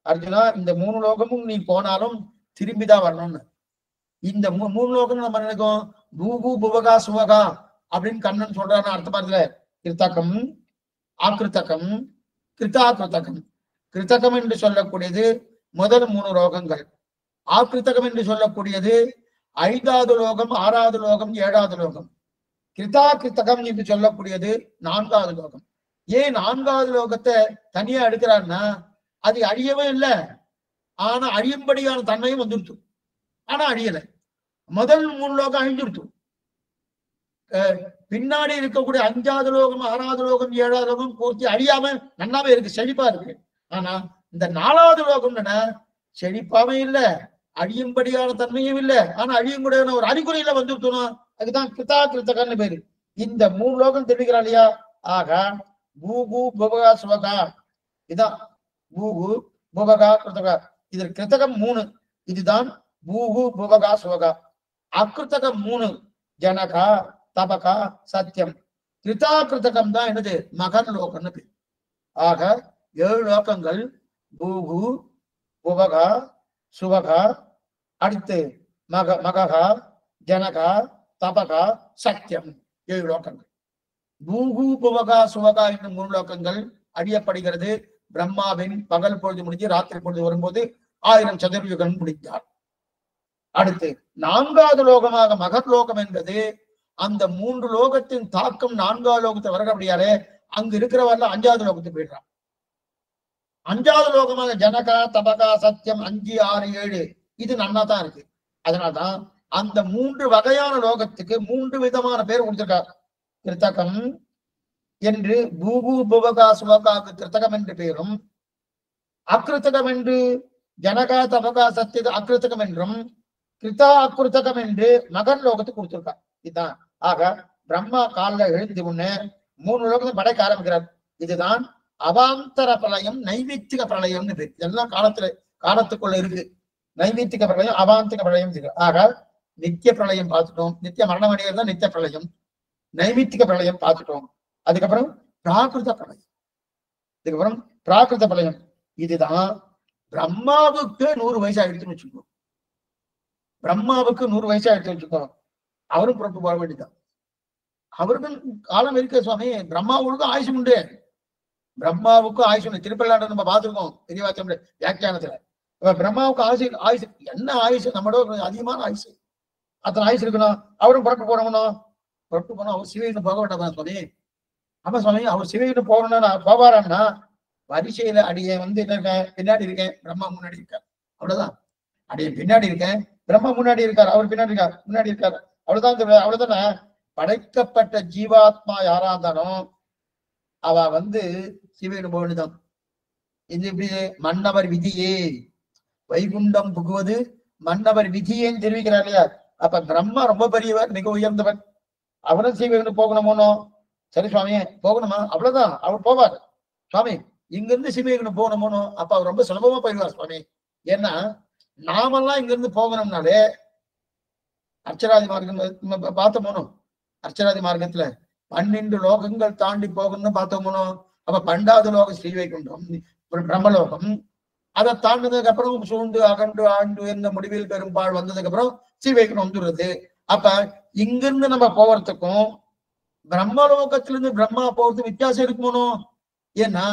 அர்ஜுனா, இந்த 3 லோகமும் நீ போனாலும் திரும்பிதான் வரணும்னு. இந்த 3 லோகம் நம்ம நினைக்கும் பூகு புவகா சுவகா அப்படின்னு கண்ணன் சொல்றாருன்னு அர்த்தமா இருக்குல்ல. கிருத்தகம், ஆக்கிருத்தகம், கிருதாகிருத்தகம். கிருத்தகம் என்று சொல்லக்கூடியது முதல் 3 லோகங்கள். ஆக்கிருத்தகம் என்று சொல்லக்கூடியது 5வது லோகம், 6வது லோகம், 7வது லோகம். கிருதாகிருத்தகம் என்று சொல்லக்கூடியது 4வது லோகம். ஏன் 4வது லோகத்தை தனியா எடுக்கிறாருன்னா, அது அழியவே இல்லை, ஆனா அழியும்படியான தன்மையும் வந்துடுச்சு, ஆனா அழியல. முதல் 3 லோகம் அழிஞ்சிடுச்சு. பின்னாடி இருக்கக்கூடிய 5வது லோகம், 6வது லோகம், 7வது லோகம் பூர்த்தி அழியாம நன்னாவே இருக்கு, செழிப்பா இருக்கு. ஆனா இந்த 4வது லோகம் செழிப்பாவே இல்லை, அழியும்படியான தன்மையும் இல்லை, ஆனா அழியும்படியான ஒரு அறிகுறியில வந்துட்டோம். அதுதான் கிருதா கிருத்தகன்னு பேரு. இந்த 3 லோகம் தெரிவிக்கிறா இல்லையா? ஆக பூகு புவகா சுவகா, இதான் பூகு புவகா கிருத்தகா. இதில் கிருத்தகம் 3, இதுதான் பூகு புவகா சுவகா. அக்கிருத்தகம் 3, ஜனகா தபகா சத்தியம். கிருதா கிருத்தகம் தான் என்னது? மகர் லோகம்னு பேர். ஆக 7 லோகங்கள், பூகு புவகா சுவகா, அடுத்து மகா ஜனகா தபகா சத்தியம், 7 லோகங்கள். பூகு புவகா சுவகா என்னும் 3 லோகங்கள் அழியப்படுகிறது. பிரம்மாவின் பகல் பொழுது முடிஞ்சு ராத்திரி பொழுது வரும்போது 1000 சதுர்யுகம் முடித்தார். அடுத்து 4வது லோகமாக மகர் லோகம் என்பது அந்த 3 லோகத்தின் தாக்கம் 4வது லோகத்தை வருகிறபடியாலே அங்கு இருக்கிறவர்ல 5வது லோகத்துக்கு போயிடுறான். 5வது லோகமாக ஜனகா தபகா சத்தியம் 5, 6, 7 இது நன்னா தான் இருக்கு. அதனால்தான் அந்த 3 வகையான லோகத்துக்கு 3 விதமான பேர் கொடுத்திருக்கார். கிருத்தகம் என்று பூகு புவகா சுவகாக்கு கிருத்தகம் என்று பேரும், அக்கிருத்தகம் என்று ஜனகா தபகா சத்திய அக்கிருத்தகம் என்றும், கிருதா அக்கிருத்தகம் என்று மகர் லோகத்துக்கு கொடுத்திருக்கார். இதுதான். ஆக பிரம்மா காலில் எழுந்து முன்னே 3 லோகத்தை படைக்க ஆரம்பிக்கிறார். இதுதான் அவாந்தர பிரளயம், நைமித்திக பிரளயம்னு பேர். இதெல்லாம் காலத்துக்குள்ள இருக்கு. நைமித்திக பிரளயம், அவாந்திக பிரளயம். ஆக நித்திய பிரளயம் பார்த்துட்டோம், நித்திய மரணம் அடைகிறது நித்திய பிரளயம். நைமித்திக பிரளயம் பார்த்துட்டோம். அதுக்கப்புறம் பிராகிருத பிரளயம். இதுக்கப்புறம் பிராகிருத பிரளயம். இதுதான் பிரம்மாவுக்கு 100 வயசு ஆயிடுச்சுன்னு வச்சுக்கோ. பிரம்மாவுக்கு 100 வயசு ஆயிடுச்சு வச்சுக்கோ, அவரும் புறப்பு போக வேண்டியதான். அவருக்கும் காலம் இருக்க சுவாமி. பிரம்மாவுக்கும் ஆயுசு உண்டு. பிரம்மாவுக்கும் ஆயுசு உண்டு. திருப்பள்ளாண்டு நம்ம பார்த்துருக்கோம் பெரியவாச்சம் வியாக்கியானத்துல. பிரம்மாவுக்கு ஆயுசு என்ன ஆயுசு? நம்மளோட அதிகமான ஆயுசு. அத்தனை ஆயுசு இருக்கணும். அவரும் புறப்பு போனவனும் புறப்பு போனோம். அவர் சிவகிட்டு போக வேண்டாம் சுவாமி. ஆமா சுவாமி, அவர் சிவகிட்டு போகணும்னா போவாரான்னா வரிசையில அடியே என்ன இருக்கேன், பின்னாடி இருக்கேன், பிரம்மா முன்னாடி இருக்கார், அவ்வளவுதான். அடியே பின்னாடி இருக்கேன், பிரம்மா முன்னாடி இருக்காரு, அவர் பின்னாடி இருக்கார், முன்னாடி இருக்காரு, அவ்வளவுதான். அவ்வளவுதானே. படைக்கப்பட்ட ஜீவாத்மா யாரா இருந்தாலும் அவ சிவகிட்டு போக வேண்டியதான். இது இப்படி மன்னவர் விதியே, வைகுண்டம் புகுவது மன்னவர் விதியேன்னு தெரிவிக்கிறார் இல்லையா? அப்ப பிரம்மா ரொம்ப பெரியவர், மிக உயர்ந்தவர். அவரும் சிவகிட்டு போகணுமோனோ? சரி சுவாமி போகணுமா? அவ்வளவுதான், அவர் போவார். சுவாமி இங்கிருந்து சிவகிட்டு போகணுமோனோ? அப்ப அவர் ரொம்ப சுலபமா போயிடுவார் சுவாமி. ஏன்னா நாமெல்லாம் இங்கிருந்து போகணும்னாலே அர்ச்சராதி மார்க்கம் பார்த்தோமோனோ, அர்ச்சராதி மார்க்கத்துல 12 லோகங்கள் தாண்டி போகணும்னு பார்த்தோமோனோ. அப்ப 12வது லோகம் ஸ்ரீவைகுண்டம், பிரம்மலோகம். அதை தாண்டினதுக்கு அப்புறம் சூண்டு அகண்டு ஆண்டு என்ற முடிவில் பெரும்பால் வந்ததுக்கு அப்புறம் ஸ்ரீவைகுண்டம் வந்துடுறது. அப்ப இங்கிருந்து நம்ம போறதுக்கும் பிரம்மலோகத்திலிருந்து பிரம்மா போறதுக்கு வித்தியாசம் இருக்குமோனோ? ஏன்னா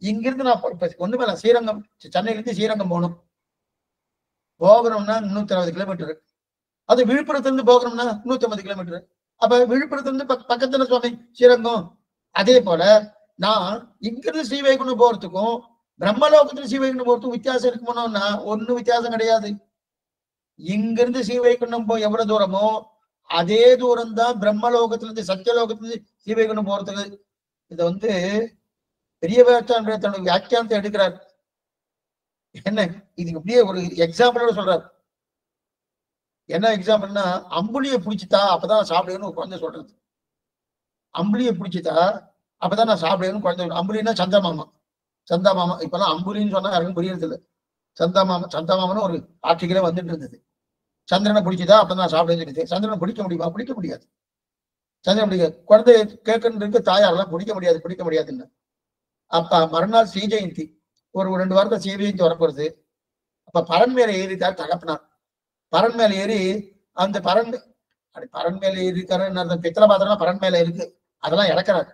இங்கிருந்து நான் ஒண்ணுமே இல்லை, ஸ்ரீரங்கம், சென்னையில இருந்து ஸ்ரீரங்கம் போகணும். போகணும்னா 360 கிலோமீட்டர். அது விழுப்புரத்துல இருந்து போகணும்னா 150 கிலோமீட்டர். அப்ப விழுப்புரத்துல இருந்து பக்கத்துல சுவாமி ஸ்ரீரங்கம். அதே போல நான் இங்கிருந்து ஸ்ரீவைகுண்டம் போறதுக்கும் பிரம்மலோகத்துல ஸ்ரீவைகுண்டம் போறதுக்கும் வித்தியாசம் இருக்குமோனா? ஒன்னும் வித்தியாசம் கிடையாது. இங்கிருந்து ஸ்ரீவைகுண்டம் போய் எவ்வளவு தூரமோ அதே தூரம் தான் பிரம்மலோகத்துல இருந்து சத்தியலோகத்திலிருந்து ஸ்ரீவைகுண்டம் போறதுக்கு. இதை பெரிய தன்னுடைய வியாக்கியானத்தை எடுக்கிறார். என்ன இதுக்கு அப்படியே ஒரு எக்ஸாம்பிளோட சொல்றாரு. என்ன எக்ஸாம்பிள்னா, அம்புலியை பிடிச்சிட்டா அப்பதான் சாப்பிடுவேன்னு ஒரு குழந்தை சொல்றது. அம்புலியை பிடிச்சிட்டா அப்பதான் நான் சாப்பிடுவேன்னு குழந்தை. அம்புலின்னா சந்தமாமா. சந்தாமாமா இப்பெல்லாம் அம்புலின்னு சொன்னா யாருக்கும் புரியறது இல்லை. சந்தாமாமன்னு ஒரு ஆட்சிகளே வந்துட்டு இருந்தது. சந்திரனை பிடிச்சதா அப்பதான் சாப்பிடுவேன்னு. சந்திரனை பிடிக்க முடியுமா? பிடிக்க முடியாது. சந்திரன் பிடிக்க குழந்தைய கேட்கறதுக்கு தாயாரெல்லாம் பிடிக்க முடியாதுன்னு. அப்ப மறுநாள் ஸ்ரீ ஜெயந்தி, ஒரு 2 வாரத்தை ஸ்ரீ ஜெயந்தி வரப்போறது. அப்ப பரன் மேல ஏறிட்டார் தகப்பனார். பரன் மேல ஏறி அந்த பரன் மேல ஏறி இருக்காரு. பித்தளை பாத்திரம் பரன் மேல இருக்கு, அதெல்லாம் இறக்குறாரு.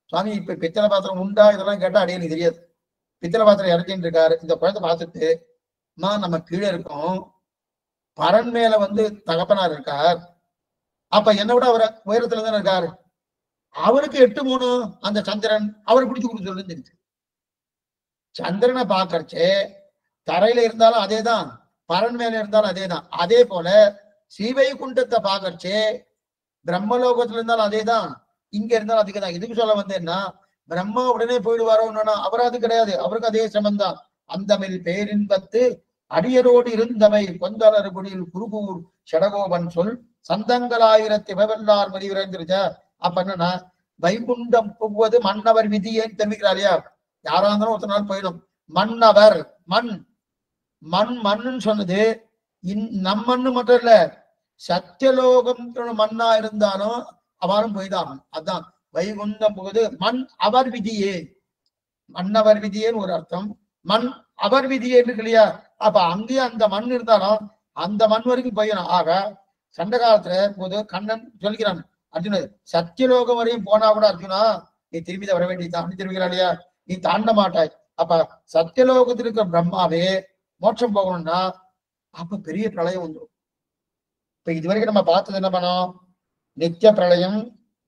சுவாமி இப்ப பித்தளை பாத்திரம் உண்டா இதெல்லாம் கேட்டா அடியனுக்கு தெரியாது. பித்தளை பாத்திரம் இறக்கிட்டு இருக்காரு. இந்த குழந்தை பார்த்துட்டு, அம்மா நம்ம கீழே இருக்கோம், பரன் மேல வந்து தகப்பனார் இருக்கார், அப்ப என்னை விட அவர் உயரத்துல தானே இருக்காரு, அவருக்கு 8:3 அந்த சந்திரன் அவரை பிடிச்சு கொடுக்க சொல்லுன்னு. சந்திரனை பாக்கறச்சே தரையில இருந்தாலும் அதேதான், பரன் மேல இருந்தாலும் அதேதான். அதே போல ஸ்ரீவைகுண்டத்தை பாக்கறச்சே பிரம்மலோகத்துல இருந்தாலும் அதேதான், இங்க இருந்தாலும் அதுக்குதான். இதுக்கு சொல்ல வந்தேன்னா, பிரம்மா உடனே போயிடுவாரோன்னா அவர் அது கிடையாது, அவருக்கு அதே சமந்தான். அந்தமில் பேரின்பத்து அடியரோடு இருந்தமை கொந்தளர் குடியில் குருகூர் செடகோபன் சொல் சந்தங்களாயிரத்தி வெவல்லார் மதிவிரைந்திருச்சா. அப்ப என்னன்னா, வைகுண்டம் புகுவது மன்னவர் விதியேன்னு தெரிவிக்கிறார் இல்லையா. யாரா இருந்தாலும் ஒருத்த நாள் போயிடும். மன்னவர் மண் மண் மண்ணுன்னு சொன்னது நம் மண்ணு மட்டும் இல்ல, சத்தியலோகம் மண்ணா இருந்தாலும் அவரும் போய்தான். அதான் வைகுண்டம் புகுது மண் அவர் விதியே, மன்னவர் விதியேன்னு ஒரு அர்த்தம், மண் அவர் விதியேன்னு இல்லையா. அப்ப அங்கேயும் அந்த மண் இருந்தாலும் அந்த மண் வரைக்கும் போயிடும். ஆக சண்ட காலத்துல போது கண்ணன் சொல்கிறான் அர்ஜுனன், சத்தியலோகம் வரையும் போனா கூட அர்ஜுனா நீ திரும்பி வர வேண்டியதான் அப்படி தெரிவிக்கிறான் இல்லையா, நீ தாண்ட மாட்டாய். அப்ப சத்தியலோகத்தில் இருக்கிற பிரம்மாவே மோட்சம் போகணும்னா அப்ப பெரிய பிரளயம் வந்துடும். இப்ப இதுவரைக்கும் நம்ம பார்த்தது என்ன பண்ணோம், நித்திய பிரளயம்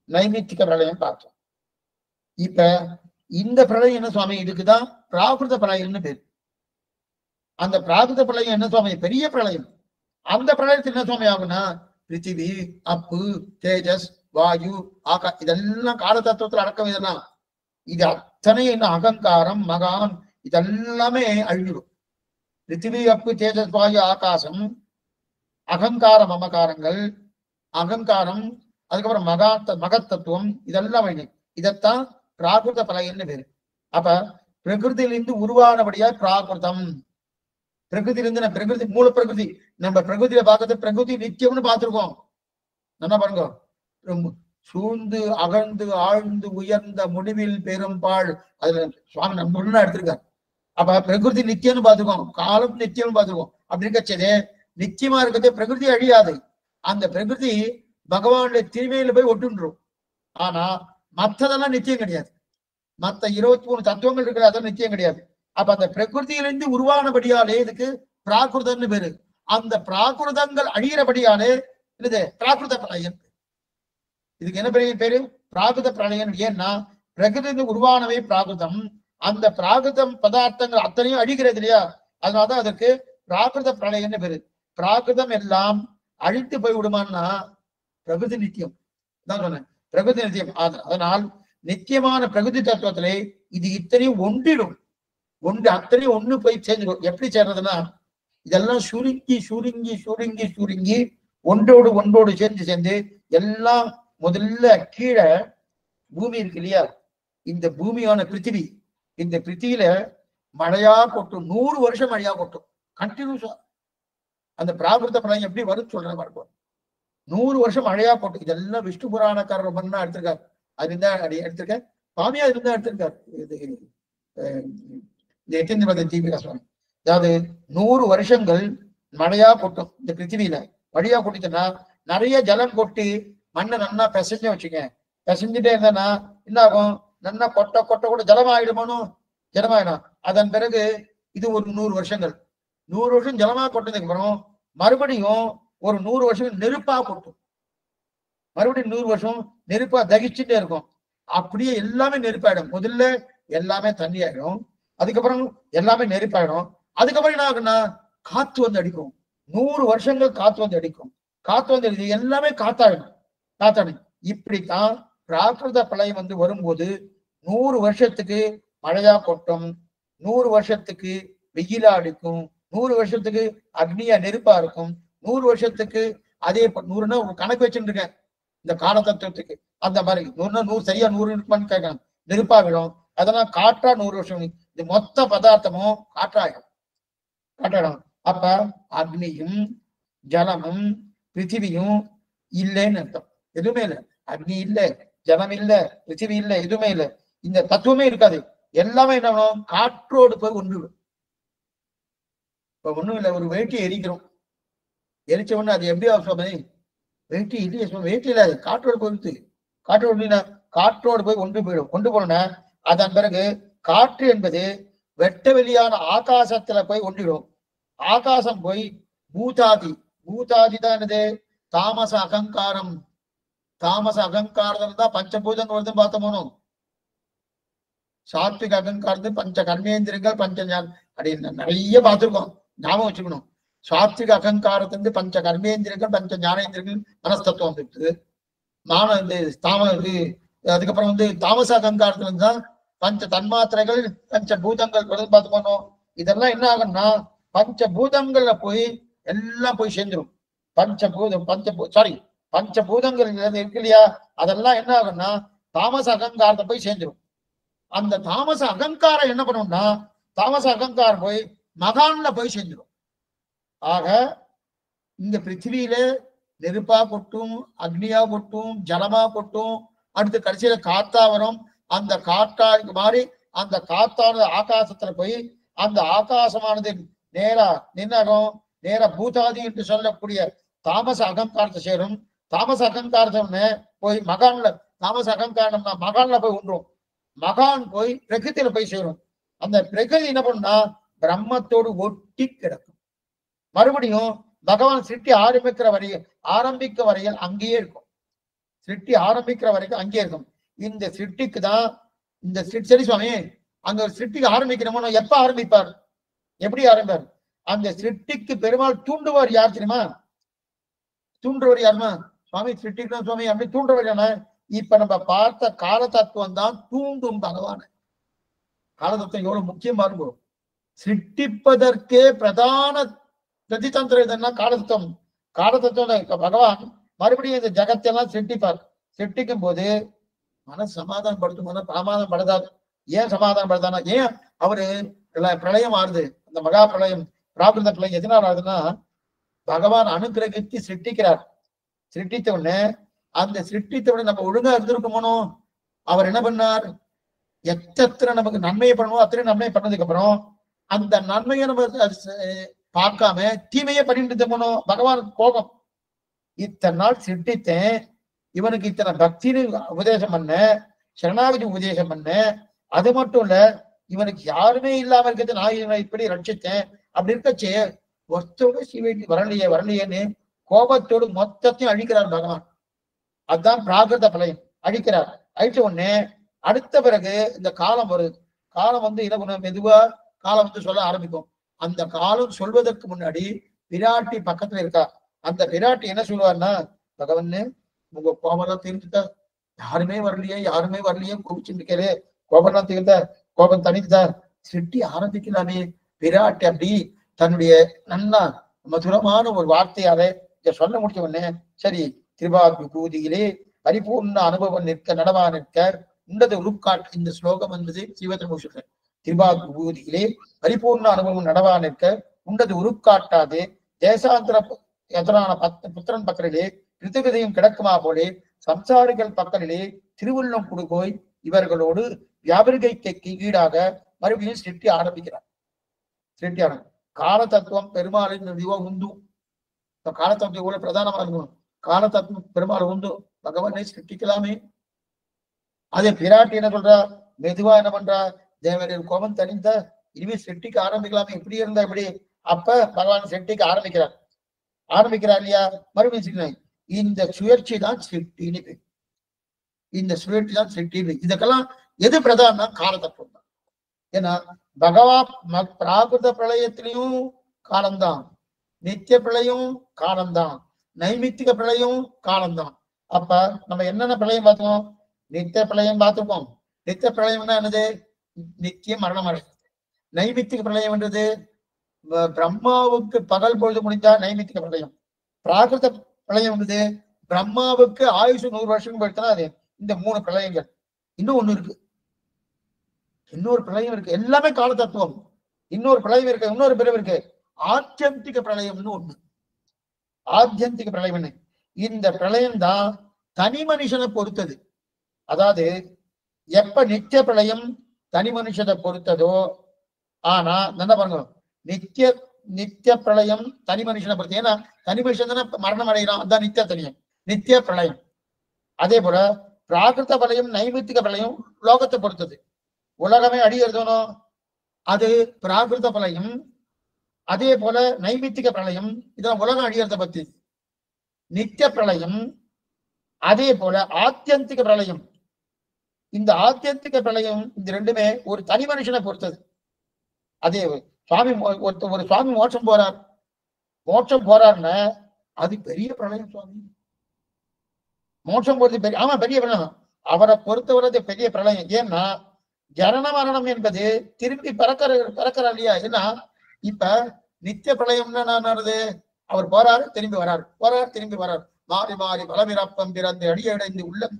நைமித்திக பிரளயம் பார்த்தோம். இப்ப இந்த பிரளயம் என்ன சுவாமி, இதுக்குதான் பிராகிருத பிரளயம்னு பேரு. அந்த பிராகிருத பிரளயம் என்ன சுவாமி, பெரிய பிரளயம். அந்த பிரளயத்தில் என்ன சுவாமி ஆகுனா, பிருத்திவி அப்பு தேஜஸ் வாயு ஆகா இதெல்லாம் கால தத்துவத்துல அடக்கம். இதெல்லாம் இது அத்தனை என்ன அகங்காரம் மகான் இதெல்லாமே அழிஞ்சிடும். பிருத்திவி அப்பு தேஜஸ் வாயு ஆகாசம், அகங்கார மமகாரங்கள், அகங்காரம், அதுக்கப்புறம் மகத்தத்துவம் இதெல்லாம் அழிஞ்சு. இதைத்தான் பிராகிருத பிரளயம்னு பேரு. அப்ப பிரகிருதியிலிருந்து உருவானபடியா பிராகிருதம். பிரகிருதியிலிருந்து பிரகிருதி மூல பிரகிருதி, நம்ம பிரகிருதியில பார்க்கறது பிரகிருதி நித்தியம்னு பார்த்திருக்கோம். என்ன பாருங்க, சூழ்ந்து அகழ்ந்து ஆழ்ந்து உயர்ந்த முடிவில் பெரும்பாள், அதுல சுவாமி நம்ம எடுத்திருக்காரு. அப்ப பிரகிருதி நித்தியம்னு பார்த்திருக்கோம், காலம் நித்தியம்னு பார்த்திருக்கோம். அப்படி இருக்கச்சதே நிச்சயமா இருக்கிறதே பிரகிருதி அழியாது. அந்த பிரகிருதி பகவானுடைய திருமையில போய் ஒட்டுன்றோம். ஆனா மற்றதெல்லாம் நிச்சயம் கிடையாது. மற்ற 23 தத்துவங்கள் இருக்கிற அதெல்லாம் நிச்சயம் கிடையாது. அப்ப அந்த பிரகிருதியிலிருந்து உருவானபடியாலே இதுக்கு பிராகிருதம்னு பேரு. அந்த பிராகிருதங்கள் அழிகிறபடியாலே இது பிராகிருத பிரளயம். இதுக்கு என்ன பேரு, பிராகிருத பிரளயம். ஏன்னா பிரகிருதி உருவானவை பிராகிருதம், அந்த பிராகிருதம் பதார்த்தங்கள் அத்தனையும் அழிகிறது இல்லையா, அதனாலதான் அதற்கு பிராகிருத பிரளயம்னு பேரு. பிராகிருதம் எல்லாம் அழித்து போய் விடுமான்னா பிரகிருதி நித்தியம் தான் சொன்னேன், பிரகிருதி நித்தியம். அதனால் நித்தியமான பிரகிருதி தத்துவத்திலே இது இத்தனையும் ஒன்றிடும், ஒன்று அத்தனையும் ஒண்ணு போய் சேர்ந்துடும். எப்படி சேர்றதுன்னா, இதெல்லாம் சுருங்கி சுருங்கி சுருங்கி சுருங்கி ஒன்றோடு ஒன்றோடு சேர்ந்து எல்லாம் முதல்ல கீழே பூமி இருக்கு இல்லையா, இந்த பூமியான பிருத்திவி, இந்த பிருத்திவியில மழையா கொட்டும், 100 வருஷம் மழையா கொட்டும் கண்டினியூஸா. அந்த பிராகிருத பிரளயம் எப்படி வரும் சொல்றேன் பாருங்க. 100 வருஷம் மழையா கொட்டும். இதெல்லாம் விஷ்ணு புராணக்காரர் மண்ணா எடுத்திருக்காரு, அது இருந்தா எடுத்திருக்கேன், சுவாமியா இருந்தா எடுத்திருக்காரு. இது தீபிகா சுவாமி. அதாவது 100 வருஷங்கள் மழையா கொட்டும் இந்த பிருத்திவியில. மழையா கொட்டிச்சுன்னா நிறைய ஜலம் கொட்டி மண்ணை நன்னா பிசைஞ்சு வச்சுக்க, பிசைஞ்சுட்டே இருந்தா என்ன ஆகும், நன்னா கொட்ட கொட்ட கூட ஜலம் ஆயிடுமோனும், ஜலமாயிடும். அதன் பிறகு இது ஒரு 100 வருஷங்கள், 100 வருஷம் ஜலமா கொட்டதுக்கு அப்புறம் மறுபடியும் ஒரு 100 வருஷம் நெருப்பா கொட்டும், மறுபடியும் 100 வருஷம் நெருப்பா தகிச்சுட்டே இருக்கும். அப்படியே எல்லாமே நெருப்பாயிடும். முதல்ல எல்லாமே தண்ணி ஆயிடும், அதுக்கப்புறம் எல்லாமே நெருப்பாயிடும். அதுக்கப்புறம் என்ன ஆகுன்னா காத்து வந்து அடிக்கும், 100 வருஷங்கள் காத்து வந்து அடிக்கும், காத்து வந்து அடிக்கும், எல்லாமே காத்தாயிடும். இப்படித்தான் பிராகிருத பிரளயம் வந்து வரும்போது 100 வருஷத்துக்கு மழையா கொட்டும், 100 வருஷத்துக்கு வெயிலா அடிக்கும், 100 வருஷத்துக்கு அக்னியா நெருப்பா இருக்கும், 100 வருஷத்துக்கு அதே 100ன்னா கணக்கு வச்சுட்டு இருக்கேன் இந்த கால தத்துவத்துக்கு. அந்த மாதிரி 100 சரியா 100 இருக்குமான்னு கேட்கணும், நெருப்பா விடும். அதெல்லாம் காற்றா 100 வருஷம், இது மொத்த பதார்த்தமும் காற்றாயிடும். அப்ப அக்னியும் ஜலமும் பிருத்திவியும் இல்லைன்னு அர்த்தம். எதுவுமே இல்லை, அக்னி இல்லை, ஜலம் இல்லை, பிருத்திவி இல்லை, எதுவுமே இல்லை, இந்த தத்துவமே இருக்காது. எல்லாமே என்ன பண்ணும், காற்றோடு போய் ஒன்றுவிடும். இப்ப ஒண்ணும் இல்லை, ஒரு வேட்டி எரிக்கிறோம், எரிச்ச உடனே அது எப்படி சுவாமி வேட்டி இல்லையே, வேட்டி இல்லை, காற்றோடு போயிடுது. காற்றோடு காற்றோடு போய் ஒன்று போயிடும். கொண்டு போன அதன் பிறகு காற்று என்பது வெட்ட வெளியான ஆகாசத்துல போய் ஒன்றிடும். ஆகாசம் போய் பூதாதி, பூதாதி தான் என்னது? தாமச அகங்காரம். தாமச அகங்காரத்துல தான் பஞ்சபூதங்கள் வருதுன்னு பார்த்தோமோ. சாத்விக அகங்காரத்து பஞ்ச கர்மேந்திரங்கள் பஞ்ச அப்படின்னு நிறைய பார்த்துருக்கோம், ஞாபகம் வச்சுக்கணும். சாத்விக அகங்காரத்திலிருந்து பஞ்ச கர்மேந்திரங்கள் பஞ்ச ஞானேந்திரங்கள் மனஸ்தத்துவம் வந்துட்டு அதுக்கப்புறம் தாமச அகங்காரத்துல இருந்து தான் பஞ்ச தன்மாத்திரைகள் பஞ்ச பூதங்கள் பார்த்தோமோ. இதெல்லாம் என்ன ஆகும்னா பஞ்ச பூதங்கள்ல போய் எல்லாம் போய் சேர்ந்துடும். பஞ்ச பூதங்கள் இருக்கு இல்லையா, அதெல்லாம் என்ன ஆகும்னா தாமச அகங்காரத்தை போய் சேர்ந்துடும். அந்த தாமச அகங்காரம் என்ன பண்ணும்னா தாமச அகங்காரம் போய் மகான்ல போய் சேர்ந்துடும். ஆக இந்த பிருத்திவியில நெருப்பா கொட்டும், அக்னியா கொட்டும், ஜலமா கொட்டும், அடுத்து கடைசியில காத்தா வரும். அந்த காற்றாக்கு மாறி அந்த காத்தானது ஆகாசத்துல போய் அந்த ஆகாசமானது நேரா நின்னாகும், நேரா பூதாதி என்று சொல்லக்கூடிய தாமச அகங்காரத்தை சேரும். தாமச அகங்காரத்தை போய் மகான்ல, தாமச அகங்காரம்னா மகான்ல போய் ஒன்றும், மகான் போய் பிரகிருதியில போய் சேரும். அந்த பிரகிருதி என்ன பண்ணா பிரம்மத்தோடு ஒட்டி கிடக்கும். மறுபடியும் பகவான் சிருஷ்டி ஆரம்பிக்க வரையில் அங்கேயே இருக்கும். சிருஷ்டி ஆரம்பிக்கிற வரைக்கும் அங்கேயே இருக்கும். இந்த சிருஷ்டிக்கு தான் இந்த சரி சுவாமி, அங்க ஒரு சிருஷ்டிக்கு ஆரம்பிக்கணுமோ எப்ப ஆரம்பிப்பார், எப்படி ஆரம்பிப்பார்? அந்த சிருஷ்டிக்கு பெருமாள் தூண்டுவார் யார் தெரியுமா? தூண்டுவர் யாருமா? சுவாமி சிருஷ்டிக்கணும் சுவாமி அப்படி தூண்டுவர் என்ன? இப்ப நம்ம பார்த்த கால தத்துவம் தான் தூண்டும் பகவான். கால தத்துவம் எவ்வளவு முக்கியமா இருக்கும். சிருஷ்டிப்பதற்கே பிரதான பிரதிதந்திரம் எதுன்னா காலதத்துவம். காலதத்துவம் பகவான் மறுபடியும் இந்த ஜகத்தெல்லாம் சிருஷ்டிப்பார். சிருஷ்டிக்கும் போது மன சமாதானப்படுத்தும், மன சமாதானம் படுத்தாது. ஏன் சமாதானம் படுத்தானா? ஏன் அவரு பிரளயம் ஆறுது, அந்த மகா பிரளயம் பிராகிருத பிரளயம் எதனால ஆகுதுன்னா பகவான் அனுகிரகித்து சிருஷ்டிக்கிறார். சிருஷ்டித்த உடனே அந்த சிருஷ்டித்த உடனே நம்ம ஒழுங்கா இருந்திருக்கோமோ. அவர் என்ன பண்ணார்? எத்தனை நமக்கு நன்மையை பண்ணணும் அத்தனை நன்மையை பண்ணதுக்கு அப்புறம் அந்த நன்மையை நம்ம பார்க்காம தீமையை பண்ணிட்டு இருந்தோமோ. பகவானுக்கு கோபம். இத்தனை நாள் சிருஷ்டித்தேன், இவனுக்கு இத்தனை பக்தின்னு உபதேசம் பண்ண, சரணாகதி உபதேசம் பண்ண, அது மட்டும் இல்ல இவனுக்கு யாருமே இல்லாம இருக்கிறது நான் இவனை இப்படி ரட்சித்தேன். அப்படி இருக்கச்சே ஒருத்தோட சிவன் வரலையேன்னு கோபத்தோடு மொத்தத்தையும் அழிக்கிறார் பகவான். அதுதான் பிராகிருத பிரளயம். அழிக்கிறார். அழிச்ச உடனே அடுத்த பிறகு இந்த காலம் வருது. காலம் என்ன பண்ண மெதுவா காலம் சொல்ல ஆரம்பிக்கும். அந்த காலம் சொல்வதற்கு முன்னாடி பிராட்டி பக்கத்துல இருக்கா. அந்த பிராட்டி என்ன சொல்லுவார்னா, பகவான் உங்க கோபம்லாம் தீர்ந்துட்டா, யாருமே வரலையே கோபிச்சுட்டு இருக்கே, கோபம்லாம் தீர்ந்தா, கோபம் தனித்தா, சிருஷ்டி ஆரம்பிக்கலாமே. பிராட்டி அப்படி தன்னுடைய நல்லா மதுரமான ஒரு வார்த்தையால இத சொல்ல முடிச்ச உடனே சரி திரிபாத் விபூதியிலே பரிபூர்ண அனுபவம் நடவா நிற்க உண்டது உருக்காட்டு. இந்த ஸ்லோகம் என்பது சிவத்திரமுஷர். திரிபாத் விபூதியிலே பரிபூர்ண அனுபவம் நடவா நிற்க உண்டது உருக்காட்டாது தேசாந்திர எதிரான புத்திரன் பக்கரிலே கிருத்தகதையும் கிடக்குமா போலே சம்சாரிகள் பக்கரிலே திருவுள்ளம் கொடுபோய் இவர்களோடு வியாபரிகைக்கு ஈடாக மறுபடியும் சிருஷ்டி ஆரம்பிக்கிறார். சிருஷ்டி ஆரம்பி கால தத்துவம் பெருமாளின் உண்டு. கால தத்துவம் எவ்வளவு பிரதானமா இருக்கணும். கால தத்துவம் பெருமாள் உண்டு, பகவானை சிருஷ்டிக்கலாமே. அதே பிராட்டி என்ன சொல்றா, மெதுவா என்ன பண்றா, தேவரின் கோபம் தனிந்த இனிமே சிருஷ்டிக்க ஆரம்பிக்கலாமே. இப்படி இருந்தா இப்படி அப்ப பகவான் சிருஷ்டிக்க ஆரம்பிக்கிறார் இல்லையா? மறுபடியும் இந்த சுழற்சி தான் சிருஷ்டின்னு பேர். இந்த சுழற்சி தான் சிருஷ்டின்னு. இதுக்கெல்லாம் எது பிரதான கால தத்துவம் தான். ஏன்னா பகவான் பிராகிருத பிரளயத்திலையும் காலம்தான், நித்திய பிரளயம் காலம்தான், நைமித்திக பிரளயம் காலம்தான். அப்ப நம்ம என்னென்ன பிரளயம் பார்த்தோம்? நித்திய பிரளயம் பார்த்துருக்கோம். நித்திய பிரளயம்னா என்னது? நித்திய மரணம் அடைகிறது. நைமித்திக பிரளயம் என்றது பிரம்மாவுக்கு பகல் பொழுது முடிந்தா நைமித்திக பிரளயம். பிராகிருத பிரளயம் என்பது பிரம்மாவுக்கு ஆயுஷு 100 வருஷம் போயிடுச்சுன்னா அது இந்த 3 பிரளயங்கள். இன்னும் ஒண்ணு இருக்கு, இன்னொரு பிரளயம் இருக்கு. எல்லாமே கால தத்துவம். இன்னொரு பிரளயம் இருக்கு, இன்னொரு பிரிவு இருக்கு, ஆத்தியந்திக பிரளயம்னு ஒண்ணு. ஆத்தியந்திக பிரளயம் என்ன? இந்த பிரளயம் தான் தனி மனுஷனை பொறுத்தது. அதாவது எப்ப நித்திய பிரளயம் தனி மனுஷனை பொறுத்ததோ, ஆனா என்ன பாருங்க, நித்திய பிரளயம் தனி மனுஷனை பொறுத்து. ஏன்னா தனி மனுஷன் தானே மரணம் அடைகிறான், அதுதான் நித்திய தனியம், நித்திய பிரளயம். அதே போல பிராகிருத பிரளயம் நைமித்திக பிரளயம் லோகத்தை பொறுத்தது. உலகமே அடியறதோ அது பிராகிருத பிரளயம். அதே போல நைமித்திக பிரளயம் இதெல்லாம் உலகம் அடியறத பத்தி. நித்திய பிரளயம் அதே போல ஆத்தியந்திக பிரளயம். இந்த ஆத்தியந்திக பிரளயம் இந்த ரெண்டுமே ஒரு தனி மனுஷனை பொறுத்தது. அதே சுவாமி ஒரு சுவாமி மோட்சம் போறாருன்னா அது பெரிய பிரளயம். சுவாமி மோட்சம் போறது பெரிய, ஆமா பெரிய பிரளயம். அவரை பொறுத்தவரை பெரிய பிரளயம். ஏன்னா ஜனன மரணம் என்பது திரும்பி பறக்கிறார் இல்லையா? ஏன்னா இப்ப நித்திய பிரளயம்னா என்னது? அவர் போறாரு திரும்பி வராரு, போறாரு திரும்பி வராரு, மாறி மாறி பலவிரப்பம் பிறந்து அடியடைந்து உள்ளம்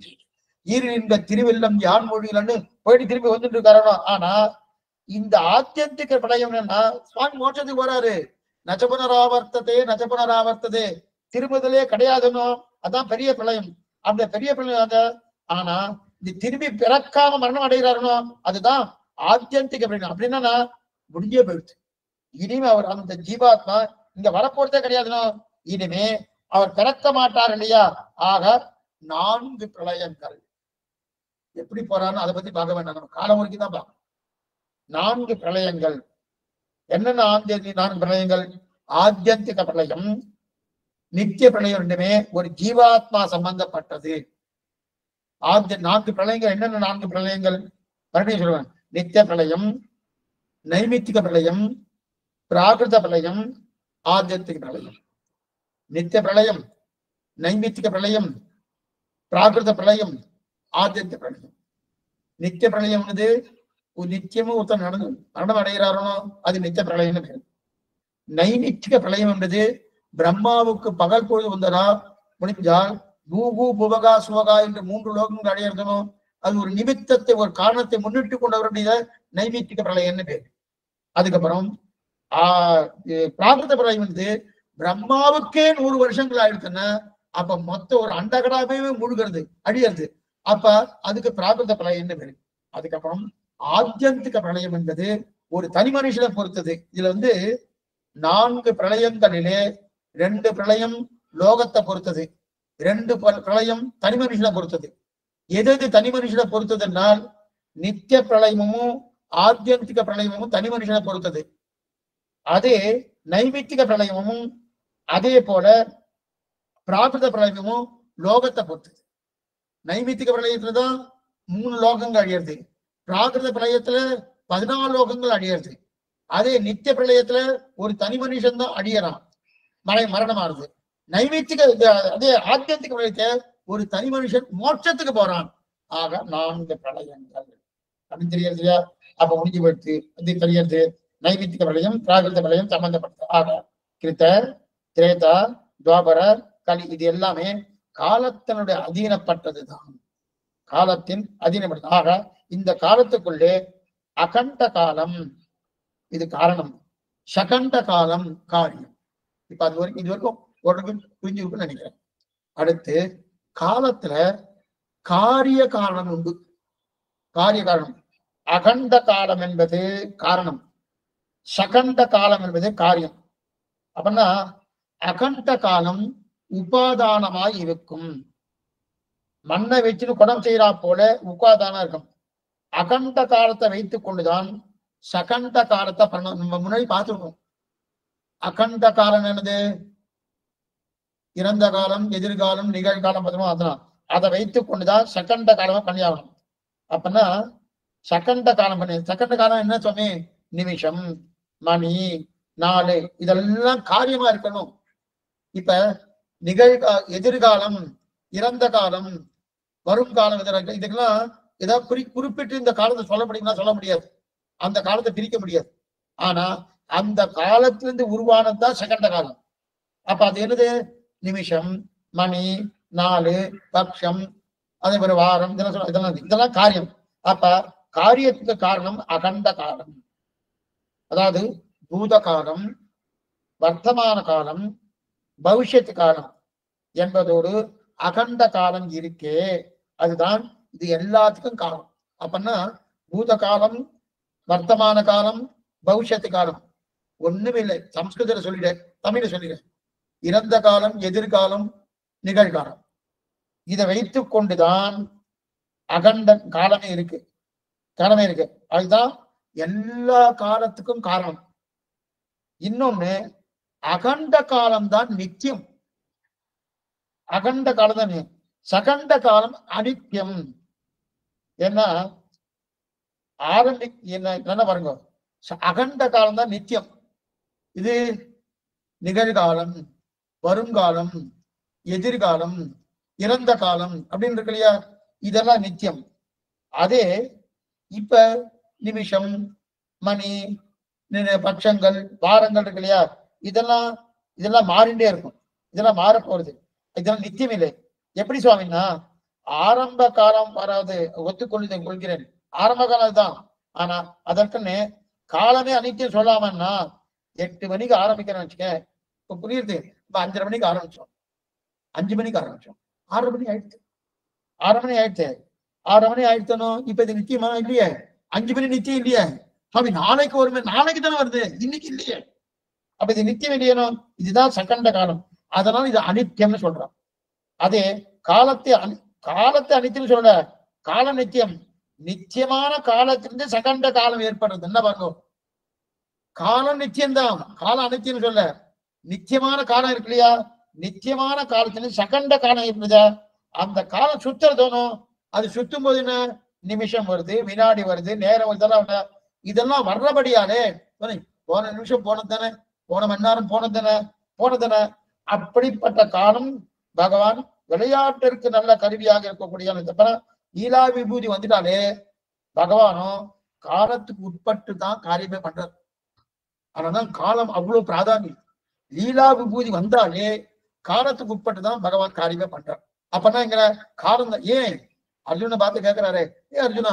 ஈரிந்த திருவெல்லம் யான் மொழியிலன்னு போயிட்டு திரும்பி வந்துட்டு இருக்காரோ. ஆனா இந்த ஆத்தியந்திக பிரளயம் என்னன்னா சுவாமி மோட்சத்துக்கு வராரு. நஜபுனராவர்த்ததே திரும்புதலே கிடையாதுன்னு. அதான் பெரிய பிரளயம். அந்த பெரிய பிரளயம். ஆனா இந்த திரும்பி பிறக்காம மரணம் அடைகிறாருனோ அதுதான் ஆத்தியந்திக பிரளயம். அப்படின்னா முடிஞ்சே போயிடுச்சு. இனிமே அவர் அந்த ஜீவாத்மா இங்க வரப்போறதே கிடையாதுனோ. இனிமே அவர் பிறக்க மாட்டார் இல்லையா? ஆக 4 பிரளயங்கள் எப்படி போறான்னு அதை பத்தி பார்க்க வேண்டாம். நம்ம காலம் வரைக்கும் தான் பார்க்கணும். 4 பிரளயங்கள் என்னென்ன? 4 பிரளயங்கள். ஆத்தியந்திக பிரளயம், நித்திய பிரளயம் ரெண்டுமே ஒரு ஜீவாத்மா சம்பந்தப்பட்டது. 4 பிரளயங்கள் என்னென்ன? 4 பிரளயங்கள் மறுபடியும் சொல்லுவேன். நித்திய பிரளயம், நைமித்திக பிரளயம், பிராகிருத பிரளயம், ஆத்தியந்திக பிரளயம். நித்திய பிரளயம், நைமித்திக பிரளயம், பிராகிருத பிரளயம், ஆத்தியந்திக பிரளயம். நித்திய பிரளயம் நித்தியமும் ஒருத்தர் மரணம் அடைகிறாரோ அது நித்திய பிரளயம் பேரு. நைமித்திக பிரளயம் என்பது பிரம்மாவுக்கு பகல் பொழுது வந்ததா முடிஞ்சால் பூகு புவகா சுவகா என்று 3 லோகங்கள் அடையறதும் அது ஒரு நிமித்தத்தை ஒரு காரணத்தை முன்னிட்டு கொண்டவருடைய நைமித்திக பிரளயம்னு பேரு. அதுக்கப்புறம் பிராகிருத பிரளயம் பிரம்மாவுக்கே 100 வருஷங்கள் ஆயிடுச்சுன்னா அப்ப மொத்தம் ஒரு அண்டகடாவே முழுகிறது அழியறது. அப்ப அதுக்கு பிராகிருத பிரளயம்னு பேரு. அதுக்கப்புறம் ஆத்தியந்திக பிரளயம் என்பது ஒரு தனி மனுஷனை பொறுத்தது. இதுல 4 பிரளயங்களிலே 2 பிரளயம் லோகத்தை பொறுத்தது, 2 பிரளயம் தனி மனுஷனை பொறுத்தது. எது தனி மனுஷனை பொறுத்ததுனால் நித்திய பிரளயமும் ஆத்தியந்திக பிரளயமும் தனி மனுஷனை பொறுத்தது. அதே நைமித்திக பிரளயமும் அதே போல பிராகிருத பிரளயமும் லோகத்தை பொறுத்தது. நைமித்திக பிரளயத்துலதான் 3 லோகங்கள் அழியறது. பிராகிருத பிரளயத்துல 14 லோகங்கள் அழியறது. அதே நித்திய பிரளயத்துல ஒரு தனி மனுஷன் தான் அழியறான், மரணமாறுது. நைமித்திக அதே ஆத்தியந்திக பிரளயத்தை ஒரு தனி மனுஷன் மோட்சத்துக்கு போறான். ஆக 4 பிரளயங்கள் அப்படின்னு தெரியாது இல்லையா? அப்ப முடிஞ்சு போயிடுச்சு. அது தெரியாது. நைமித்திக பிரளயம் பிராகிருத பிரளயம் சம்பந்தப்பட்டது. ஆக கிருத்த, திரேதா, துவாபர, கலி இது எல்லாமே காலத்தினுடைய அதீனப்பட்டதுதான். காலத்தின் அதீனப்பட்டது. ஆக இந்த காலத்துக்குள்ளே அகண்ட காலம் இது காரணம், சகண்ட காலம் காரியம். இப்ப அது வரைக்கும் இது வரைக்கும் புரிஞ்சிருக்குன்னு நினைக்கிறேன். அடுத்து காலத்துல காரிய காரணம் உண்டு. காரிய காரணம். அகண்ட காலம் என்பது காரணம், சகண்ட காலம் என்பது காரியம். அப்படின்னா அகண்ட காலம் உபாதானமாய் இருக்கும். மண்ணை வச்சுன்னு குடம் செய்யறா போல உபாதானம் இருக்கும். அகண்ட காலத்தை வைத்துக் கொண்டுதான் சகண்ட காலத்தை நம்ம முன்னாடி பார்த்துருக்கோம். அகண்ட காலம் என்னது? இறந்த காலம், எதிர்காலம், நிகழ்காலம் பார்த்தோம். அதனால் அதை வைத்துக் கொண்டுதான் சகண்ட காலமா பண்ணியாகணும். அப்படின்னா சகண்ட காலம் பண்ணி, சகண்ட காலம் என்ன சொன்னே? நிமிஷம், மணி, நாள் இதெல்லாம் காரியமா இருக்கணும். இப்ப எதிர்காலம், இறந்த காலம், வரும் காலம் இதுக்கெல்லாம் ஏதாவது குறிப்பிட்டு இந்த காலத்தை சொல்ல முடியும்னா சொல்ல முடியாது. அந்த காலத்தை பிரிக்க முடியாது. ஆனா அந்த காலத்திலிருந்து உருவானதுதான் சகண்ட காலம். அப்ப அது என்னது? நிமிஷம், மணி, நாள், பட்சம், அதே மாதிரி வாரம், இதெல்லாம் காரியம். அப்ப காரியத்துக்கு காரணம் அகண்ட காலம். அதாவது பூத காலம், வர்த்தமான காலம், பவிஷ்யத்து காலம் என்பதோடு அகண்ட காலம் இருக்கே, அதுதான் இது எல்லாத்துக்கும் காலம். அப்படின்னா பூத காலம், வர்த்தமான காலம், பவிஷ்யத்து காலம் ஒண்ணுமே இல்லை. சம்ஸ்கிருதத்துல சொல்லிட, தமிழ சொல்லிட. இறந்த காலம், எதிர்காலம், நிகழ்காலம் இதை வைத்துக் கொண்டுதான் அகண்ட காலமே இருக்கு, காலமே இருக்கு. அதுதான் எல்லா காலத்துக்கும் காரணம். இன்னொன்னு, அகண்ட காலம்தான் நித்தியம். அகண்ட காலம் தான். சகண்ட காலம் அனித்தியம். ஏன்னா என்ன பாருங்க, அகண்ட காலம் தான் நித்தியம். இது நிகழ்காலம், வருங்காலம், எதிர்காலம், இறந்த காலம் அப்படின்னு இருக்கு இல்லையா, இதெல்லாம் நித்தியம். அதே இப்ப நிமிஷம், மணி, பட்சங்கள், வாரங்கள் இருக்கு இல்லையா, இதெல்லாம் மாறிண்டே இருக்கும். இதெல்லாம் மாற போறது. இதெல்லாம் நித்தியம் இல்லை. எப்படி சுவாமின்னா, ஆரம்ப காலம் வராது, கொள்கிறேன், ஆரம்ப காலம் தான். ஆனா அதற்குன்னு காலமே அனித்தியம் சொல்லாமன்னா, 8 மணிக்கு ஆரம்பிக்கிறேன்னு வச்சுக்க, இப்ப புரியுது. இப்ப 5:30 மணிக்கு ஆரம்பிச்சோம், 5 மணிக்கு ஆரம்பிச்சோம், 6 மணி ஆயிடுச்சு, 6 மணி ஆயிடுச்சு, 6 மணி ஆயிடுத்தனும். இப்ப இது நித்தியமா இல்லையே? 5 மணி நித்தியம் இல்லையே சுவாமி? நாளைக்கு வருமே, நாளைக்கு தானே வருது, இன்னைக்கு இல்லையே. அப்ப இது நித்தியம் இல்லையனோ? இதுதான் சகண்ட காலம். அதனால இது அனித்தியம்னு சொல்றான். அதே காலத்தை அனித்தியம் சொல்ற, காலம் நித்தியம். நித்தியமான காலத்திலிருந்து சகண்ட காலம் ஏற்படுறது. என்ன பாருங்க, காலம் நித்தியம்தான், காலம் அனித்தியம் சொல்ல. நித்தியமான காலம் இருக்கு இல்லையா, நித்தியமான காலத்திலிருந்து சகண்ட காலம் ஏற்படுதா, அந்த காலம் சுத்துறதோனும். அது சுத்தும் போது என்ன, நிமிஷம் வருது, வினாடி வருது, நேரம் வருது, இதெல்லாம் வர்றபடியாலே போன நிமிஷம் போனது தானே, போன மணி நேரம் போனது தானே. அப்படிப்பட்ட காலம் பகவான் விளையாட்டிற்கு நல்ல கருவியாக இருக்கக்கூடிய லீலா விபூதி வந்துட்டாலே பகவானும் காலத்துக்கு உட்பட்டு தான் காரியமே பண்றார். அதனால்தான் காலம் அவ்வளவு பிராதானியம். லீலா விபூதி வந்தாலே காலத்துக்கு உட்பட்டு தான் பகவான் காரியமே பண்றார். அப்பதான் இங்க காலம் தான். ஏன் அர்ஜுனை பார்த்து கேட்கிறாரு, அர்ஜுனா,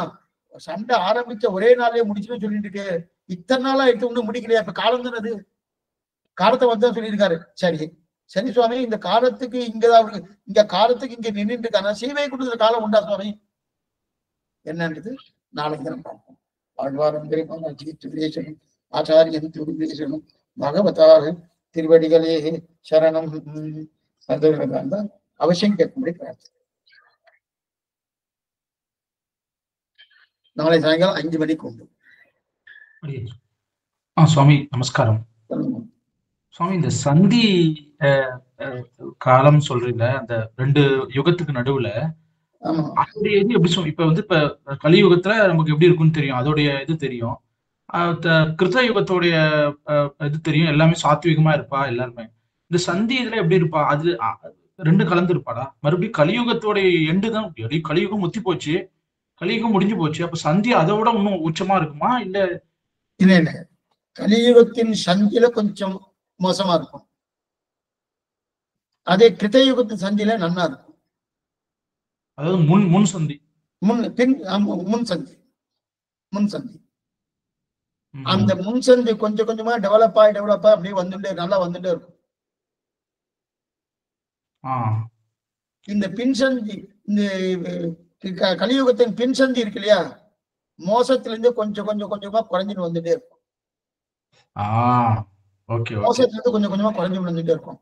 சண்டை ஆரம்பிச்ச ஒரே நாளே முடிச்சுன்னு சொல்லிட்டு இத்தனை நாளா எடுத்து ஒண்ணு முடிக்கலையா? இப்ப காலம் தானே அது, காலத்தை வந்து சொல்லியிருக்காரு. சரி சுவாமி, இந்த காலத்துக்கு இங்க காலத்துக்கு இங்க நின்றுட்டு இருக்காங்க, சீவை கொடுத்த காலம் உண்டா சுவாமி? என்னன்றது நாளைக்கு தான் பார்ப்போம். ஆழ்வாரம் பெருமான் ஆச்சாரியன் திருவேசனும் பகவதார் திருவடிகளே சரணம் தான் அவசியம் கேட்கும்படி பிரார்த்தனை. நாளை சாயங்காலம் 5 மணிக்கு உண்டு.
சுவாமி நமஸ்காரம். சுவாமி, இந்த சந்தி காலம் சொல்றீங்க, அந்த 2 யுகத்துக்கு நடுவுல அதோடைய இது எப்படி சொல்ல? இப்ப இப்ப கலியுகத்துல நமக்கு எப்படி இருக்குன்னு தெரியும், அதோடைய இது தெரியும். கிருத்த யுகத்தோடைய இது தெரியும், எல்லாமே சாத்விகமா இருப்பா எல்லாருமே. இந்த சந்தி இதுல எப்படி இருப்பா? அது 2 கலந்து இருப்பாடா? மறுபடியும் கலியுகத்தோடைய எண்டு தான், கலியுகம் முத்தி போச்சு, கலியுகம் முடிஞ்சு போச்சு. அப்ப சந்தி அதை விட இன்னும் உச்சமா இருக்குமா? இல்ல
இல்ல, கலியுகத்தின் சந்தியில கொஞ்சம் மோசமா இருக்கும். அதே கிருத்தயுகத்தின் சந்தியில நன்னா இருக்கும்.
அதாவது முன் சந்தி,
முன் சந்தி. அந்த முன் சந்தி கொஞ்சம் கொஞ்சமா டெவலப் ஆகி அப்படியே வந்துட்டே, நல்லா வந்துட்டே இருக்கும். இந்த பின்சந்தி, இந்த கலியுகத்தின் பின்சந்தி இருக்கு இல்லையா, மோசத்திலிருந்து கொஞ்சம் கொஞ்சமா குறைஞ்சிட்டு வந்துட்டே இருக்கும். மோசத்திலிருந்து கொஞ்சம் கொஞ்சமா குறைஞ்சு வந்துட்டே இருக்கும்.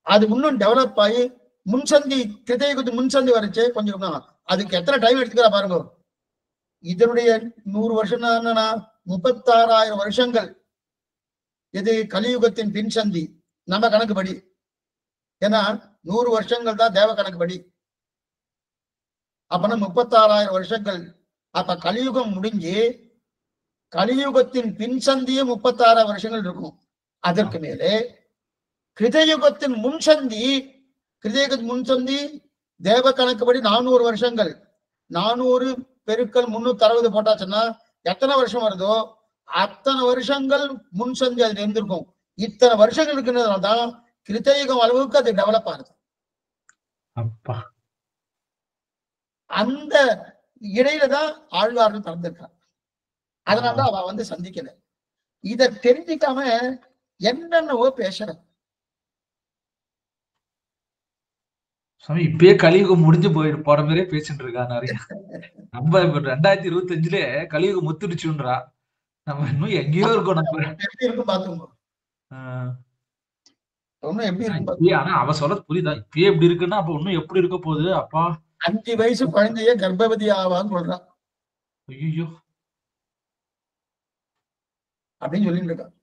அது இன்னும் டெவலப் ஆகி முன்சந்தி, கிருத்தயுகத்து முன்சந்தி வரைச்சு கொஞ்சம், அதுக்கு எத்தனை டைம் எடுத்துக்கிறா பாருங்க. இதனுடைய 100 வருஷம் என்னன்னா 36,000 வருஷங்கள். இது கலியுகத்தின் பின்சந்தி நம்ம கணக்குப்படி. ஏன்னா 100 வருஷங்கள் தான் தேவ கணக்குப்படி. அப்பனா 36,000 வருஷங்கள். அப்ப கலியுகம் முடிஞ்சு கலியுகத்தின் பின்சந்தியும் 36 வருஷங்கள் இருக்கும். அதற்கு மேலே கிருதயுகத்தின் முன்சந்தி, தேவ கணக்குப்படி 400 வருஷங்கள். 400 பெருக்கல் 360 போட்டாச்சுன்னா எத்தனை வருஷம் வருதோ அத்தனை வருஷங்கள் முன்சந்தி அதுல இருந்திருக்கும். இத்தனை வருஷங்கள் இருக்கிறதுனால்தான் கிருத்தயுகம் அளவுக்கு அது டெவலப் ஆகுது. அந்த இடையில தான் ஆழ்வார்கள் பிறந்திருக்காங்க. அதனாலதான் அவ வந்து சந்திக்கல. இத தெரிஞ்சிக்காம என்னென்னவோ பேசுற.
சாமி, இப்பயே கலியுகம் முடிஞ்சு போற மாதிரியே பேசிட்டு இருக்கா நிறைய. நம்ம 2025 கலியுகம் முத்துடுச்சுன்றா. நம்ம இன்னும் எங்கேயோ இருக்கோம். நம்ம
எப்படி இருக்கும் பாத்துக்கோங்க.
ஆனா அவ சொல்றது புரியுதா? இப்பயே எப்படி இருக்குன்னா அப்ப இன்னும் எப்படி இருக்க போகுது? அப்பா,
5 வயசு குழந்தைய கர்ப்பவதி ஆவான்னு சொல்றான்.
ஐயோ
அப்படின்னு சொல்லிட்டு இருக்கான்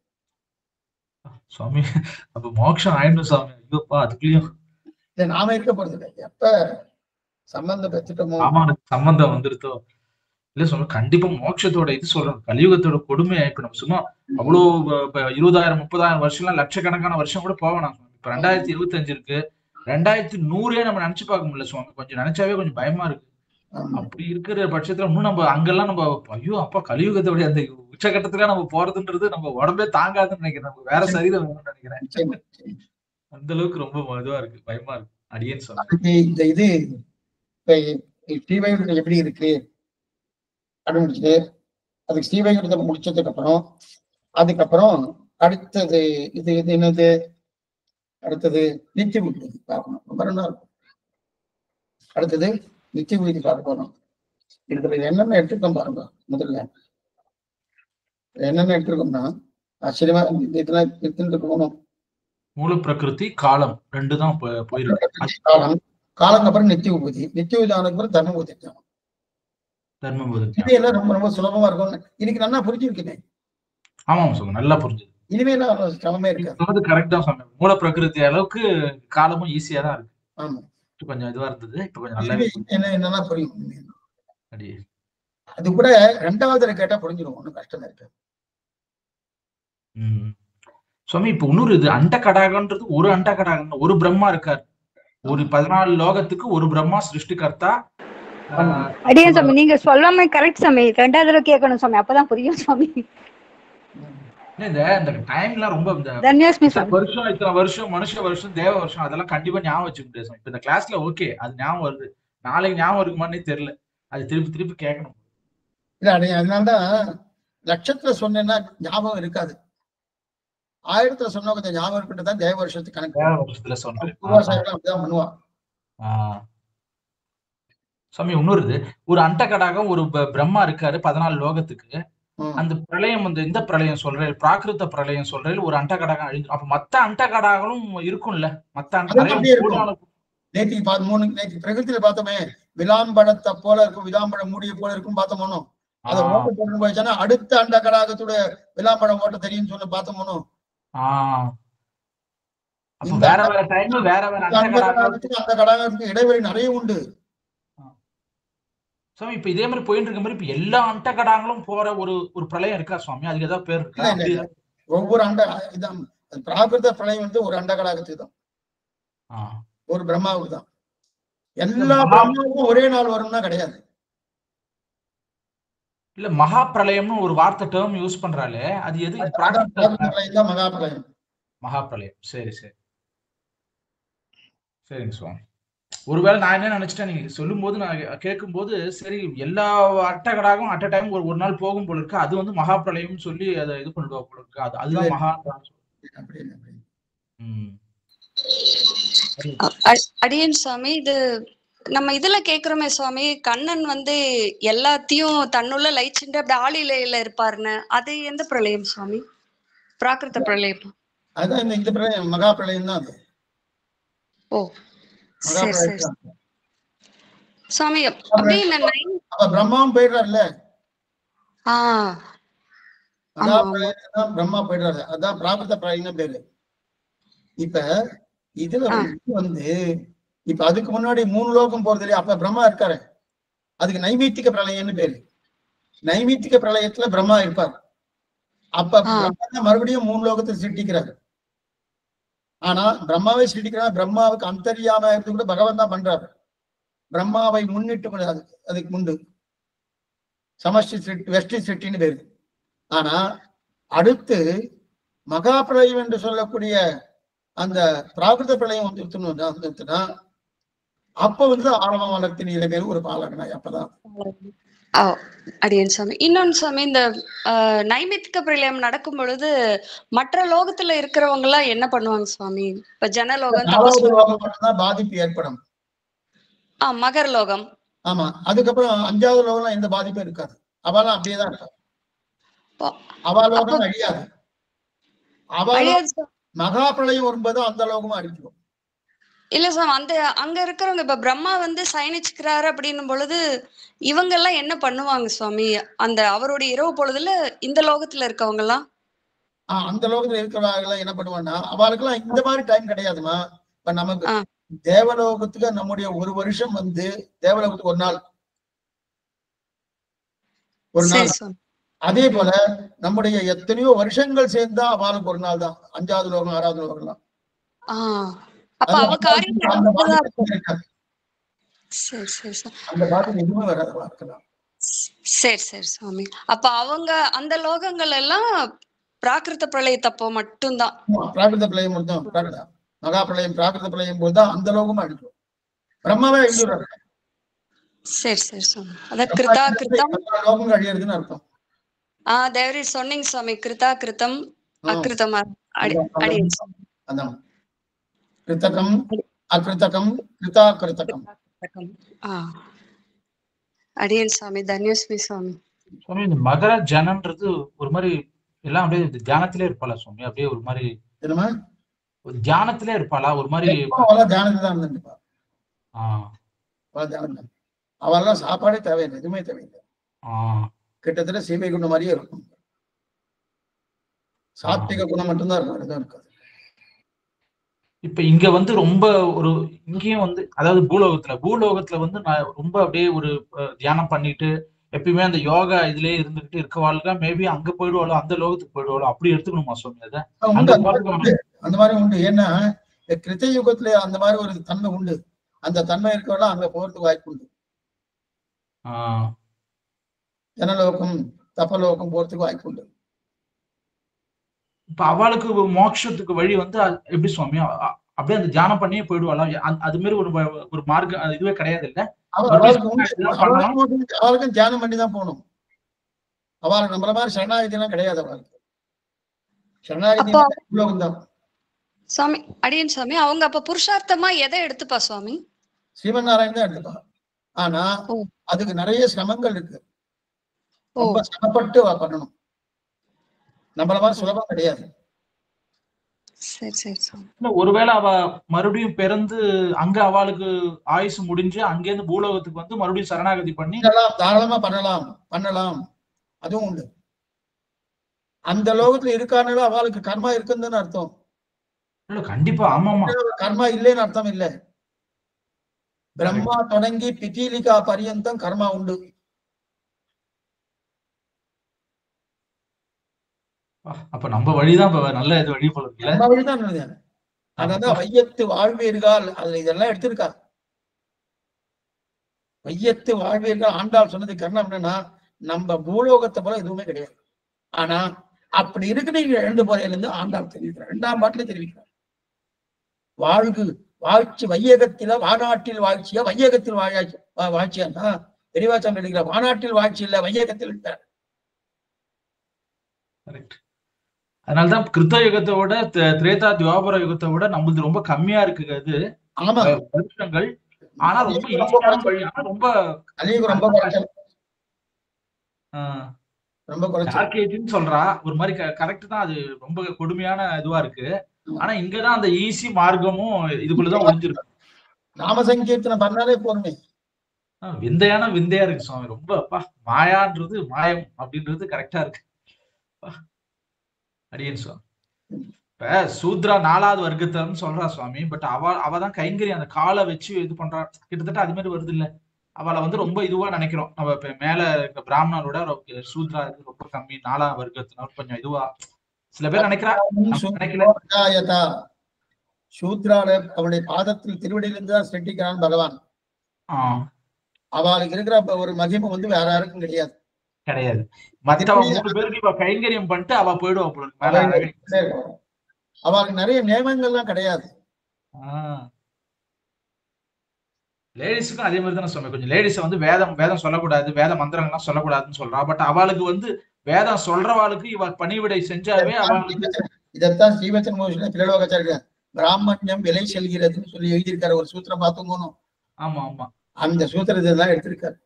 சுவாமி. அப்ப மோட்சம் ஆயிடும் சுவாமி. ஐயோப்பா அதுக்குள்ளயும்
இதை நாம இருக்க போறது இல்லை. எப்ப சம்பந்தம் பெற்றுட்டோமோ
ஆமா சம்பந்தம் வந்துருத்தோ இல்ல சொல்ல கண்டிப்பா மோட்சத்தோட இது சொல்றோம். கலியுகத்தோட கொடுமையை இப்ப நம்ம சும்மா அவ்வளவு 20,000 30,000 வருஷம் லட்சக்கணக்கான வருஷம் கூட போகலாம். இப்ப 2025 இருக்கு. 2100 நம்ம நினைச்சு பார்க்க முடியல சுவாமி. கொஞ்சம் நினைச்சாவே கொஞ்சம் பயமா இருக்கு. அப்படி இருக்கிற பட்சத்துல இன்னும் நம்ம அங்கெல்லாம் நம்ம ஐயோ அப்பா கலியுகத்தோடைய அந்த உச்சகட்டத்துல நம்ம போறதுன்றது நம்ம உடம்பே தாங்காதுன்னு நினைக்கிறேன். நம்ம வேற சரீரம் வேணும்னு நினைக்கிறேன். அந்த அளவுக்கு ரொம்ப இதுவா இருக்கு, பயமா இருக்கு. அடியேன் சொல்றேன்.
இந்த இது ஸ்ரீவைகுண்டம் எப்படி இருக்கு அப்படின்னு அதுக்கு ஸ்ரீவைகுண்டத்தை முடிச்சதுக்கு அப்புறம் அதுக்கப்புறம் அடுத்தது இது என்னது அடுத்தது நித்திய விபூதி பார்க்கணும். ரொம்ப நல்லா இருக்கும். அடுத்தது நித்திய விபூதி பார்க்க போறோம். இதுல என்னென்ன எடுத்துக்கோம் பாருங்க. முதல்ல என்னென்ன எடுத்துருக்கோம்னா ஆச்சரியமா இதெல்லாம் எடுத்துட்டு போகணும்.
மூல பிரகிருதி காலம் 2 தான் போயிருக்கு.
காலம் அப்புறம் நித்திய விபூதி, நித்திய விபூதி ஆனதுக்கு அப்புறம் தர்மபூதி. இதெல்லாம் ரொம்ப ரொம்ப சுலபமா இருக்கும். இன்னைக்கு நல்லா புரிஞ்சிருக்கேன்.
ஆமாம் சொல்லுங்க, நல்லா புரிஞ்சுது.
இனிமேல சிரமமே இருக்காது.
கரெக்டா சொன்னேன். மூல பிரகிருதி அளவுக்கு காலமும் ஈஸியா தான் இருக்கு.
ஆமா
கொஞ்சம் இதுவா இருந்தது. இப்ப கொஞ்சம் நல்லாவே
என்னன்னா புரியும். அது கூட 2வது கேட்டா புரிஞ்சிடும். ஒண்ணும் கஷ்டம் இருக்கு.
சுவாமி இப்ப இன்னொரு இது அண்ட கடாகன்றது ஒரு அண்ட கடாகம், ஒரு பிரம்மா இருக்கார். ஒரு 14 லோகத்துக்கு ஒரு பிரம்மா சிருஷ்டிகர்த்தா.
அடியே சாமி நீங்க சொல்லாம கரெக்ட் சாமி. 2வது தடவை கேட்கணும் சாமி, அப்பதான் புரியும் சாமி.
இந்த டைம்லாம் ரொம்ப வருஷம் இத்தனை வருஷம் மனுஷ வருஷம் தேவ வருஷம் அதெல்லாம் கண்டிப்பா ஞாபகம் வச்சுக்க முடியாது. இப்ப இந்த கிளாஸ்ல ஓகே அது ஞாபகம் வருது. நாளைக்கு ஞாபகம் இருக்குமானே தெரியல. அது திருப்பி திருப்பி கேட்கணும்.
இல்ல அதனாலதான் லட்சத்துல சொன்னேன்னா ஞாபகம் இருக்காது. 1000த்துல சொன்னா கொஞ்சம் ஞாபகம் இருக்குன்றதான் தேவ வருஷத்துக்கு கணக்கு.
தேவ வருஷத்துல சொன்னேன்
பண்ணுவான்.
சாமி இன்னொரு ஒரு அண்ட கடாகம் ஒரு பிரம்மா இருக்காரு 14 லோகத்துக்கு. அந்த பிரளயம் வந்து இந்த பிரளயம் சொல்றேன், பிராகிருத பிரளயம் சொல்றேன். ஒரு அண்ட கடாகம் அழிஞ்சு அப்ப மத்த அண்ட கடாகளும் இருக்கும்ல. மத்த
நேற்று பிரகிருத்தில பார்த்தோமே விளாம்பழத்தை போல இருக்கும், விளாம்பழம் மூடிய போல இருக்கும் பார்த்தோமோ. அதை ஓட்ட போட்டு போயிடுச்சுன்னா அடுத்த அண்ட கடாகத்தோட விளாம்பழம் ஓட்ட தெரியும் சொல்லி பார்த்தோமோ.
வேற வேற டைம் வேற வேற
அந்த கடாகத்துக்கு இடைவெளி நிறைய உண்டு.
சுவாமி இப்ப இதே மாதிரி போயிட்டு இருக்க மாதிரி இப்ப எல்லா அண்ட கடாங்களும் போற ஒரு பிரளயம் இருக்கா சுவாமி? அதுக்கு ஏதாவது பேர் இருக்கா?
ஒவ்வொரு அண்ட இதான் பிராகிருத பிரளயம் வந்து ஒரு அண்ட கடாகத்துக்கு தான், ஒரு பிரம்மாவுக்கு தான். எல்லா பிரம்மாவுக்கும் ஒரே நாள் வரும்னா கிடையாது.
இல்ல மகா பிரளயம்னு ஒரு வார்த்தை டேர்ம் யூஸ் பண்றாலே அது எது?
மகா பிரளயம்.
மகா பிரளயம். சரி சரி சரிங்க சுவாமி. ஒருவேளை நான் என்ன நினைச்சிட்டேன், நீங்க சொல்லும் போது நான் கேட்கும் போது சரி எல்லா அட்டகடாகவும் அட் அ டைம் ஒரு நாள் போகும் போல இருக்கு. அது வந்து மகா பிரளயம் சொல்லி அதை இது பண்ணிடுவா போல இருக்கு. அதுதான் மகா.
அடியன் சுவாமி இது நம்ம இதுல கேக்குறோமே சுவாமி, கண்ணன் வந்து எல்லாத்தையும் தன்னுள்ள லைச்சுட்டு அப்படி ஆளிலையில இருப்பாருன்னு, அது எந்த பிரளயம் சுவாமி? பிராகிருத பிரளயம்.
அதான் இந்த பிரளயம் மகா பிரளயம் தான் அது.
ஓ சரி சரி சுவாமி. அப்படியே
பிரம்மாவும் போயிடுறாருல்ல. பிரம்மா போயிடுறாரு. அதான் பிராகிருத பிரளயம் பேரு. இப்ப இதுல வந்து இப்ப அதுக்கு முன்னாடி 3 லோகம் போறது இல்லையா? அப்ப பிரம்மா இருக்காரு. அதுக்கு நைமித்திக பிரளயம்னு பேரு. நைமித்திக பிரளயத்துல பிரம்மா இருப்பார். அப்ப மறுபடியும் 3 லோகத்தை சிருஷ்டிக்கிறாரு. ஆனா பிரம்மாவை சிருஷ்டிக்கிறார். பிரம்மாவுக்கு அந்தரியாம இருந்து கூட பகவான் தான் பண்றாரு. பிரம்மாவை முன்னிட்டு கூடாது. அதுக்கு முண்டு சமஷ்டி சிருஷ்டி வெஷ்டி சிருஷ்டின்னு பேரு. ஆனா அடுத்து மகா பிரளயம் என்று சொல்லக்கூடிய அந்த பிராகிருத பிரளயம் வந்துருச்சுன்னா அப்ப வந்து ஆரம்ப வளர்த்தின் இளமையில ஒரு பாலகனாய் அப்பதான்.
அடியன் சுவாமி இன்னொன்னு சுவாமி, இந்த நைமித்திக பிரளயம் நடக்கும் பொழுது மற்ற லோகத்துல இருக்கிறவங்க எல்லாம் என்ன பண்ணுவாங்க சுவாமி? இப்ப ஜனலோகம்
தான் பாதிப்பு ஏற்படும்.
மகர லோகம்.
ஆமா, அதுக்கப்புறம் 5வது லோகம் எந்த பாதிப்பும் இருக்காது. அவெல்லாம் அப்படியேதான் இருக்காது. அவலோகம் அழியாது. மகா பிரளயம் வரும்போது அந்த லோகமும் அழிக்கும்.
இல்ல சார், அங்க இருக்கிறவங்க இப்ப பிரம்மா வந்து சயனிச்சுக்கிறாரு அப்படின்னும் பொழுது இவங்க எல்லாம் என்ன பண்ணுவாங்க சுவாமி? அந்த அவருடைய இரவு பொழுதுல இந்த லோகத்துல இருக்கவங்க எல்லாம்
அந்த லோகத்துல இருக்கிறவங்க என்ன பண்ணுவாங்கன்னா, அவளுக்கெல்லாம் இந்த மாதிரி டைம் கிடையாதுமா. இப்ப நமக்கு
ஆ.
தேவலோகத்துக்கு நம்முடைய ஒரு வருஷம் வந்து தேவலோகத்துக்கு ஒரு நாள்.
சரி சுவாமி.
அதே போல நம்முடைய எத்தனையோ வருஷங்கள் சேர்ந்தா அவளுக்கு ஒரு நாள் தான். 5வது லோகம் 6வது லோகம்லாம்.
அப்ப அவ காரியம்
அந்த
நடந்துதான்
பாதிப்பு
இருக்கும்.
இருக்காது.
சரி சரி சார்.
அந்த பாதிப்பு எதுவுமே வராதவா இருக்கலாம்.
சரி சரி சுவாமி. அப்ப அவங்க அந்த லோகங்கள் எல்லாம் பிராகிருத பிரளயத்தப்போ மட்டும்தான்.
பிராகிருத பிரளயம் மட்டும் மகா பிரளயம் பிராகிருத பிரளயம் போதுதான் அந்த லோகமா அழிக்கும். பிரம்மாவே அழிஞ்சுறாரு.
சரி சரி சுவாமி. அத கிருதா கிருத்தம்
லோகங்கள் அழியறதுன்னு அர்த்தம்.
தேவரி சொன்னீங்க சுவாமி. கிருதா கிருத்தம் அகிருத்தம் அடியேன் சுவாமி.
அதான் கிருத்தகம் அகிருத்தகம் கிருதா கிருத்தகம்.
அடியேன் சுவாமி. தன்யோஸ்மி சுவாமி.
சுவாமி இந்த மகர ஜனன்றது ஒரு மாதிரி எல்லாம் அப்படியே தியானத்திலே இருப்பாளா சுவாமி? அப்படியே ஒரு மாதிரி
என்னமா
ஒரு தியானத்திலே இருப்பாளா? ஒரு மாதிரி
தியானத்துல தான் இருந்துருப்பா. அவெல்லாம் சாப்பாடே தேவையில்லை, எதுவுமே தேவையில்லை. கிட்டத்தட்ட சீமை குணம் மாதிரியே இருக்கும். சாத்விக குணம் மட்டும்தான் இருக்கும், எதுவும் இருக்காது.
இப்ப இங்க வந்து ரொம்ப ஒரு இங்கேயும் வந்து அதாவது பூலோகத்துல வந்து நான் ரொம்ப அப்படியே ஒரு தியானம் பண்ணிட்டு எப்பயுமே அந்த யோகா இதுலயே இருந்துகிட்டு இருக்கவாளுக்கா மேபி அங்க போயிடுவாளோ, அந்த லோகத்துக்கு போயிடுவாளோ, அப்படி எடுத்துக்கணுமா சுவாமி? அதை
அந்த மாதிரி உண்டு. ஏன்னா கிருத்த யுகத்துல அந்த மாதிரி ஒரு தன்மை உண்டு. அந்த தன்மை இருக்கவெல்லாம் அங்க போறதுக்கு வாய்ப்பு உண்டு. ஜனலோகம் தப்பலோகம் போறதுக்கு வாய்ப்பு உண்டு.
இப்ப அவளுக்கு மோட்சத்துக்கு வழி வந்து எப்படி சுவாமி? அப்படியே அந்த தியானம் பண்ணியே போயிடுவாளா? அது மாதிரி ஒரு மார்க்கம் இதுவே கிடையாது இல்ல?
அவளுக்கும் தியானம் பண்ணி தான் போகணும். அவளுக்கு நம்மள மாதிரி சரணாகதி எல்லாம் கிடையாது. அவளுக்கு சரணாகதி தான்
சுவாமி. அடியன் சுவாமி, அவங்க அப்ப புருஷார்த்தமா எதை எடுத்துப்பா சுவாமி?
ஸ்ரீமன் நாராயணன் தான் எடுத்துப்பா. ஆனா அதுக்கு நிறைய சிரமங்கள் இருக்கு. ரொம்ப சிரமப்பட்டு பண்ணணும். நம்மள மாதிரி சுலபம் கிடையாது.
ஒருவேளை அவ மறுபடியும் பிறந்து அங்க அவளுக்கு ஆயுசு முடிஞ்சு அங்கேருந்து பூலோகத்துக்கு வந்து மறுபடியும் சரணாகதி பண்ணி
தாராளமா பண்ணலாம். அதுவும் உண்டு. அந்த லோகத்துல இருக்கானாலும் அவளுக்கு கர்மா இருக்குன்னு அர்த்தம்.
கண்டிப்பா. ஆமாமா,
கர்மா இல்லைன்னு அர்த்தம் இல்ல. பிரம்மா தொடங்கி பிதீலிகா பரியந்தம் கர்மா உண்டு.
அப்ப நம்ம வழிதான் நல்ல இது வழி போல இருக்கு.
நம்ம வழிதான் நல்லது. அதான் வையத்து வாழ்வீர்கள், அதுல இதெல்லாம் எடுத்திருக்கா. வையத்து வாழ்வீர்கள் ஆண்டாள் சொன்னது காரணம் என்னன்னா, நம்ம பூலோகத்தை போல எதுவுமே கிடையாது. ஆனா அப்படி இருக்கு நீங்க எழுந்து போறையிலிருந்து ஆண்டாள் தெரிவிக்கிறார். 2ஆம் பாட்டிலே தெரிவிக்கிறார். வாழ்ச்சி வையகத்தில வானாட்டில் வாழ்ச்சியா வையகத்தில் வாழ்ச்சியா பெரியவாச்சாமி எழுதுகிறார். வானாட்டில் வாழ்ச்சி இல்ல, வையகத்தில் இருக்கார்.
அதனாலதான் கிருத்த யுகத்தை விட திரேதா துவாபர யுகத்தை விட நம்மளுது ரொம்ப கம்மியா இருக்கு அது வருஷங்கள். ஆனா ரொம்ப சொல்றா ஒரு மாதிரி கரெக்ட் தான். அது ரொம்ப கொடுமையான இதுவா இருக்கு. ஆனா இங்கதான் அந்த ஈஸி மார்க்கமும் இதுக்குள்ளதான் ஒளிஞ்சிருக்கு.
நாம சங்கீர்த்தனம் பண்ணாலே போறமே.
விந்தையான விந்தையா இருக்கு சுவாமி. ரொம்ப அப்பா மாயான்றது மாயம் அப்படின்றது கரெக்டா இருக்கு. அடியேன் சுவாமி. இப்ப சூத்ரா 4வது வர்க்கத்தன்னு சொல்றா சுவாமி. பட் அவதான் கைங்கரி அந்த காலை வச்சு இது பண்றா. கிட்டத்தட்ட அது மாதிரி வருது இல்ல? அவளை வந்து ரொம்ப இதுவா நினைக்கிறோம் நம்ம. இப்ப மேல இருக்க பிராமணரோட சூத்ரா ரொம்ப கம்மி, 4வது வர்க்கத்தினால கொஞ்சம் இதுவா சில பேர் நினைக்கிறா.
சூத்ரால அவளுடைய பாதத்தில் திருவடியிலிருந்து தான் சிருஷ்டிக்கிறான் பகவான். அவளுக்கு இருக்கிற ஒரு மகிமை வந்து வேற யாருக்கும் கிடையாது.
மத்தவங்க 3 பேருக்கு இவ கைங்கரியம் பண்ணிட்டு அவ போயிடுவா.
அவளுக்கு நிறைய நியமங்கள்லாம் கிடையாது.
லேடிஸுக்கும் அதே மாதிரி தானே சுவாமி. கொஞ்சம் லேடிஸை வந்து வேதம் சொல்லக்கூடாது, வேத மந்திரங்கள்லாம் சொல்லக்கூடாதுன்னு சொல்றா. பட் அவளுக்கு வந்து வேதம் சொல்றவாளுக்கு இவ பணிவிடை செஞ்சாவே அவளுக்கு.
இதைத்தான் ஸ்ரீவச்சன மோஷன திலோகாச்சாரிய பிராமணியம் விலை செல்கிறதுன்னு சொல்லி எழுதியிருக்காரு. ஒரு சூத்திரம் பார்த்துக்கணும்.
ஆமா ஆமா,
அந்த சூத்திரத்தை தான் எடுத்திருக்காரு.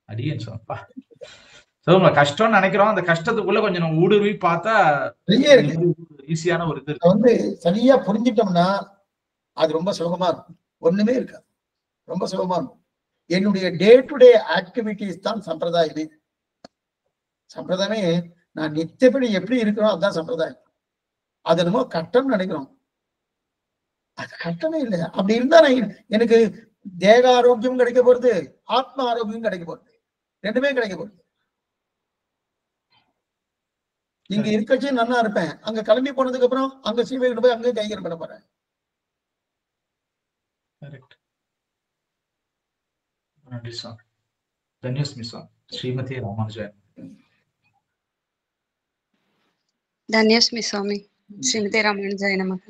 அடியேன் சுவாமிப்பா. கஷ்டம்னு நினைக்கிறோம். அந்த கஷ்டத்துக்குள்ள கொஞ்சம் நம்ம ஊடுருவி பார்த்தா ஈஸியான ஒரு இது இருக்கு.
வந்து சரியா புரிஞ்சிட்டோம்னா அது ரொம்ப சுலபமா இருக்கும். ஒண்ணுமே இருக்காது, ரொம்ப சுலபமா இருக்கும். என்னுடைய டே டு டே ஆக்டிவிட்டிஸ் தான் சம்பிரதாயமே. சம்பிரதாயமே நான் நித்தியப்படி எப்படி இருக்கிறோம் அதுதான் சம்பிரதாயம். அது என்னமோ கட்டம் நினைக்கிறோம், அது கட்டமே இல்லை. அப்படி இருந்தா எனக்கு தேக ஆரோக்கியம் கிடைக்க போறது, ஆத்ம ஆரோக்கியம் கிடைக்க போறது, ரெண்டுமே கிடைக்க போறது. இங்க இருக்கச்சே நல்லா இருப்பேன், அங்க கிளம்பி போனதுக்கு அப்புறம் அங்க சீவைகிட்ட போய் அங்கே கைகரம் பண்ண போறேன்.
நன்றி சாமி. தன்யஸ்மி சாமி. ஸ்ரீமதி ராமானுஜன்.
தன்யஸ்மி சுவாமி. ஸ்ரீமதி ராமானுஜாய நமக.